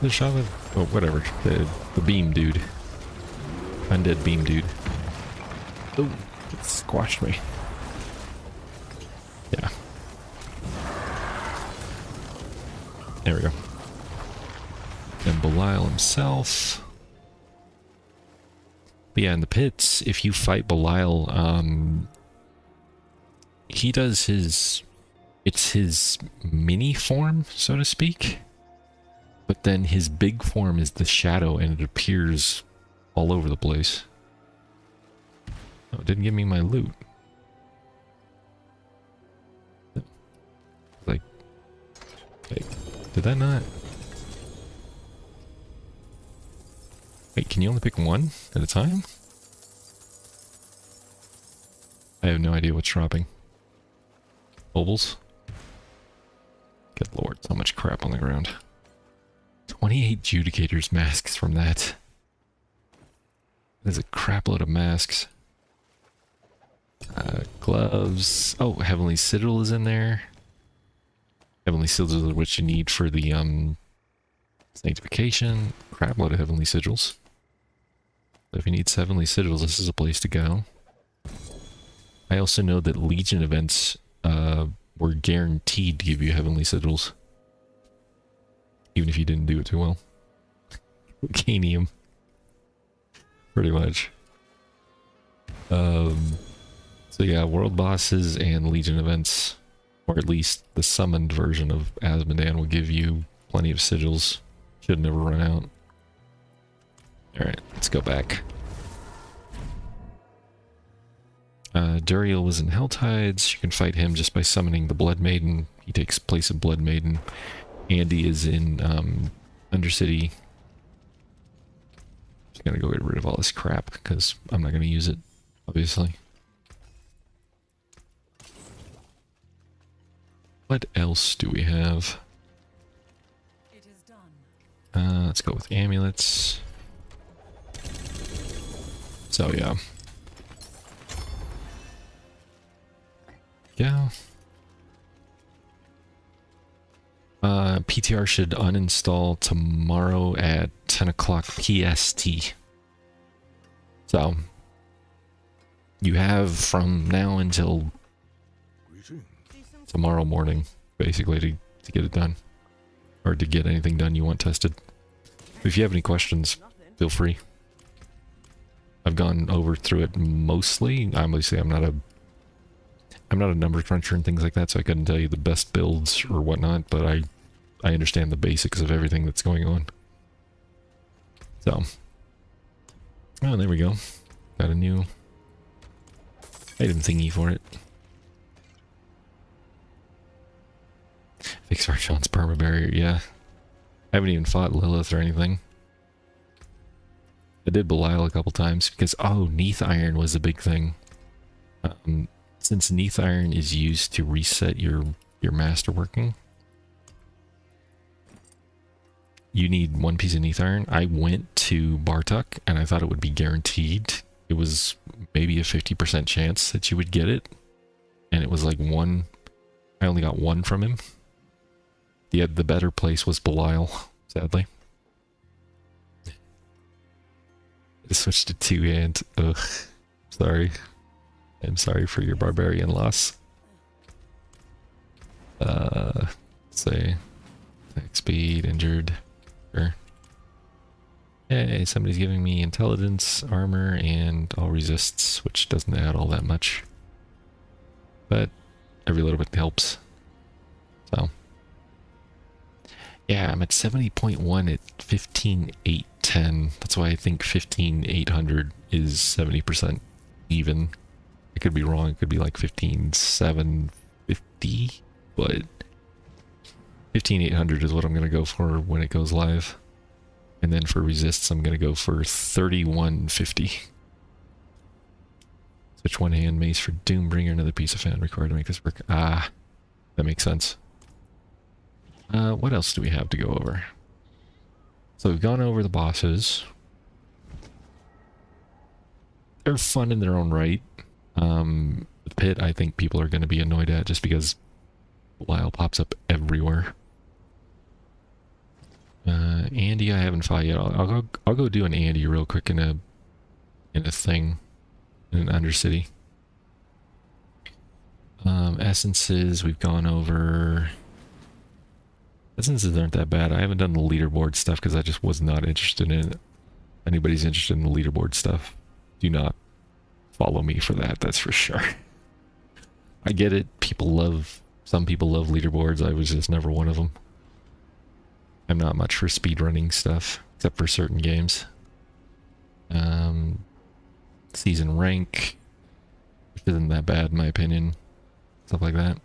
The Shava? Oh, whatever. The beam dude. Undead beam dude. Oh, it squashed me. Yeah. There we go. And Belial himself. But yeah, in the pits, if you fight Belial, he does his... It's his mini form, so to speak. But then his big form is the shadow, and it appears all over the place. Oh, it didn't give me my loot. Like, wait, did that not? Wait, can you only pick one at a time? I have no idea what's dropping. Bubbles? Good lord, so much crap on the ground. 28 Judicators masks from that. There's a crap load of masks. Gloves. Oh, Heavenly Sigil is in there. Heavenly Sigils are what you need for the sanctification. Crap load of Heavenly Sigils. So if you need Heavenly Sigils, this is a place to go. I also know that Legion events were guaranteed to give you Heavenly Sigils. Even if you didn't do it too well. Volcanium. Pretty much. So yeah, world bosses and Legion events, or at least the summoned version of Asmodan, will give you plenty of sigils. Should never run out. Alright, let's go back. Duriel was in Helltides. You can fight him just by summoning the Blood Maiden. He takes place of Blood Maiden. Andy is in Undercity. Just gonna go get rid of all this crap because I'm not gonna use it, obviously. What else do we have? It is done. Let's go with amulets. So yeah. Yeah. PTR should uninstall tomorrow at 10 o'clock PST. So, you have from now until tomorrow morning, basically, to get it done. Or to get anything done you want tested. If you have any questions, feel free. I've gone over through it mostly. Obviously, I'm not a number cruncher and things like that, so I couldn't tell you the best builds or whatnot, but I understand the basics of everything that's going on. So, oh, there we go. Got a new item thingy for it. Fix Archon's perma barrier, yeah. I haven't even fought Lilith or anything. I did Belial a couple times because, oh, Neath Iron was a big thing. Since Neath Iron is used to reset your masterworking, you need one piece of Neath Iron. I went to Bartok and I thought it would be guaranteed. It was maybe a 50% chance that you would get it. And it was like one. I only got one from him. The better place was Belial, sadly. I switched to 2 and ugh. Sorry. I'm sorry for your barbarian loss. Say attack speed, injured. Sure. Hey, somebody's giving me intelligence, armor, and all resists, which doesn't add all that much. But every little bit helps. So. Yeah, I'm at 70.1 at 15,810. That's why I think 15,800 is 70% even. I could be wrong. It could be like 15,750, but 15,800 is what I'm going to go for when it goes live. And then for resists, I'm going to go for 3150. Switch one hand mace for Doombringer, another piece of fan required to make this work. Ah, that makes sense. What else do we have to go over? So we've gone over the bosses. They're fun in their own right. The pit, I think people are going to be annoyed at just because Lyle pops up everywhere. Andy, I haven't fought yet. I'll go do an Andy real quick in a thing in an Undercity. Essences we've gone over. Essences aren't that bad. I haven't done the leaderboard stuff because I just was not interested in it. If anybody's interested in the leaderboard stuff, do not follow me for that, that's for sure. I get it. Some people love leaderboards. I was just never one of them. I'm not much for speedrunning stuff, except for certain games. Season rank, which isn't that bad in my opinion. Stuff like that.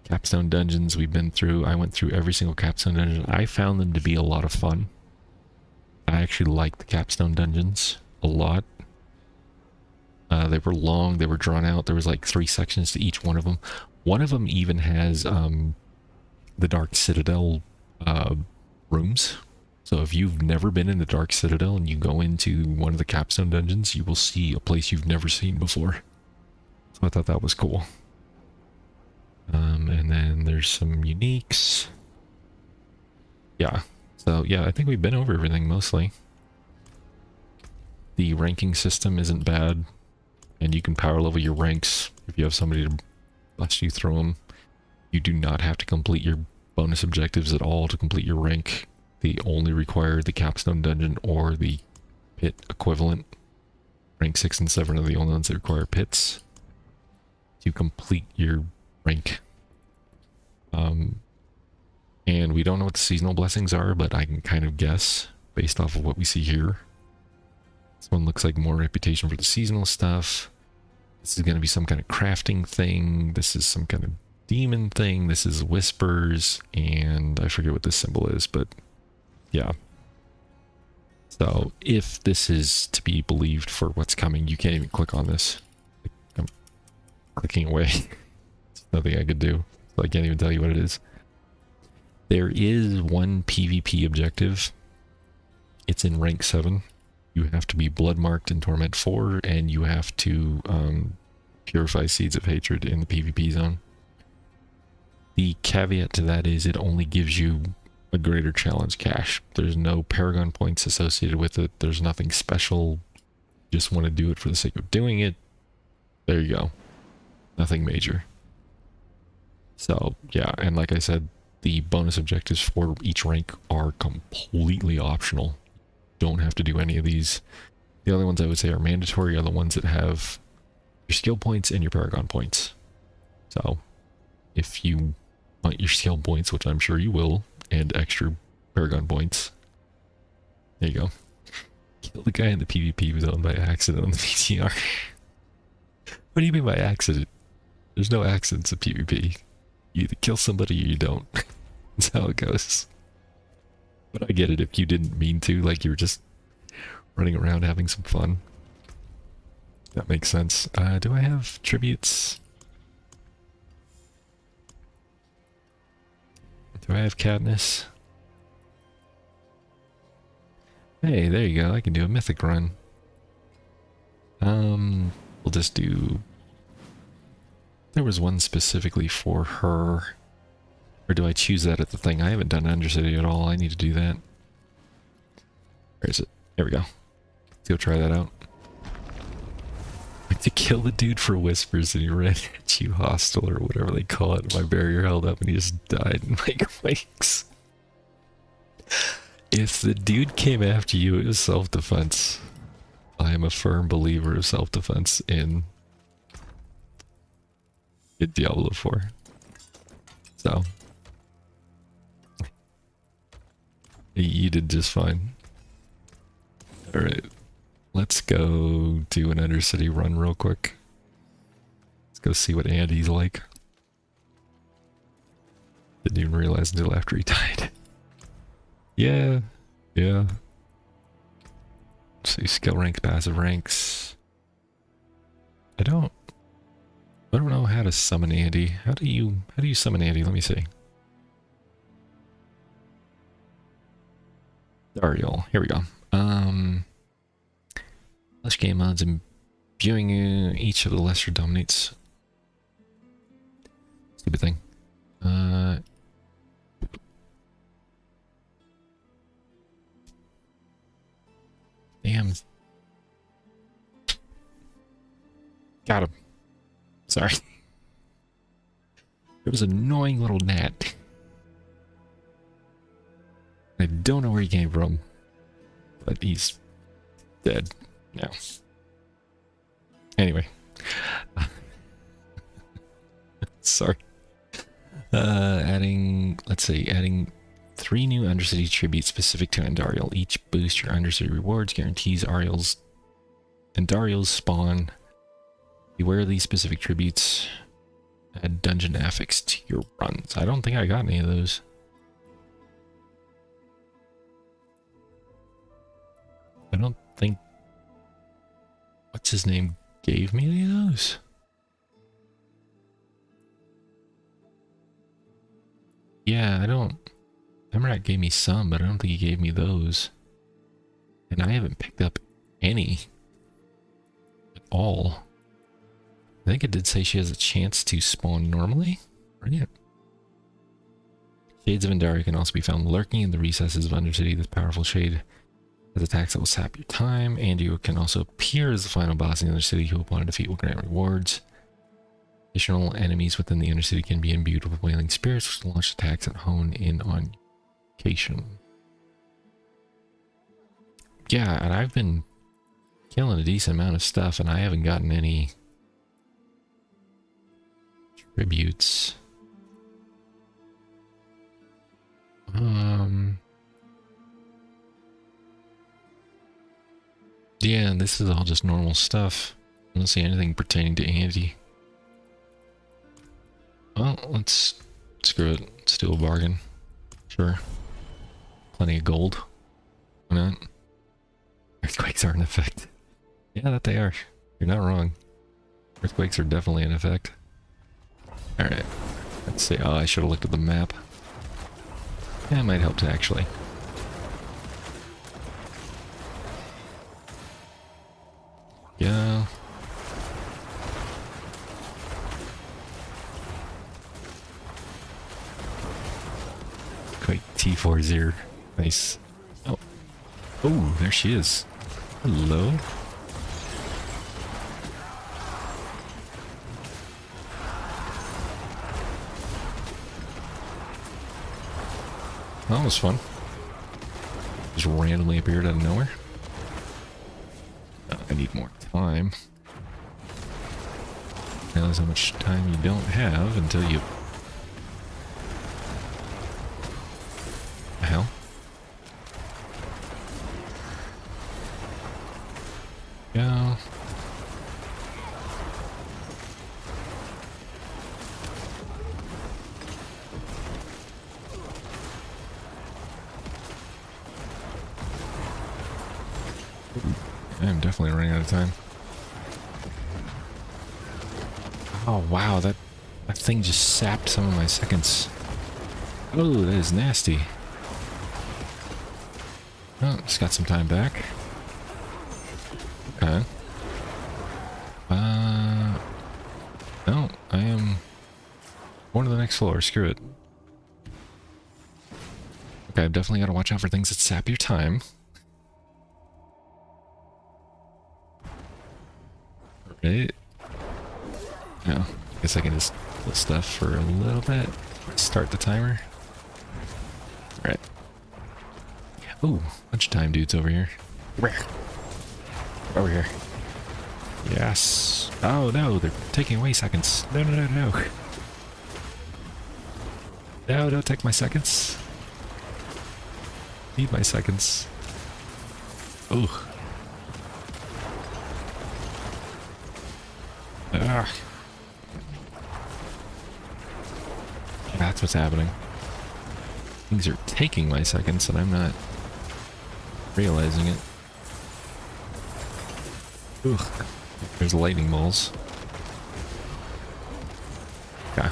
Capstone dungeons we've been through. I went through every single capstone dungeon. I found them to be a lot of fun. I actually liked the capstone dungeons a lot. They were long, they were drawn out. There was like 3 sections to each one of them. One of them even has the Dark Citadel rooms. So if you've never been in the Dark Citadel and you go into one of the capstone dungeons, you will see a place you've never seen before. So I thought that was cool. And then there's some uniques. Yeah. So yeah, I think we've been over everything mostly. The ranking system isn't bad. And you can power level your ranks if you have somebody to bust you through them. You do not have to complete your bonus objectives at all to complete your rank. They only require the capstone dungeon or the pit equivalent. Rank 6 and 7 are the only ones that require pits to complete your rank. And we don't know what the seasonal blessings are, but I can kind of guess based off of what we see here. This one looks like more reputation for the seasonal stuff. This is going to be some kind of crafting thing. This is some kind of demon thing. This is whispers, and I forget what this symbol is, but yeah. So if this is to be believed for what's coming, you can't even click on this. I'm clicking away. There's nothing I could do, so I can't even tell you what it is. There is one PvP objective. It's in rank 7. You have to be blood marked in Torment 4, and you have to purify seeds of hatred in the PvP zone. The caveat to that is it only gives you a greater challenge cache. There's no Paragon points associated with it. There's nothing special. You just want to do it for the sake of doing it. There you go. Nothing major. So yeah, and like I said, the bonus objectives for each rank are completely optional. Don't have to do any of these. The other ones I would say are mandatory are the ones that have your skill points and your Paragon points. So if you want your skill points, which I'm sure you will, and extra Paragon points, there you go. Kill the guy in the PvP zone by accident on the PTR. What do you mean by accident? There's no accidents in PvP. You either kill somebody or you don't. That's how it goes. But I get it if you didn't mean to, like you were just running around having some fun. That makes sense. Do I have tributes? Do I have Katniss? Hey, there you go. I can do a mythic run. We'll just do... There was one specifically for her. Or do I choose that at the thing? I haven't done Undercity at all. I need to do that. Where is it? There we go. Let's go try that out. Like to kill the dude for whispers and he ran at you hostile or whatever they call it. My barrier held up and he just died in like winks. If the dude came after you, it was self-defense. I am a firm believer of self-defense in Diablo 4. So you did just fine. Alright, let's go do an Undercity run real quick. Let's go see what Andy's like. Didn't even realize until after he died. Yeah. See, skill ranks, passive ranks. I don't know how to summon Andy. How do you summon Andy? Let me see. Dariel. Here we go. Flesh game mods imbuing each of the lesser dominates. Stupid thing. Damn. Got him. Sorry. There was an annoying little gnat. I don't know where he came from, but he's dead now. Anyway. Sorry. Adding 3 new Undercity tributes specific to Andariel. Each boost your Undercity rewards, guarantees Andariel's spawn. Beware these specific tributes. Add dungeon affix to your runs. I don't think I got any of those. I don't think... What's his name gave me any of those? Yeah, I don't... Emrat gave me some, but I don't think he gave me those. And I haven't picked up any at all. I think it did say she has a chance to spawn normally. Brilliant. Shades of Endari can also be found lurking in the recesses of Undercity. This powerful shade has attacks that will sap your time, and you can also appear as the final boss in the Undercity, who upon defeat will grant rewards. Additional enemies within the Undercity can be imbued with wailing spirits, which will launch attacks and hone in on location. Yeah, and I've been killing a decent amount of stuff, and I haven't gotten any tributes. Yeah, this is all just normal stuff. I don't see anything pertaining to Andy. Well, let's screw it. Let's do a bargain. Sure. Plenty of gold. Why not? Earthquakes are in effect. Yeah, that they are. You're not wrong. Earthquakes are definitely in effect. Alright. Let's see. Oh, I should have looked at the map. Yeah, it might help to actually. Yeah. Quite T40. Nice. Oh. Oh, there she is. Hello. That was fun. Just randomly appeared out of nowhere. I need more time. Realize how much time you don't have until you... The hell? Go. I'm definitely running out of time. Oh wow, that thing just sapped some of my seconds. Oh, that is nasty. Oh, just got some time back. Okay. No, I am going to the next floor. Screw it. Okay, I've definitely got to watch out for things that sap your time. Right? No, I guess I can just pull stuff for a little bit. Start the timer. Alright. Ooh, bunch of time dudes over here. Where? Over here. Yes. Oh no, they're taking away seconds. No, no, no, no. No, don't take my seconds. Need my seconds. Ooh. Ah. That's what's happening. Things are taking my seconds and I'm not realizing it. Ooh. There's lightning balls. Okay.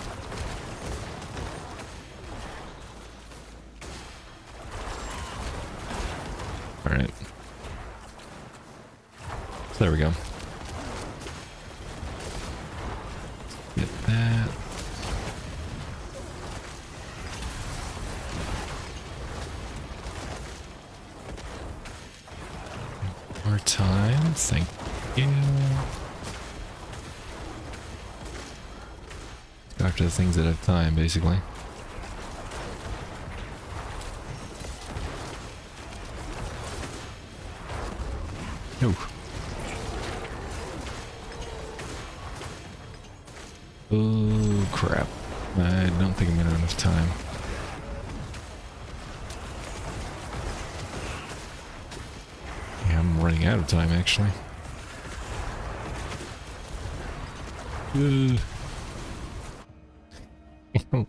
Alright. So there we go. Get that. More time. Thank you. Go after the things that have time, basically. No. Oh, crap. I don't think I'm gonna have enough time. Yeah, I'm running out of time, actually.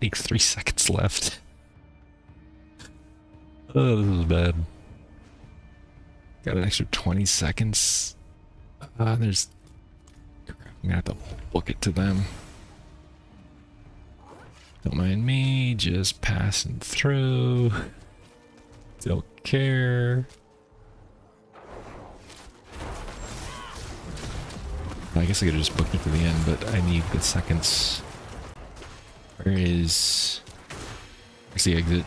Like 3 seconds left. Oh, this is bad. Got an extra 20 seconds. There's... Crap, I'm gonna have to book it to them. Don't mind me, just passing through. Don't care. I guess I could've just booked it to the end, but I need the seconds. Where's the exit?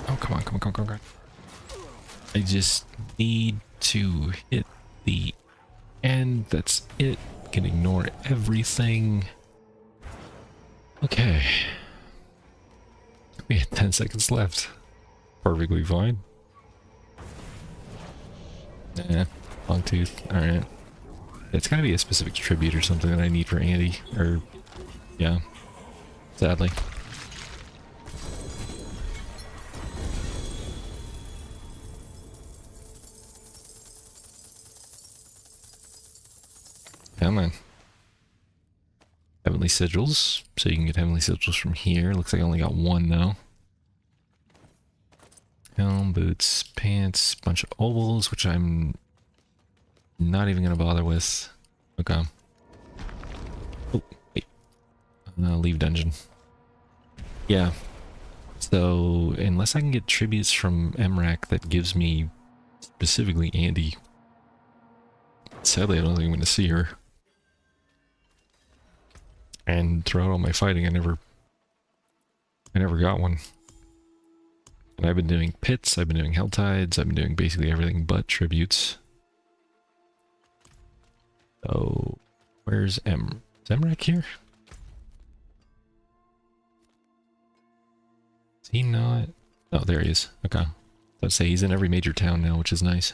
Oh, come on, come on, come on, come on. I just need to hit the end. That's it. Can ignore everything. Okay. We had 10 seconds left. Perfectly fine. Long tooth. Alright. It's gotta be a specific tribute or something that I need for Andy. Or, yeah. Sadly. Come on. Heavenly Sigils. So you can get Heavenly Sigils from here. Looks like I only got one, though. Helm, boots, pants, bunch of ovals, which I'm not even going to bother with. Okay. Oh, wait. Leave dungeon. Yeah. So, unless I can get tributes from Emrak that gives me specifically Andy. Sadly, I don't think I'm going to see her. And throughout all my fighting, I never got one. And I've been doing pits, I've been doing hell tides, I've been doing basically everything but tributes. So, where's Is Emrak here? Is he not? Oh, there he is. Okay. I'd say he's in every major town now, which is nice.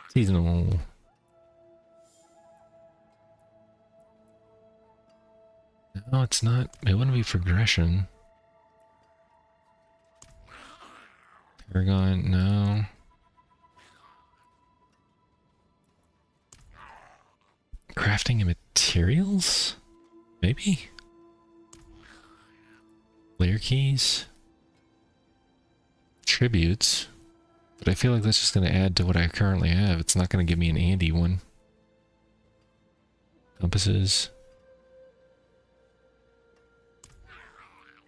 Seasonal. No, it's not. It wouldn't be progression. Paragon, no. Crafting and materials? Maybe? Layer keys? Tributes? But I feel like that's just going to add to what I currently have. It's not going to give me an Andy one. Compasses.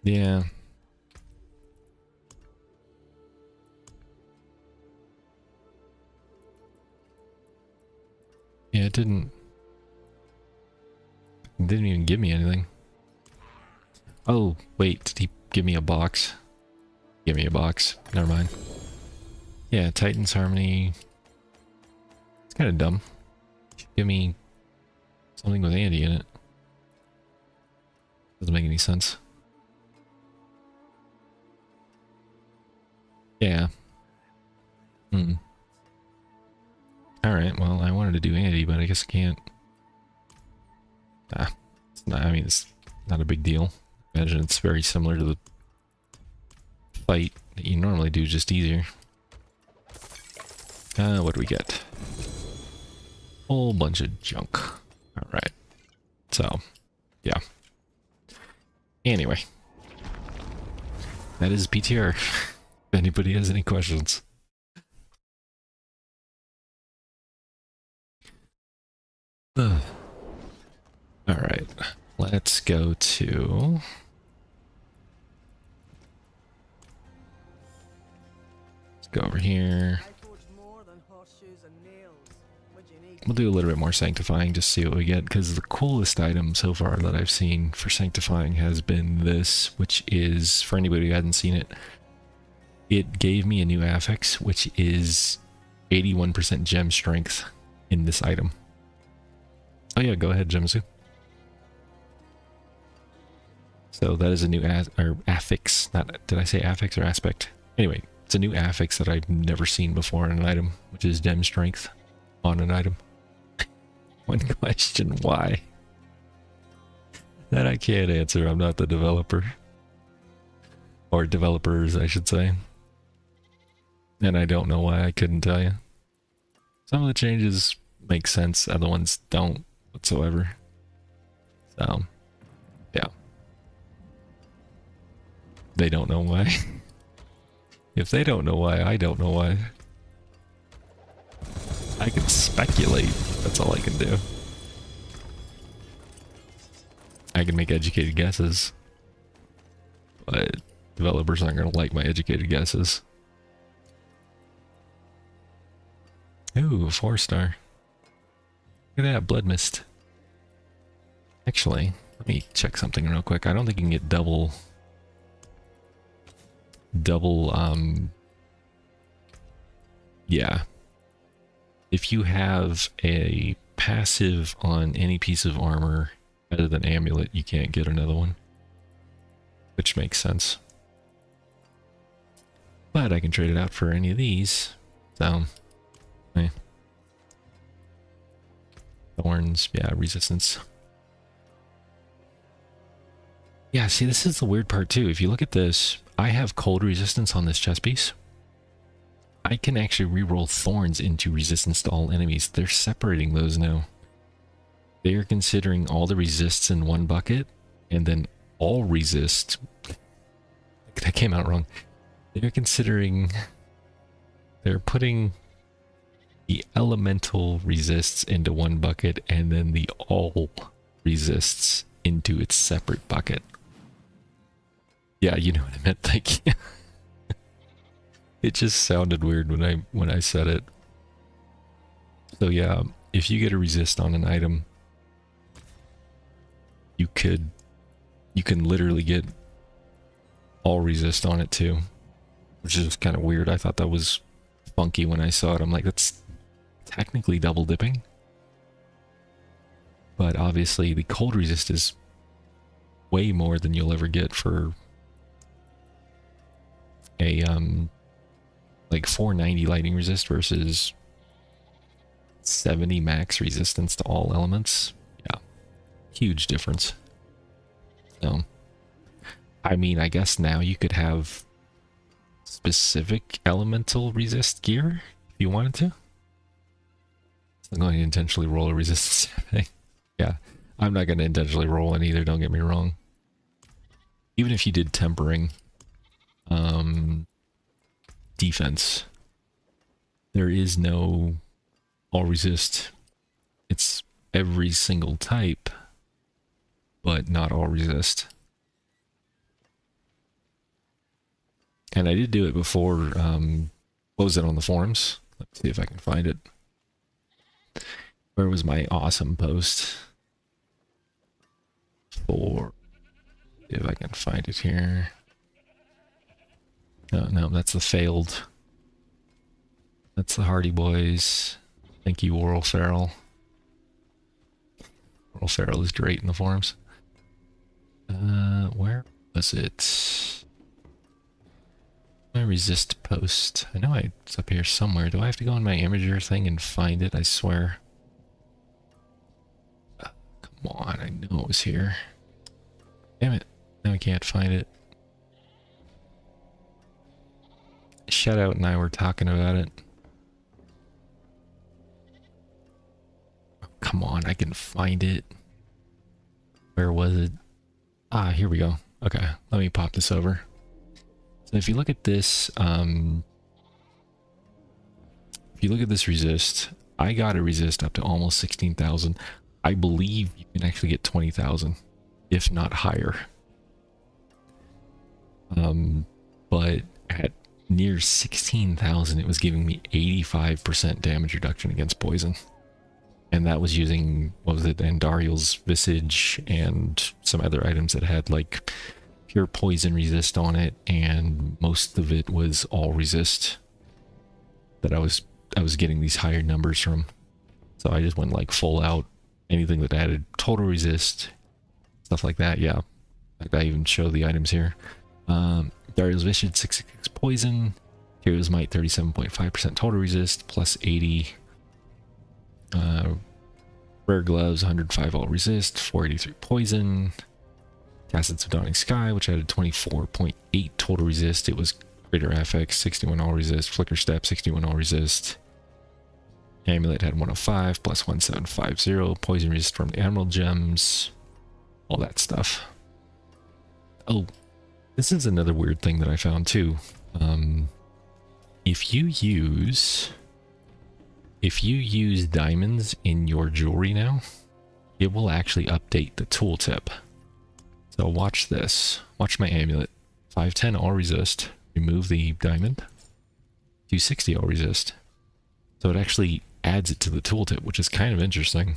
Yeah. Yeah, it didn't even give me anything. Oh, wait, did he give me a box? Give me a box. Never mind. Yeah, Titan's Harmony. It's kind of dumb. Give me something with Andy in it. Doesn't make any sense. Yeah. Alright, well, I wanted to do Andy, but I guess I can't. It's not, I mean, it's not a big deal. Imagine it's very similar to the fight that you normally do, just easier. What do we get? Whole bunch of junk. Alright. So, yeah. Anyway. That is PTR. If anybody has any questions. Alright. Let's go to... Let's go over here. We'll do a little bit more sanctifying, just see what we get, because the coolest item so far that I've seen for sanctifying has been this, which is, for anybody who hasn't seen it, it gave me a new affix, which is 81% gem strength in this item. Oh yeah, go ahead, Gemsu. So that is a new affix, not, did I say affix or aspect? Anyway, it's a new affix that I've never seen before in an item, which is gem strength on an item. One question, why? That I can't answer, I'm not the developer. Or developers, I should say. And I don't know why, I couldn't tell you. Some of the changes make sense, other ones don't whatsoever. So, yeah. They don't know why. If they don't know why, I don't know why. I can speculate. That's all I can do. I can make educated guesses. But developers aren't going to like my educated guesses. Ooh, 4-star. Look at that, Blood Mist. Actually, let me check something real quick. I don't think you can get double, yeah. If you have a passive on any piece of armor other than amulet, you can't get another one. Which makes sense. But I can trade it out for any of these. So, okay. Thorns, yeah, resistance. Yeah, see, this is the weird part too. If you look at this, I have cold resistance on this chest piece. I can actually reroll thorns into resistance to all enemies. They're separating those now. They are considering all the resists in one bucket, and then all resist. That came out wrong. They're considering. They're putting the elemental resists into one bucket, and then the all resists into its separate bucket. Yeah, you know what I meant. Like, it just sounded weird when I said it. So yeah, if you get a resist on an item, you can literally get all resist on it too, which is kind of weird. I thought that was funky when I saw it. I'm like, that's technically double dipping, but obviously the cold resist is way more than you'll ever get for a like 490 lightning resist versus 70 max resistance to all elements. Yeah, huge difference. So I mean, I guess now you could have specific elemental resist gear if you wanted to. I'm going to intentionally roll a resistance thing. Yeah, I'm not going to intentionally roll one either, don't get me wrong. Even if you did tempering defense, there is no all resist. It's every single type, but not all resist. And I did do it before. What was it on the forums? Let's see if I can find it. Where was my awesome post? For, if I can find it here. No, that's the failed. That's the Hardy Boys. Thank you, Oral Farrell. Oral Farrell is great in the forums. Where was it? My resist post. I know it's up here somewhere. Do I have to go on my Imager thing and find it? I swear. Come on, I know it was here. Damn it. Now I can't find it. Shoutout and I were talking about it. Oh, come on, I can find it. Where was it? Ah, here we go. Okay, let me pop this over. So if you look at this, if you look at this resist, I got a resist up to almost 16,000. I believe you can actually get 20,000, if not higher. But at near 16,000, it was giving me 85% damage reduction against poison. And that was using, what was it, Andariel's Visage and some other items that had like pure poison resist on it, and most of it was all resist that I was getting these higher numbers from. So I just went like full out, anything that added total resist, stuff like that. Yeah, like I even show the items here. Dariel's Visage 66 poison, Hero's Might 37.5% total resist, plus 80. Rare Gloves 105 all resist, 483 poison. Facets of Dawning Sky, which added 24.8 total resist. It was greater FX, 61 all resist. Flicker Step 61 all resist. Amulet had 105 plus 1750. Poison resist from the Emerald Gems. All that stuff. Oh, this is another weird thing that I found too. If you use diamonds in your jewelry now, it will actually update the tooltip. So watch this. Watch my amulet. 510 all resist. Remove the diamond. 260 all resist. So it actually adds it to the tooltip, which is kind of interesting.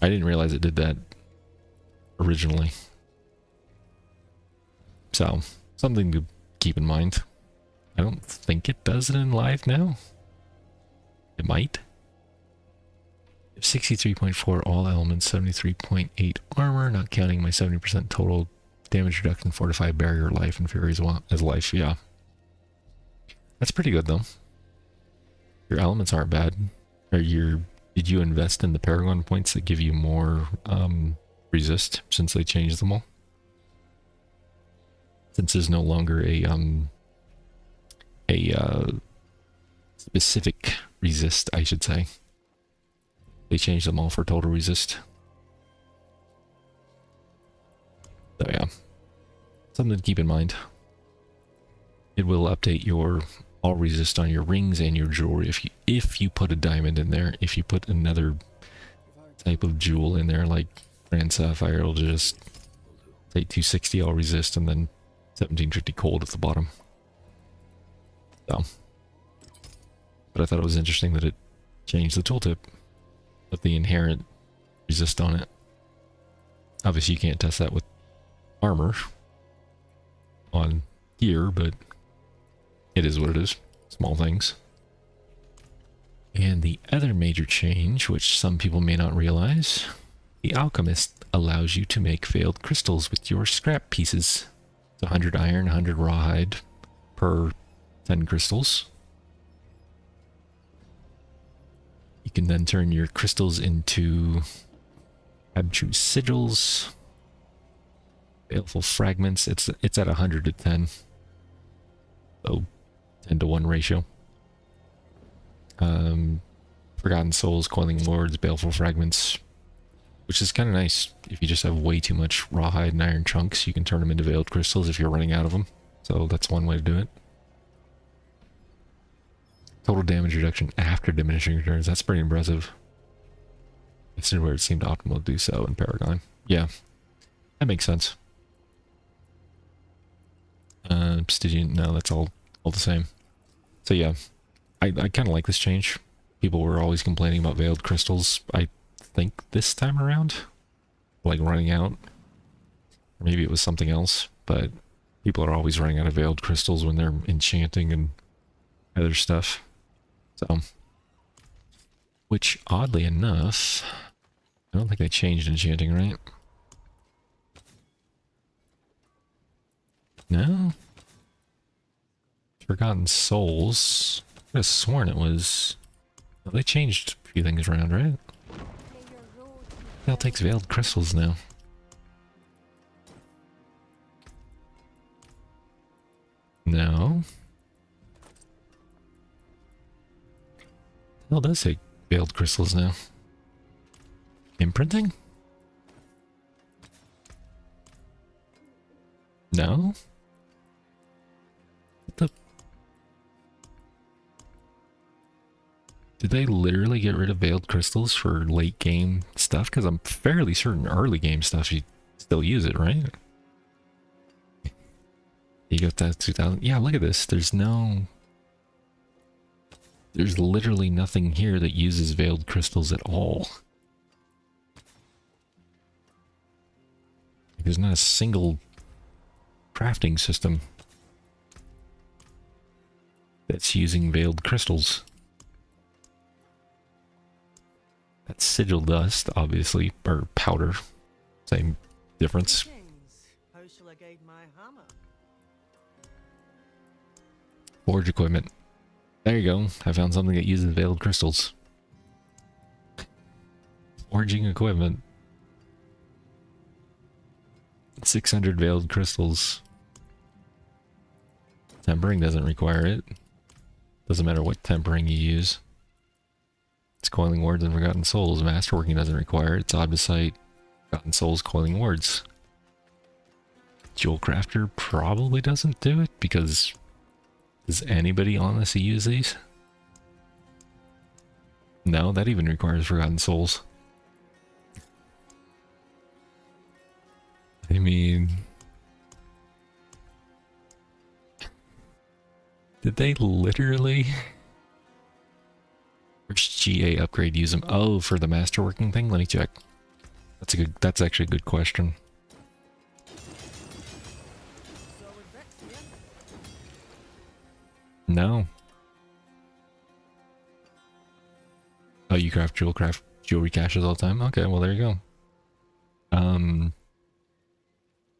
I didn't realize it did that originally. So, something to keep in mind. I don't think it does it in live now. It might. 63.4 all elements, 73.8 armor, not counting my 70% total damage reduction, fortified barrier, life, and fury as life. Yeah. That's pretty good though. Your elements aren't bad. Did you invest in the Paragon points that give you more resist since they changed them all? Since there's no longer a specific resist, I should say. They changed them all for total resist. So yeah, something to keep in mind. It will update your all resist on your rings and your jewelry if you put a diamond in there. If you put another type of jewel in there, like grand sapphire, it'll just say 260 all resist and then 1750 cold at the bottom. So, but I thought it was interesting that it changed the tooltip with the inherent resist on it. Obviously, you can't test that with armor on gear, but it is what it is. Small things. And the other major change, which some people may not realize, the Alchemist allows you to make veiled crystals with your scrap pieces. It's 100 iron, 100 rawhide per 10 crystals. You can then turn your crystals into abstruse sigils, baleful fragments. It's at 100 to 10. So 10 to 1 ratio. Forgotten Souls, Coiling Lords, Baleful Fragments, which is kind of nice. If you just have way too much rawhide and iron chunks, you can turn them into veiled crystals if you're running out of them. So that's one way to do it. Total damage reduction after diminishing returns. That's pretty impressive. This is where it seemed optimal to do so in Paragon. Yeah, that makes sense. Stygian, no, that's all the same. So yeah, I kind of like this change. People were always complaining about veiled crystals. I think this time around, like running out, or maybe it was something else, but people are always running out of veiled crystals when they're enchanting and other stuff. So, which oddly enough, I don't think they changed enchanting, right? No? Forgotten Souls. I could have sworn it was... Well, they changed a few things around, right? It takes veiled crystals now. No. Well, it does take veiled crystals now. Imprinting? No? What the... Did they literally get rid of veiled crystals for late game stuff? Because I'm fairly certain early game stuff you still use it, right? You got that 2000. Yeah, look at this. There's literally nothing here that uses veiled crystals at all. There's not a single crafting system that's using veiled crystals. That's sigil dust, obviously, or powder. Same difference. Forge equipment. There you go. I found something that uses veiled crystals. Forging equipment. 600 veiled crystals. Tempering doesn't require it. Doesn't matter what tempering you use. It's Coiling Words and Forgotten Souls. Masterworking doesn't require it. It's Obdicite, Forgotten Souls, Coiling Words. Jewel Crafter probably doesn't do it because does anybody honestly use these? No, that even requires Forgotten Souls. I mean... Did they literally... First GA upgrade use them? Oh, for the masterworking thing? Let me check. That's actually a good question. No. Oh, you craft jewelry caches all the time? Okay, well there you go.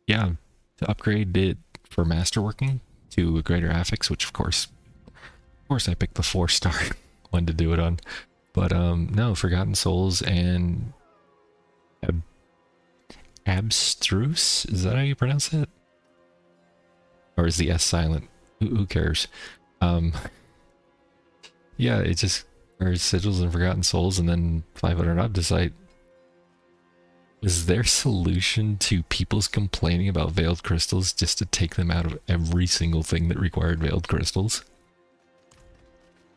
Yeah, to upgrade it for masterworking to a greater affix, which of course I picked the 4-star one to do it on. But no, Forgotten Souls and Abstruse, is that how you pronounce it? Or is the S silent? Who cares? Yeah, it's just or sigils and forgotten souls, and then 500 Obdicite. Is their solution to people's complaining about veiled crystals just to take them out of every single thing that required veiled crystals?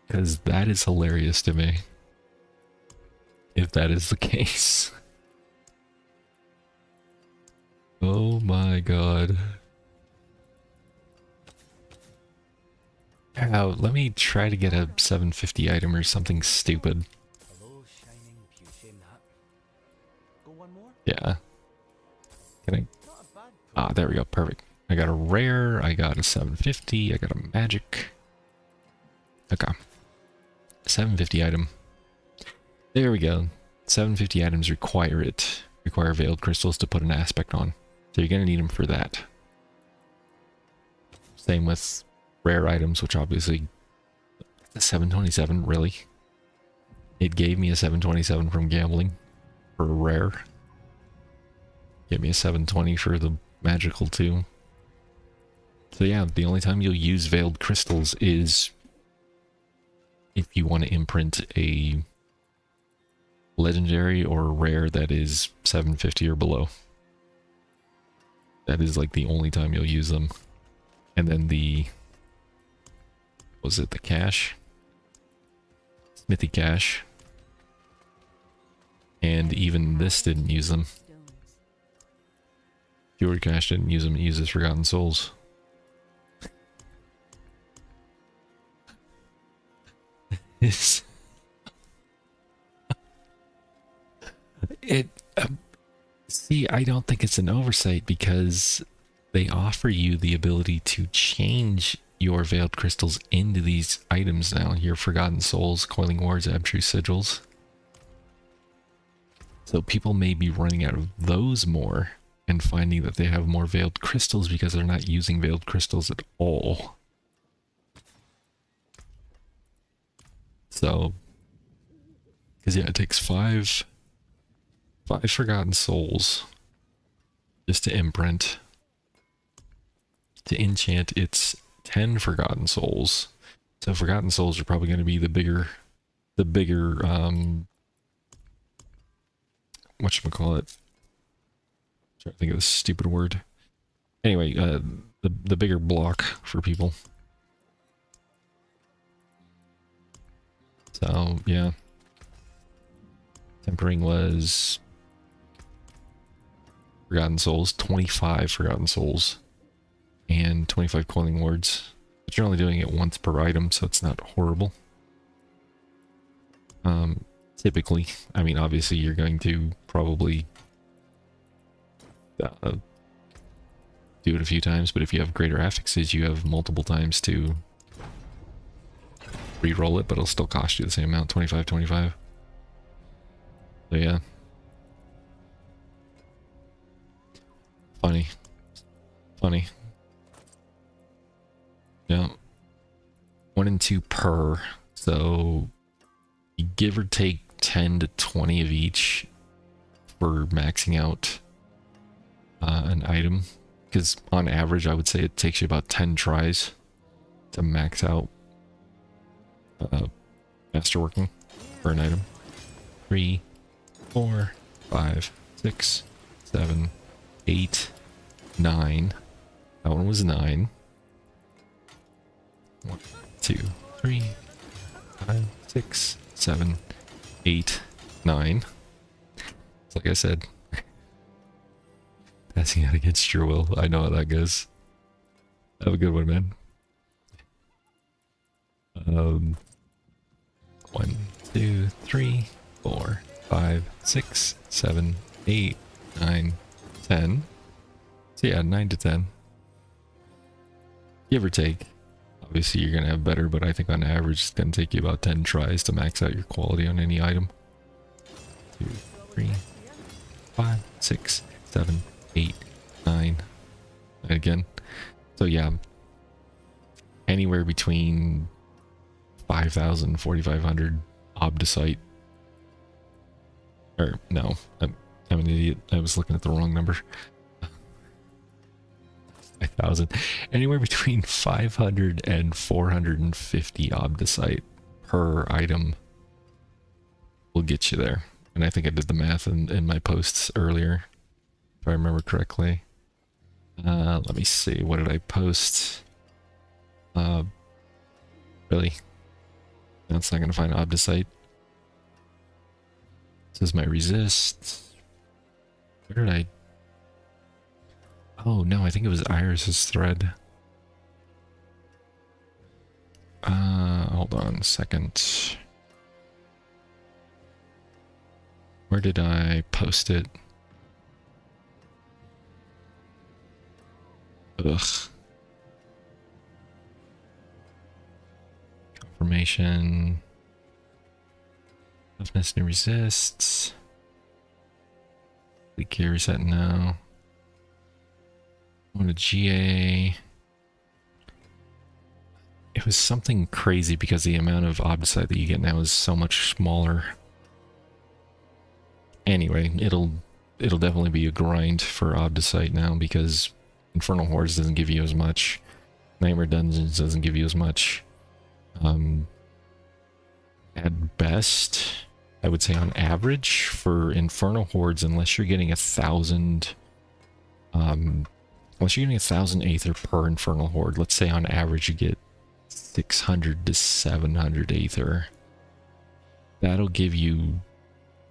Because that is hilarious to me, if that is the case. Oh my god. Oh, let me try to get a 750 item or something stupid. Yeah. Can I? Ah, there we go. Perfect. I got a rare, I got a 750, I got a magic. Okay. 750 item. There we go. 750 items require it. Require veiled crystals to put an aspect on. So you're going to need them for that. Same with rare items, which obviously... A 727, really? It gave me a 727 from gambling for a rare. Gave me a 720 for the magical too. So yeah, the only time you'll use veiled crystals is if you want to imprint a legendary or rare that is 750 or below. That is like the only time you'll use them. And then the... Was it the cache? Smithy cache. And even this didn't use them. Fjord cache didn't use them, it uses Forgotten Souls. See, I don't think it's an oversight because they offer you the ability to change your veiled crystals into these items now. Your Forgotten Souls, Coiling Wards, Abstruse Sigils. So people may be running out of those more and finding that they have more veiled crystals because they're not using veiled crystals at all. So, because yeah, it takes five Forgotten Souls just to imprint. To enchant, it's 10 Forgotten Souls. So Forgotten Souls are probably going to be the bigger, whatchamacallit? Trying to think of this stupid word. Anyway, the bigger block for people. So, yeah. Tempering was Forgotten Souls, 25 Forgotten Souls, and 25 Coiling Wards. But you're only doing it once per item, so it's not horrible. Typically, I mean, obviously you're going to probably do it a few times, but if you have greater affixes, you have multiple times to re-roll it, but it'll still cost you the same amount, 25. So yeah. Funny. Yeah. 1 and 2 per, so you give or take 10 to 20 of each for maxing out an item, because on average I would say it takes you about 10 tries to max out masterworking for an item. 3, 4, 5, 6, 7, 8, 9. That one was 9. 1, 2, 3, 5, 6, 7, 8, 9. It's like I said, passing out against your will. I know how that goes. Have a good one, man. 1, 2, 3, 4, 5, 6, 7, 8, 9, 10. So yeah, 9 to 10. Give or take. Obviously you're gonna have better, but I think on average it's gonna take you about 10 tries to max out your quality on any item. 2, 3, 5, 6, 7, 8, 9. And again. So yeah. Anywhere between 5,000 and 4,500 Obdicite. Or no, I'm an idiot. I was looking at the wrong number. 5,000. Anywhere between 500 and 450 Obdicite per item will get you there. And I think I did the math in my posts earlier, if I remember correctly. Let me see, what did I post? Really? That's not going to find Obdicite. This is my resist. Where did I... Oh, no, I think it was Iris's thread. Hold on a second. Where did I post it? Ugh. Confirmation. Toughness new resists. Click here, reset now. Go to GA. It was something crazy because the amount of Obdicite that you get now is so much smaller. Anyway, it'll definitely be a grind for Obdicite now because Infernal Hordes doesn't give you as much. Nightmare Dungeons doesn't give you as much. At best, I would say on average for Infernal Hordes, unless you're getting 1,000, unless you're getting 1,000 Aether per Infernal Horde, let's say on average you get 600 to 700 Aether. That'll give you,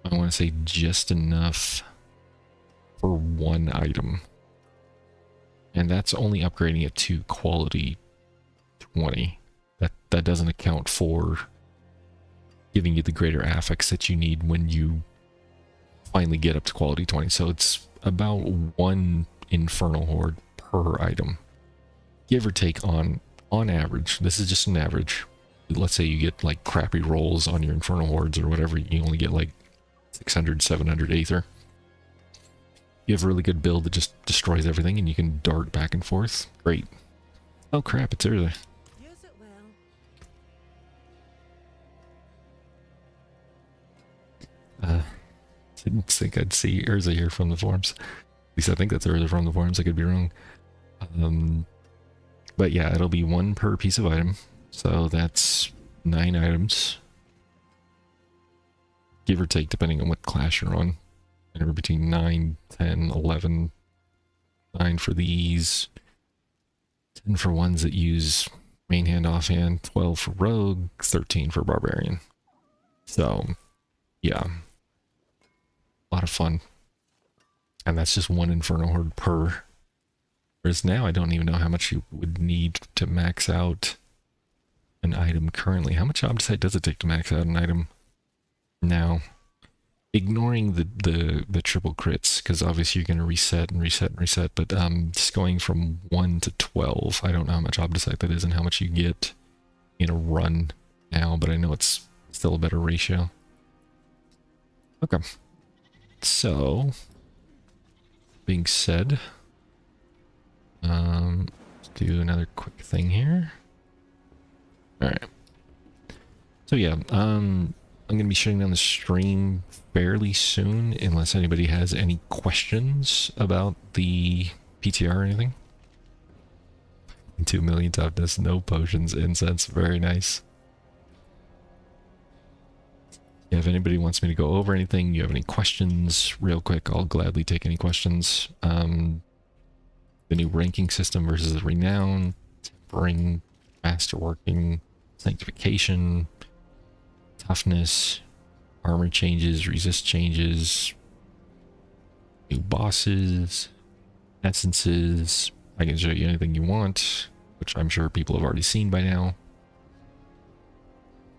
I want to say, just enough for one item. And that's only upgrading it to quality 20. That doesn't account for giving you the greater affix that you need when you finally get up to quality 20. So it's about one Infernal Horde per item, give or take on average. This is just an average. Let's say you get like crappy rolls on your Infernal Hordes or whatever, you only get like 600, 700 Aether. You have a really good build that just destroys everything and you can dart back and forth. Great. Oh crap, it's early. Use it well. Didn't think I'd see Urza here from the forums. At least I think that's Urza from the forums, I could be wrong. But yeah, it'll be one per piece of item. So that's 9 items. Give or take, depending on what class you're on. Anywhere between 9, 10, 11. 9 for these. 10 for ones that use main hand, offhand. 12 for rogue. 13 for barbarian. So, yeah. A lot of fun. And that's just one Infernal Horde per. Whereas now I don't even know how much you would need to max out an item currently. How much Obdicite does it take to max out an item now? Ignoring the triple crits, because obviously you're going to reset and reset and reset, but just going from 1 to 12, I don't know how much Obdicite that is and how much you get in a run now, but I know it's still a better ratio. Okay. So, being said, let's do another quick thing here. Alright. So yeah, I'm going to be shutting down the stream fairly soon, unless anybody has any questions about the PTR or anything. 2 million toughness, no potions, incense, very nice. Yeah, if anybody wants me to go over anything, you have any questions, real quick, I'll gladly take any questions. The new ranking system versus the renown, tempering, masterworking, sanctification, toughness, armor changes, resist changes, new bosses, essences. I can show you anything you want, which I'm sure people have already seen by now.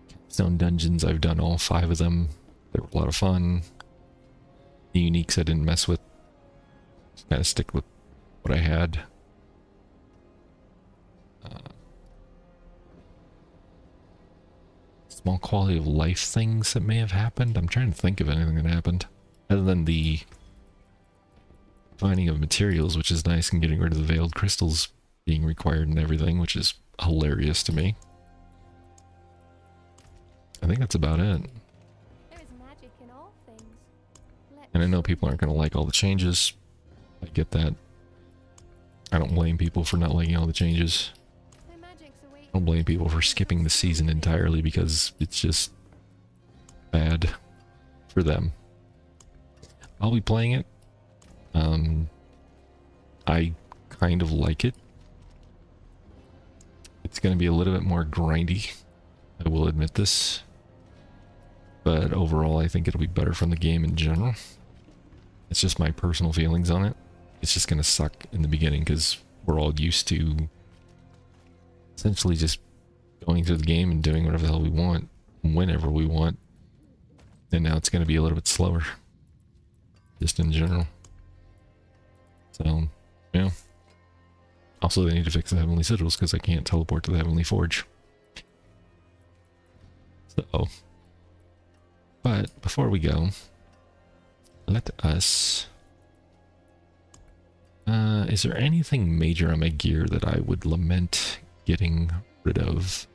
Capstone dungeons, I've done all 5 of them. They were a lot of fun. The uniques I didn't mess with. Just kind of stick with what I had. Small quality of life things that may have happened. I'm trying to think of anything that happened. Other than the finding of materials, which is nice, and getting rid of the veiled crystals being required and everything, which is hilarious to me. I think that's about it. There is magic in all things. And I know people aren't going to like all the changes. I get that. I don't blame people for not liking all the changes. I don't blame people for skipping the season entirely because it's just bad. for them. I'll be playing it. I kind of like it. It's going to be a little bit more grindy. I will admit this. But overall, I think it'll be better from the game in general. It's just my personal feelings on it. It's just going to suck in the beginning because we're all used to essentially just going through the game and doing whatever the hell we want, whenever we want. And now it's going to be a little bit slower. Just in general. So, yeah. Also, they need to fix the Heavenly Sigils because I can't teleport to the Heavenly Forge. So, but before we go, let us... is there anything major on my gear that I would lament getting rid of?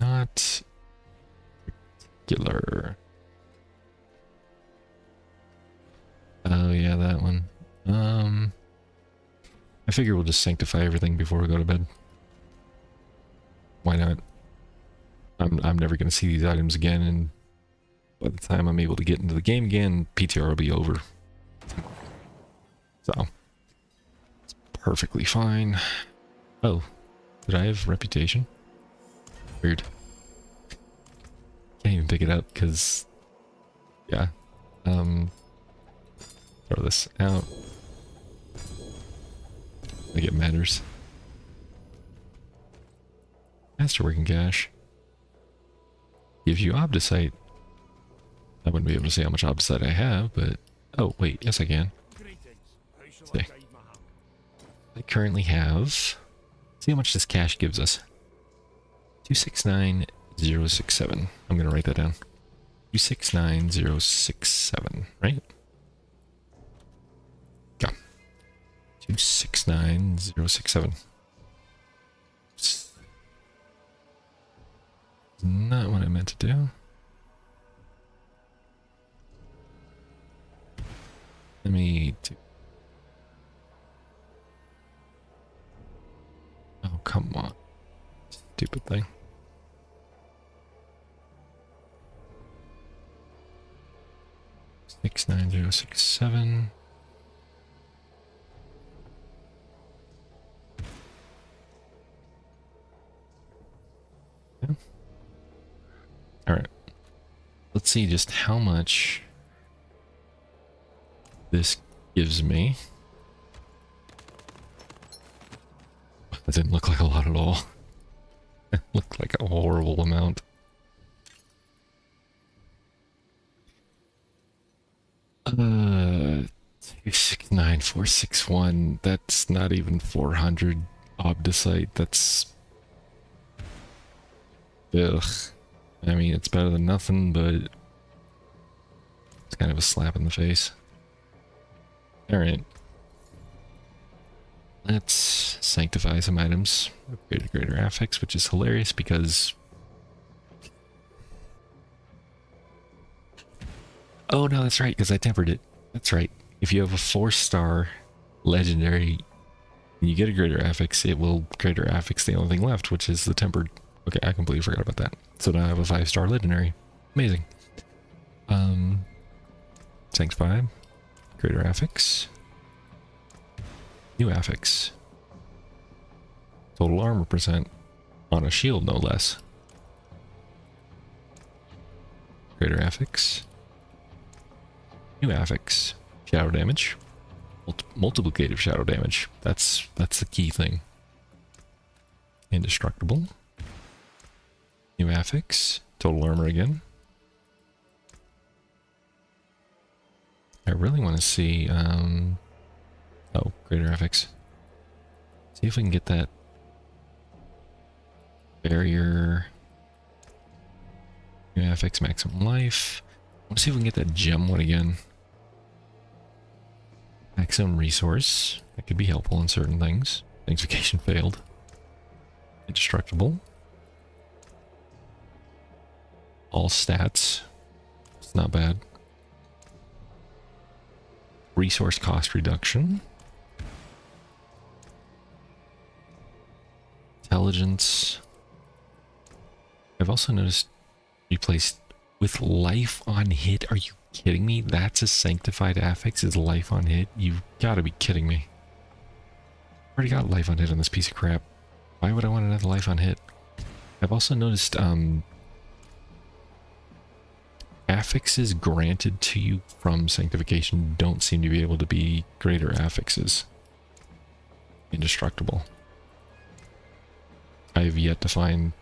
Not particular. Oh yeah, that one. I figure we'll just sanctify everything before we go to bed. Why not? I'm never gonna see these items again, and by the time I'm able to get into the game again, PTR will be over. So it's perfectly fine. Oh, did I have reputation? Weird. Can't even pick it up because, yeah. Throw this out. I think it matters. Masterworking cache gives you Obdicite. I wouldn't be able to say how much Obdicite I have, but oh wait, yes I can. See. I currently have. See how much this cache gives us. 269067. I'm gonna write that down. 269067, right? Yeah. 269067. Not what I meant to do. Let me do... Oh, come on. Stupid thing. Six nine zero six seven. Yeah. All right. Let's see just how much this gives me. That didn't look like a lot at all. It looked like a horrible amount. Uh, 269461. That's not even 400 Obdicite. That's... Ugh. I mean, it's better than nothing, but it's kind of a slap in the face. Alright. Let's sanctify some items. Upgrade to greater affix, which is hilarious because... Oh no, that's right, because I tempered it. That's right. If you have a 4-star legendary and you get a greater affix, it will greater affix the only thing left, which is the tempered. Okay, I completely forgot about that. So now I have a 5-star legendary. Amazing. Sanctify. Greater affix. New affix. Total armor percent. On a shield, no less. Greater affix. New affix. Shadow damage. Multiplicative shadow damage. That's the key thing. Indestructible. New affix. Total armor again. I really want to see, oh, greater affix. See if we can get that barrier. New affix, maximum life. I want to see if we can get that gem one again. Maximum resource. That could be helpful in certain things. Sanctification failed. Indestructible. All stats. It's not bad. Resource cost reduction. Intelligence. I've also noticed replaced with life on hit. Are you kidding me? That's a sanctified affix is life on hit? You've got to be kidding me. Already got life on hit on this piece of crap. Why would I want another life on hit? I've also noticed affixes granted to you from sanctification don't seem to be able to be greater affixes. Indestructible. I have yet to find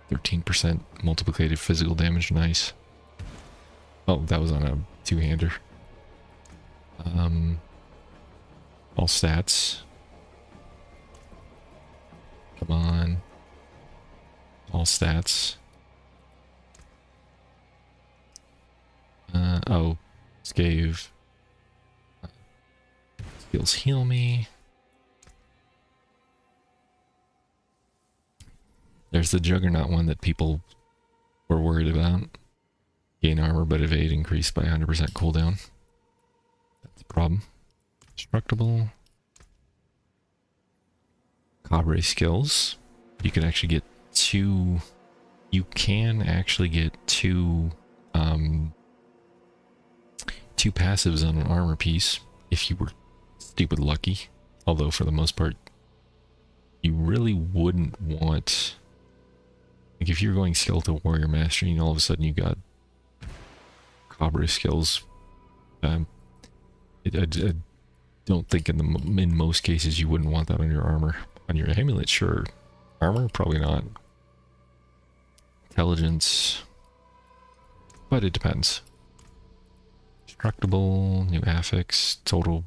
13% multiplicated physical damage. Nice. Oh, that was on a two-hander. All stats. Come on. All stats. Oh, Scave. Skills heal me. There's the Juggernaut one that people were worried about. Gain armor, but evade increased by 100% cooldown. That's a problem. Destructible. Cabre skills. You can actually get two... You can actually get two passives on an armor piece if you were stupid lucky. Although for the most part, you really wouldn't want... Like if you're going Skeletal Warrior Mastery and all of a sudden you got Cabre skills, I don't think in most cases you wouldn't want that on your armor. On your amulet, sure. Armor, probably not. Intelligence, but it depends. Destructible, new affix, total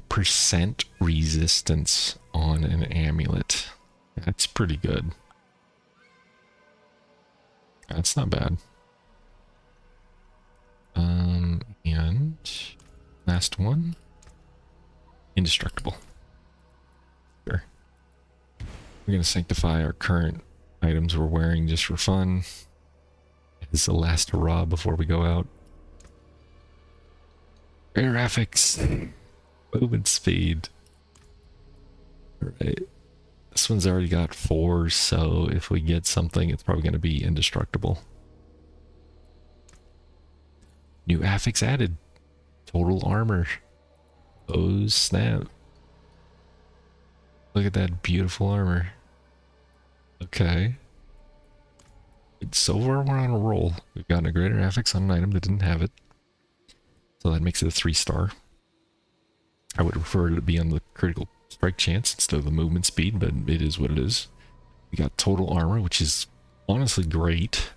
percent resistance on an amulet. That's pretty good. That's not bad. And last one, indestructible. Sure. We're gonna sanctify our current items we're wearing just for fun. It's the last hurrah before we go out. Rare affix, movement speed. Alright. This one's already got 4, so if we get something, it's probably going to be indestructible. New affix added. Total armor. Oh snap. Look at that beautiful armor. Okay. So far we're on a roll. We've gotten a greater affix on an item that didn't have it. So that makes it a 3-star. I would prefer it to be on the critical strike chance instead of the movement speed, but it is what it is. We got total armor, which is honestly great.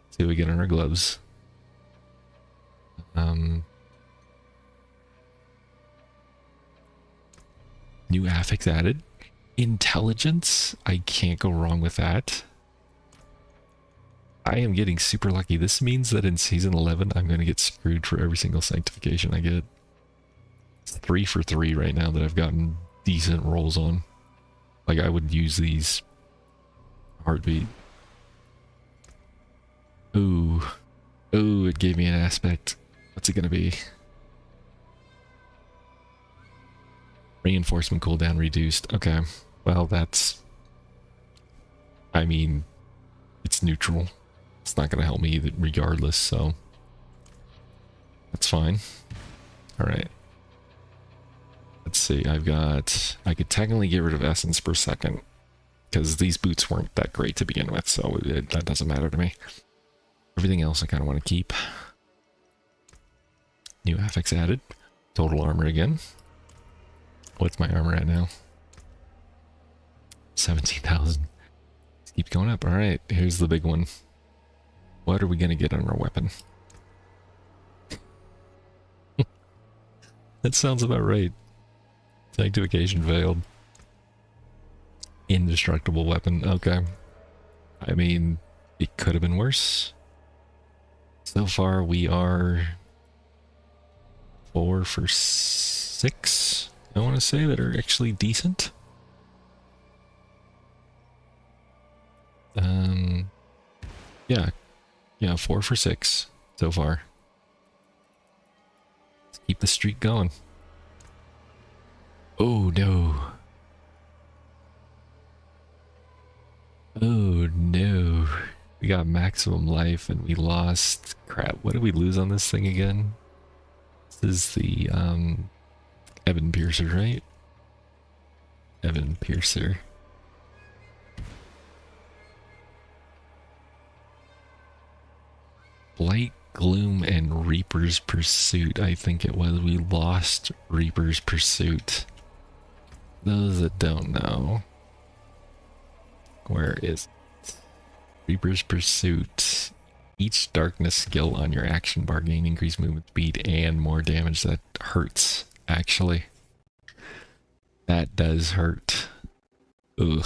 Let's see what we get on our gloves. New affix added. Intelligence. I can't go wrong with that. I am getting super lucky. This means that in season 11, I'm going to get screwed for every single sanctification I get. It's 3 for 3 right now that I've gotten decent rolls on. Like, I would use these. Heartbeat. Ooh. Ooh, it gave me an aspect. What's it going to be? Reinforcement cooldown reduced. Okay. Well, that's... I mean, it's neutral. It's not going to help me regardless, so... That's fine. Alright. Let's see, I've got... I could technically get rid of essence per second, because these boots weren't that great to begin with, so that doesn't matter to me. Everything else I kind of want to keep. New affix added. Total armor again. What's my armor at now? 17,000. Keeps going up. Alright, here's the big one. What are we going to get on our weapon? That sounds about right. Sanctification failed. Indestructible weapon. Okay. I mean, it could have been worse. So far, we are 4 for 6. I want to say that are actually decent. Yeah, 4 for 6 so far. Let's keep the streak going. Oh no. Oh no. We got maximum life and we lost. Crap, what did we lose on this thing again? This is the Evan Piercer, right? Evan Piercer. Blight, Gloom, and Reaper's Pursuit. I think it was. We lost Reaper's Pursuit. Those that don't know. Where is it? Reaper's Pursuit. Each darkness skill on your action bar gain increased movement speed and more damage. That hurts, actually. That does hurt. Ugh.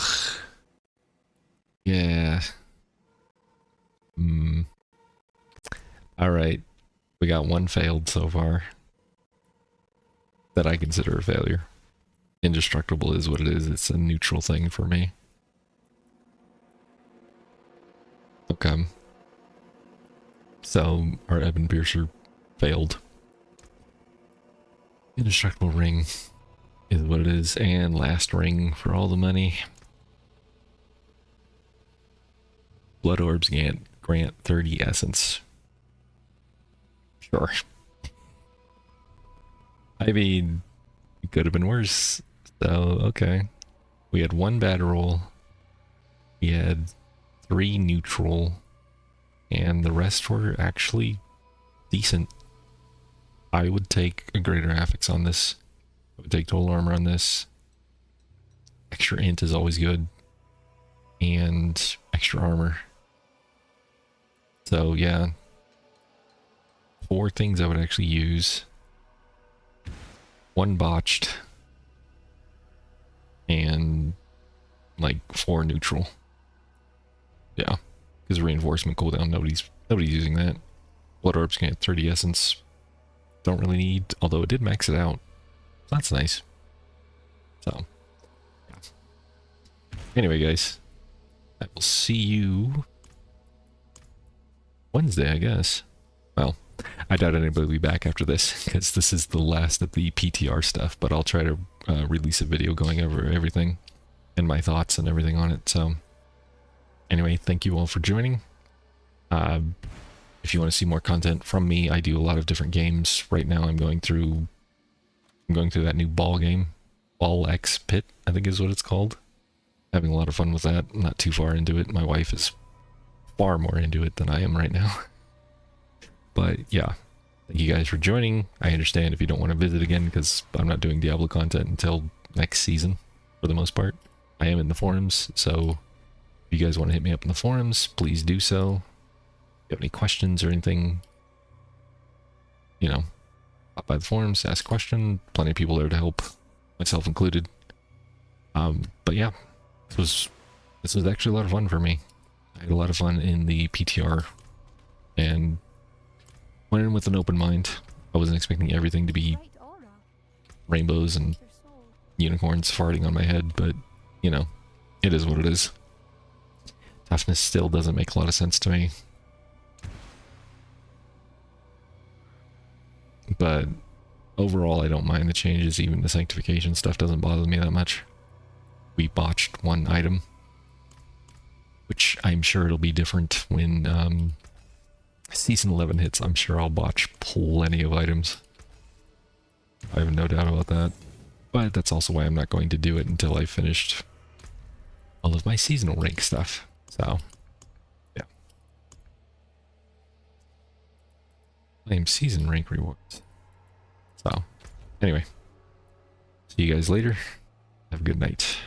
Yeah. Alright. We got one failed so far. That I consider a failure. Indestructible is what it is. It's a neutral thing for me. Okay. So, our Evan Piercer failed. Indestructible ring is what it is. And last ring for all the money. Blood orbs grant 30 essence. Sure. I mean, it could have been worse. So, okay. We had one bad roll. We had 3 neutral. And the rest were actually decent. I would take a greater affix on this. I would take total armor on this. Extra int is always good. And extra armor. So, yeah. 4 things I would actually use. 1 botched. And like 4 neutral. Yeah. Because reinforcement cooldown, nobody's using that. Blood orbs can get 30 essence. Don't really need, although it did max it out. That's nice. So, yeah. Anyway, guys, I will see you Wednesday, I guess. Well, I doubt anybody will be back after this, because this is the last of the PTR stuff, but I'll try to release a video going over everything and my thoughts and everything on it. So, anyway, thank you all for joining. If you want to see more content from me, I do a lot of different games. Right now I'm going through that new ball game. Ball X Pit, I think is what it's called. Having a lot of fun with that. I'm not too far into it. My wife is far more into it than I am right now. But yeah, thank you guys for joining. I understand if you don't want to visit again, because I'm not doing Diablo content until next season, for the most part. I am in the forums, so if you guys want to hit me up in the forums, please do so. If you have any questions or anything, you know, pop by the forums, ask a question. Plenty of people there to help, myself included. But yeah, this was actually a lot of fun for me. I had a lot of fun in the PTR and went in with an open mind. I wasn't expecting everything to be Bright aura. rainbows and Their soul. unicorns farting on my head, but you know, it is what it is. Toughness still doesn't make a lot of sense to me. But overall, I don't mind the changes. Even the sanctification stuff doesn't bother me that much. We botched 1 item, which I'm sure it'll be different when Season 11 hits. I'm sure I'll botch plenty of items. I have no doubt about that. But that's also why I'm not going to do it until I've finished all of my seasonal rank stuff. So, yeah. Claim season rank rewards. So, anyway. See you guys later. Have a good night.